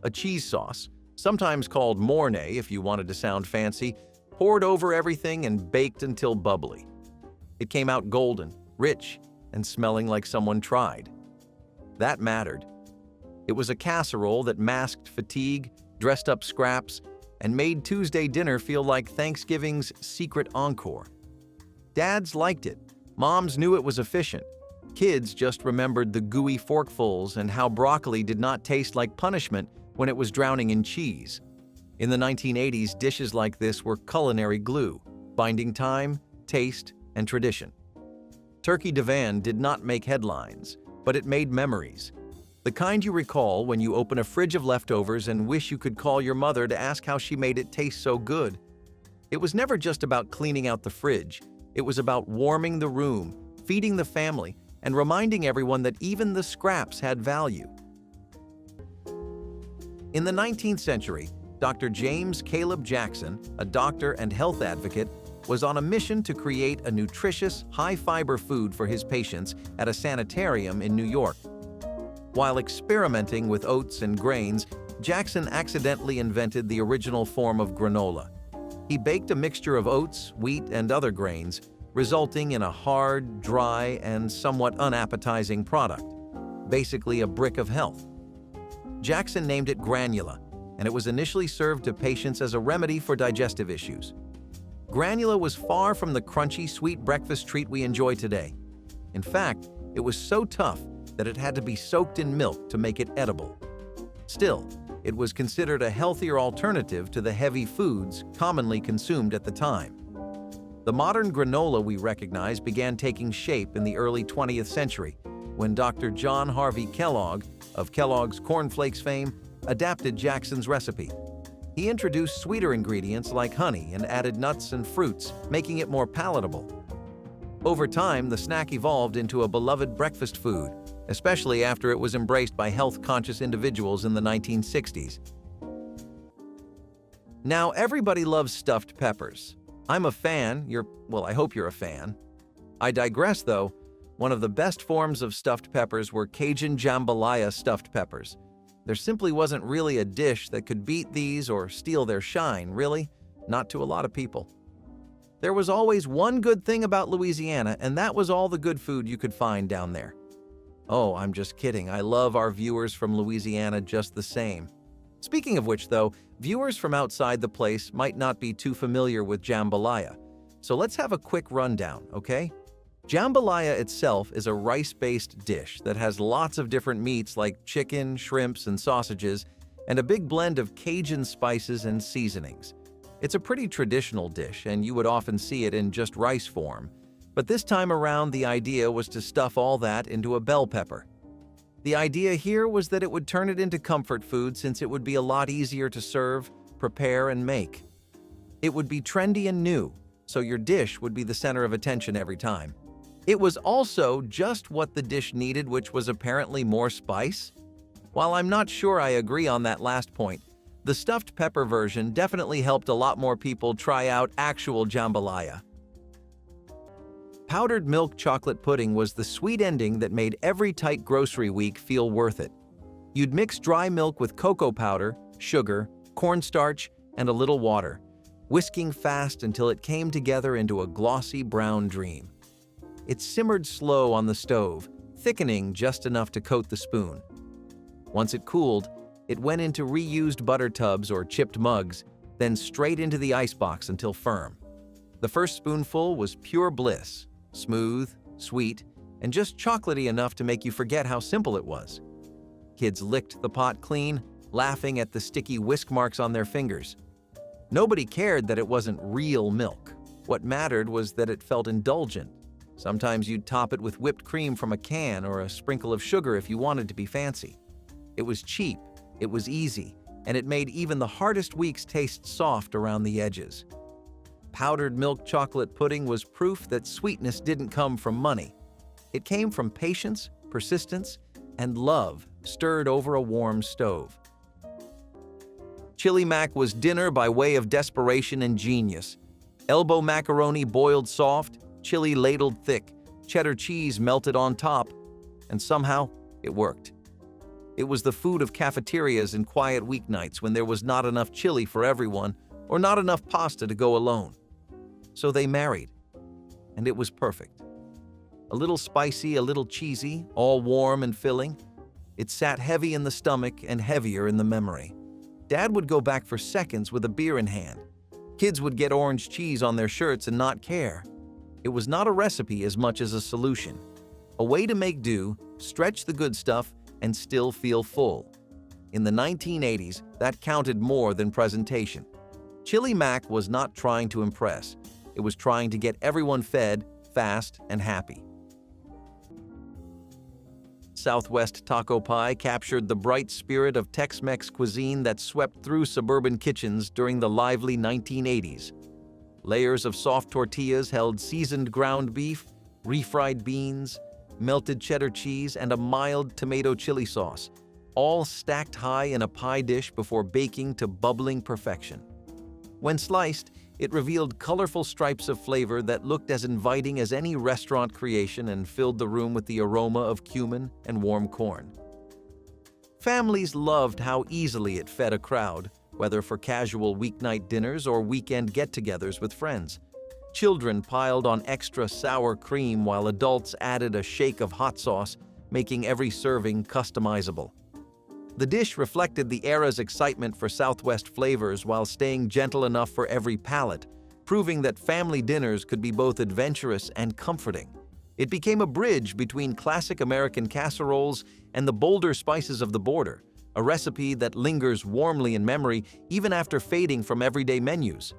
a cheese sauce, sometimes called Mornay if you wanted to sound fancy, poured over everything and baked until bubbly. It came out golden, rich, and smelling like someone tried. That mattered. It was a casserole that masked fatigue, dressed up scraps, and made Tuesday dinner feel like Thanksgiving's secret encore. Dads liked it. Moms knew it was efficient. Kids just remembered the gooey forkfuls and how broccoli did not taste like punishment when it was drowning in cheese. In the 1980s, dishes like this were culinary glue, binding time, taste, and tradition. Turkey divan did not make headlines, but it made memories. The kind you recall when you open a fridge of leftovers and wish you could call your mother to ask how she made it taste so good. It was never just about cleaning out the fridge. It was about warming the room, feeding the family, and reminding everyone that even the scraps had value. In the 19th century, Dr. James Caleb Jackson, a doctor and health advocate, was on a mission to create a nutritious, high-fiber food for his patients at a sanitarium in New York. While experimenting with oats and grains, Jackson accidentally invented the original form of granola. He baked a mixture of oats, wheat, and other grains, resulting in a hard, dry, and somewhat unappetizing product, basically a brick of health. Jackson named it granula, and it was initially served to patients as a remedy for digestive issues. Granula was far from the crunchy, sweet breakfast treat we enjoy today. In fact, it was so tough that it had to be soaked in milk to make it edible. Still, it was considered a healthier alternative to the heavy foods commonly consumed at the time. The modern granola we recognize began taking shape in the early 20th century, when Dr. John Harvey Kellogg, of Kellogg's Corn Flakes fame, adapted Jackson's recipe. He introduced sweeter ingredients like honey and added nuts and fruits, making it more palatable. Over time, the snack evolved into a beloved breakfast food, especially after it was embraced by health-conscious individuals in the 1960s. Now, everybody loves stuffed peppers. I'm a fan. I hope you're a fan. I digress, though. One of the best forms of stuffed peppers were Cajun jambalaya stuffed peppers. There simply wasn't really a dish that could beat these or steal their shine, really. Not to a lot of people. There was always one good thing about Louisiana, and that was all the good food you could find down there. Oh, I'm just kidding. I love our viewers from Louisiana just the same. Speaking of which, though, viewers from outside the place might not be too familiar with jambalaya. So let's have a quick rundown, okay? Jambalaya itself is a rice-based dish that has lots of different meats like chicken, shrimps, and sausages, and a big blend of Cajun spices and seasonings. It's a pretty traditional dish, and you would often see it in just rice form. But this time around, the idea was to stuff all that into a bell pepper. The idea here was that it would turn it into comfort food since it would be a lot easier to serve, prepare, and make. It would be trendy and new, so your dish would be the center of attention every time. It was also just what the dish needed, which was apparently more spice. While I'm not sure I agree on that last point, the stuffed pepper version definitely helped a lot more people try out actual jambalaya. Powdered milk chocolate pudding was the sweet ending that made every tight grocery week feel worth it. You'd mix dry milk with cocoa powder, sugar, cornstarch, and a little water, whisking fast until it came together into a glossy brown dream. It simmered slow on the stove, thickening just enough to coat the spoon. Once it cooled, it went into reused butter tubs or chipped mugs, then straight into the icebox until firm. The first spoonful was pure bliss, smooth, sweet, and just chocolatey enough to make you forget how simple it was. Kids licked the pot clean, laughing at the sticky whisk marks on their fingers. Nobody cared that it wasn't real milk. What mattered was that it felt indulgent. Sometimes you'd top it with whipped cream from a can or a sprinkle of sugar if you wanted to be fancy. It was cheap, it was easy, and it made even the hardest weeks taste soft around the edges. Powdered milk chocolate pudding was proof that sweetness didn't come from money. It came from patience, persistence, and love stirred over a warm stove. Chili Mac was dinner by way of desperation and genius. Elbow macaroni boiled soft, chili ladled thick, cheddar cheese melted on top, and somehow it worked. It was the food of cafeterias and quiet weeknights when there was not enough chili for everyone or not enough pasta to go alone. So they married, and it was perfect. A little spicy, a little cheesy, all warm and filling. It sat heavy in the stomach and heavier in the memory. Dad would go back for seconds with a beer in hand. Kids would get orange cheese on their shirts and not care. It was not a recipe as much as a solution. A way to make do, stretch the good stuff, and still feel full. In the 1980s, that counted more than presentation. Chili Mac was not trying to impress. It was trying to get everyone fed, fast, and happy. Southwest Taco Pie captured the bright spirit of Tex-Mex cuisine that swept through suburban kitchens during the lively 1980s. Layers of soft tortillas held seasoned ground beef, refried beans, melted cheddar cheese, and a mild tomato chili sauce, all stacked high in a pie dish before baking to bubbling perfection. When sliced, it revealed colorful stripes of flavor that looked as inviting as any restaurant creation and filled the room with the aroma of cumin and warm corn. Families loved how easily it fed a crowd, whether for casual weeknight dinners or weekend get-togethers with friends. Children piled on extra sour cream while adults added a shake of hot sauce, making every serving customizable. The dish reflected the era's excitement for Southwest flavors while staying gentle enough for every palate, proving that family dinners could be both adventurous and comforting. It became a bridge between classic American casseroles and the bolder spices of the border, a recipe that lingers warmly in memory even after fading from everyday menus.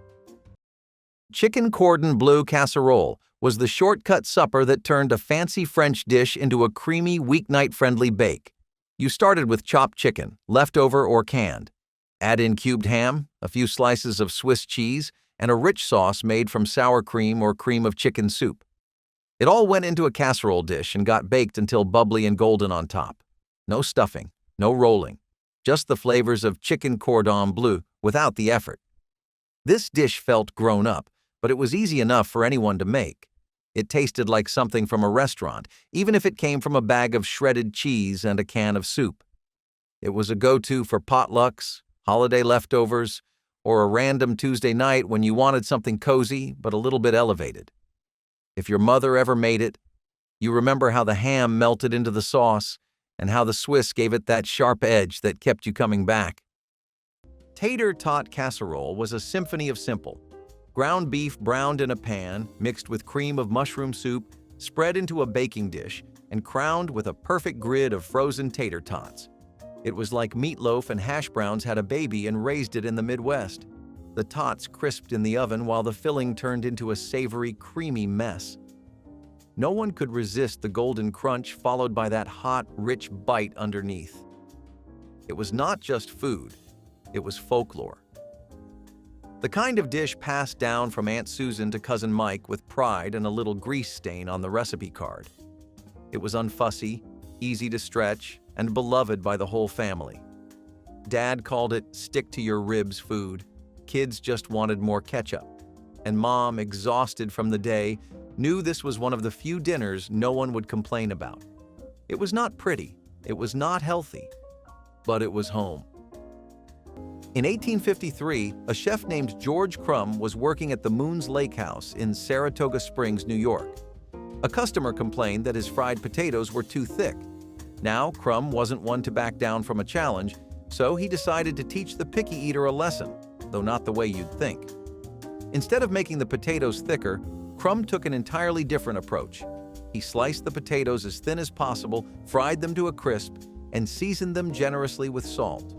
Chicken cordon bleu casserole was the shortcut supper that turned a fancy French dish into a creamy, weeknight-friendly bake. You started with chopped chicken, leftover or canned. Add in cubed ham, a few slices of Swiss cheese, and a rich sauce made from sour cream or cream of chicken soup. It all went into a casserole dish and got baked until bubbly and golden on top. No stuffing, no rolling, just the flavors of chicken cordon bleu without the effort. This dish felt grown up, but it was easy enough for anyone to make. It tasted like something from a restaurant, even if it came from a bag of shredded cheese and a can of soup. It was a go-to for potlucks, holiday leftovers, or a random Tuesday night when you wanted something cozy but a little bit elevated. If your mother ever made it, you remember how the ham melted into the sauce and how the Swiss gave it that sharp edge that kept you coming back. Tater tot casserole was a symphony of simple. Ground beef browned in a pan, mixed with cream of mushroom soup, spread into a baking dish, and crowned with a perfect grid of frozen tater tots. It was like meatloaf and hash browns had a baby and raised it in the Midwest. The tots crisped in the oven while the filling turned into a savory, creamy mess. No one could resist the golden crunch followed by that hot, rich bite underneath. It was not just food, it was folklore. The kind of dish passed down from Aunt Susan to Cousin Mike with pride and a little grease stain on the recipe card. It was unfussy, easy to stretch, and beloved by the whole family. Dad called it stick-to-your-ribs food. Kids just wanted more ketchup. And Mom, exhausted from the day, knew this was one of the few dinners no one would complain about. It was not pretty, it was not healthy, but it was home. In 1853, a chef named George Crumb was working at the Moon's Lake House in Saratoga Springs, New York. A customer complained that his fried potatoes were too thick. Now, Crumb wasn't one to back down from a challenge, so he decided to teach the picky eater a lesson, though not the way you'd think. Instead of making the potatoes thicker, Crumb took an entirely different approach. He sliced the potatoes as thin as possible, fried them to a crisp, and seasoned them generously with salt.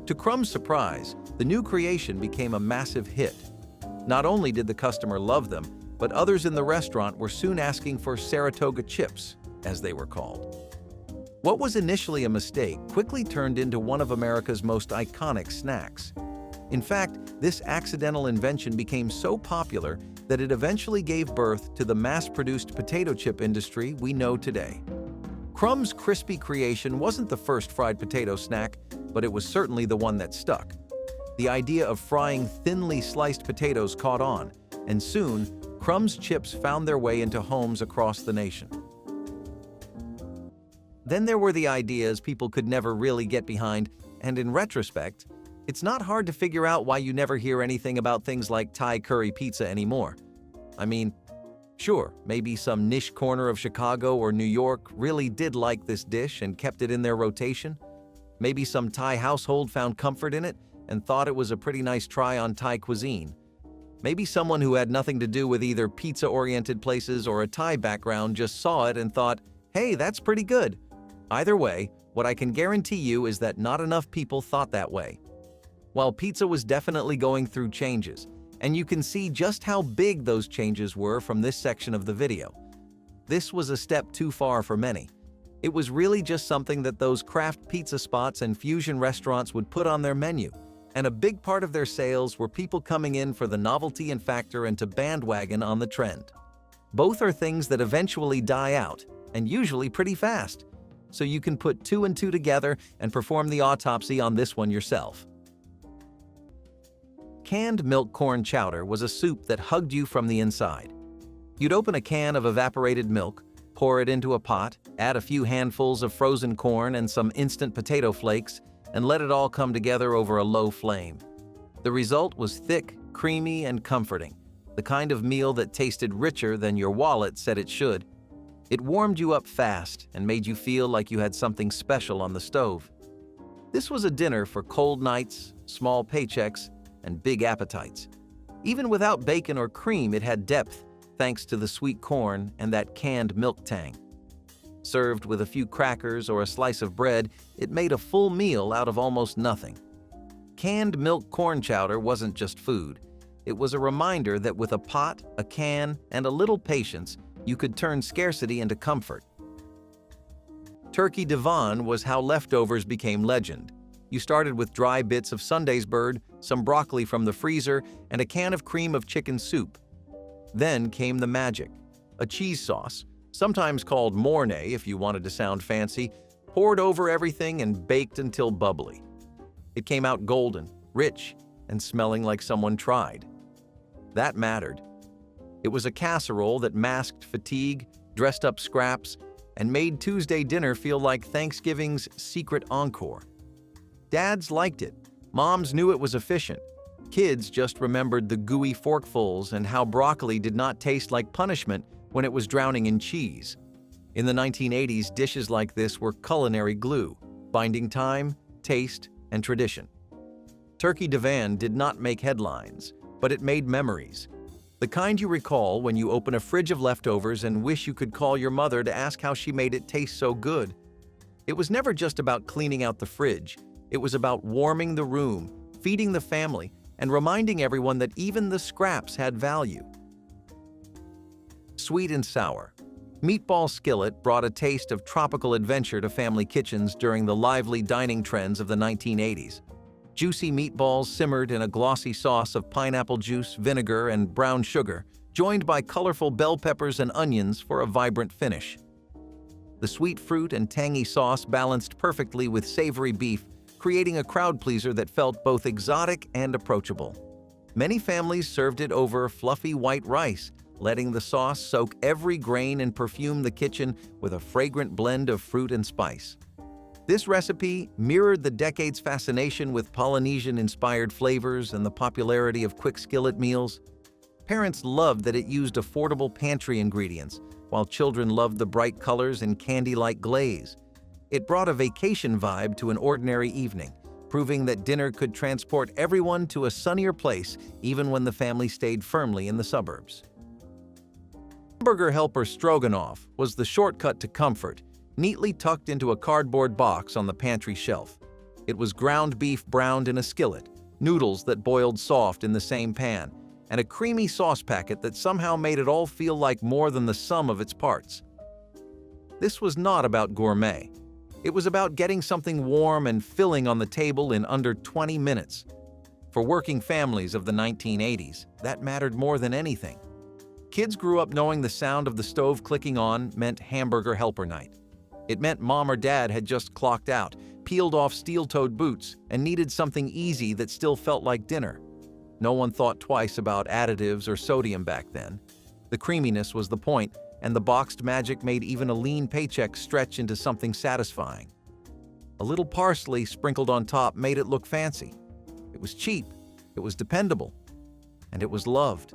To Crumb's surprise, the new creation became a massive hit. Not only did the customer love them, but others in the restaurant were soon asking for Saratoga chips, as they were called. What was initially a mistake quickly turned into one of America's most iconic snacks. In fact, this accidental invention became so popular that it eventually gave birth to the mass-produced potato chip industry we know today. Crumb's crispy creation wasn't the first fried potato snack, but it was certainly the one that stuck. The idea of frying thinly sliced potatoes caught on, and soon, Crumb's chips found their way into homes across the nation. Then there were the ideas people could never really get behind, and in retrospect, it's not hard to figure out why you never hear anything about things like Thai curry pizza anymore. I mean, sure, maybe some niche corner of Chicago or New York really did like this dish and kept it in their rotation. Maybe some Thai household found comfort in it and thought it was a pretty nice try on Thai cuisine. Maybe someone who had nothing to do with either pizza-oriented places or a Thai background just saw it and thought, hey, that's pretty good. Either way, what I can guarantee you is that not enough people thought that way. While pizza was definitely going through changes, and you can see just how big those changes were from this section of the video. This was a step too far for many. It was really just something that those craft pizza spots and fusion restaurants would put on their menu, and a big part of their sales were people coming in for the novelty and factor and to bandwagon on the trend. Both are things that eventually die out, and usually pretty fast, so you can put two and two together and perform the autopsy on this one yourself. Canned milk corn chowder was a soup that hugged you from the inside. You'd open a can of evaporated milk, pour it into a pot, add a few handfuls of frozen corn and some instant potato flakes, and let it all come together over a low flame. The result was thick, creamy, and comforting, the kind of meal that tasted richer than your wallet said it should. It warmed you up fast and made you feel like you had something special on the stove. This was a dinner for cold nights, small paychecks, and big appetites. Even without bacon or cream, it had depth, thanks to the sweet corn and that canned milk tang. Served with a few crackers or a slice of bread, it made a full meal out of almost nothing. Canned milk corn chowder wasn't just food. It was a reminder that with a pot, a can, and a little patience, you could turn scarcity into comfort. Turkey Devon was how leftovers became legend. You started with dry bits of Sunday's bird, some broccoli from the freezer, and a can of cream of chicken soup. Then came the magic, a cheese sauce, sometimes called Mornay if you wanted to sound fancy, poured over everything and baked until bubbly. It came out golden, rich, and smelling like someone tried. That mattered. It was a casserole that masked fatigue, dressed up scraps, and made Tuesday dinner feel like Thanksgiving's secret encore. Dads liked it. Moms knew it was efficient. Kids just remembered the gooey forkfuls and how broccoli did not taste like punishment when it was drowning in cheese. In the 1980s, dishes like this were culinary glue, binding time, taste, and tradition. Turkey Devon did not make headlines, but it made memories. The kind you recall when you open a fridge of leftovers and wish you could call your mother to ask how she made it taste so good. It was never just about cleaning out the fridge. It was about warming the room, feeding the family, and reminding everyone that even the scraps had value. Sweet and sour. Meatball Skillet brought a taste of tropical adventure to family kitchens during the lively dining trends of the 1980s. Juicy meatballs simmered in a glossy sauce of pineapple juice, vinegar, and brown sugar, joined by colorful bell peppers and onions for a vibrant finish. The sweet fruit and tangy sauce balanced perfectly with savory beef, creating a crowd pleaser that felt both exotic and approachable. Many families served it over fluffy white rice, letting the sauce soak every grain and perfume the kitchen with a fragrant blend of fruit and spice. This recipe mirrored the decade's fascination with Polynesian-inspired flavors and the popularity of quick skillet meals. Parents loved that it used affordable pantry ingredients, while children loved the bright colors and candy-like glaze. It brought a vacation vibe to an ordinary evening, proving that dinner could transport everyone to a sunnier place even when the family stayed firmly in the suburbs. Hamburger Helper Stroganoff was the shortcut to comfort, neatly tucked into a cardboard box on the pantry shelf. It was ground beef browned in a skillet, noodles that boiled soft in the same pan, and a creamy sauce packet that somehow made it all feel like more than the sum of its parts. This was not about gourmet. It was about getting something warm and filling on the table in under 20 minutes. For working families of the 1980s, that mattered more than anything. Kids grew up knowing the sound of the stove clicking on meant Hamburger Helper night. It meant mom or dad had just clocked out, peeled off steel-toed boots, and needed something easy that still felt like dinner. No one thought twice about additives or sodium back then. The creaminess was the point, and the boxed magic made even a lean paycheck stretch into something satisfying. A little parsley sprinkled on top made it look fancy. It was cheap, it was dependable, and it was loved.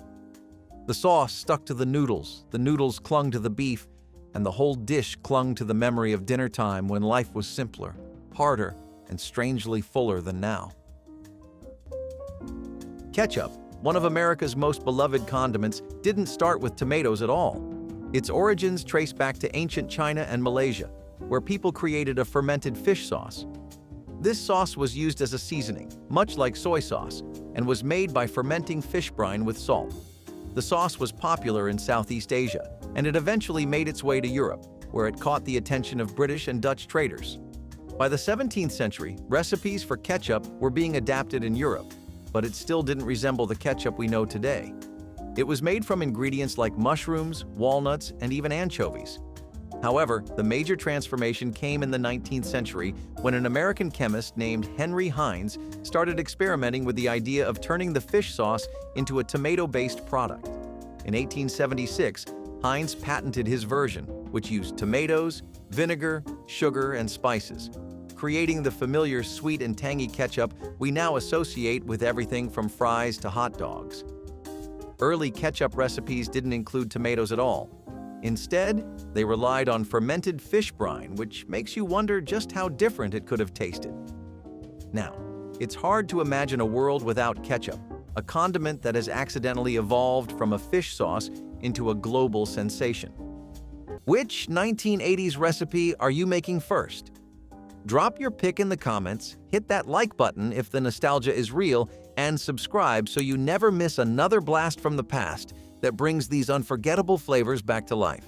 The sauce stuck to the noodles clung to the beef, and the whole dish clung to the memory of dinner time when life was simpler, harder, and strangely fuller than now. Ketchup, one of America's most beloved condiments, didn't start with tomatoes at all. Its origins trace back to ancient China and Malaysia, where people created a fermented fish sauce. This sauce was used as a seasoning, much like soy sauce, and was made by fermenting fish brine with salt. The sauce was popular in Southeast Asia, and it eventually made its way to Europe, where it caught the attention of British and Dutch traders. By the 17th century, recipes for ketchup were being adapted in Europe, but it still didn't resemble the ketchup we know today. It was made from ingredients like mushrooms, walnuts, and even anchovies. However, the major transformation came in the 19th century when an American chemist named Henry Heinz started experimenting with the idea of turning the fish sauce into a tomato-based product. In 1876, Heinz patented his version, which used tomatoes, vinegar, sugar, and spices, creating the familiar sweet and tangy ketchup we now associate with everything from fries to hot dogs. Early ketchup recipes didn't include tomatoes at all. Instead, they relied on fermented fish brine, which makes you wonder just how different it could have tasted. Now, it's hard to imagine a world without ketchup, a condiment that has accidentally evolved from a fish sauce into a global sensation. Which 1980s recipe are you making first? Drop your pick in the comments, hit that like button if the nostalgia is real, and subscribe so you never miss another blast from the past that brings these unforgettable flavors back to life.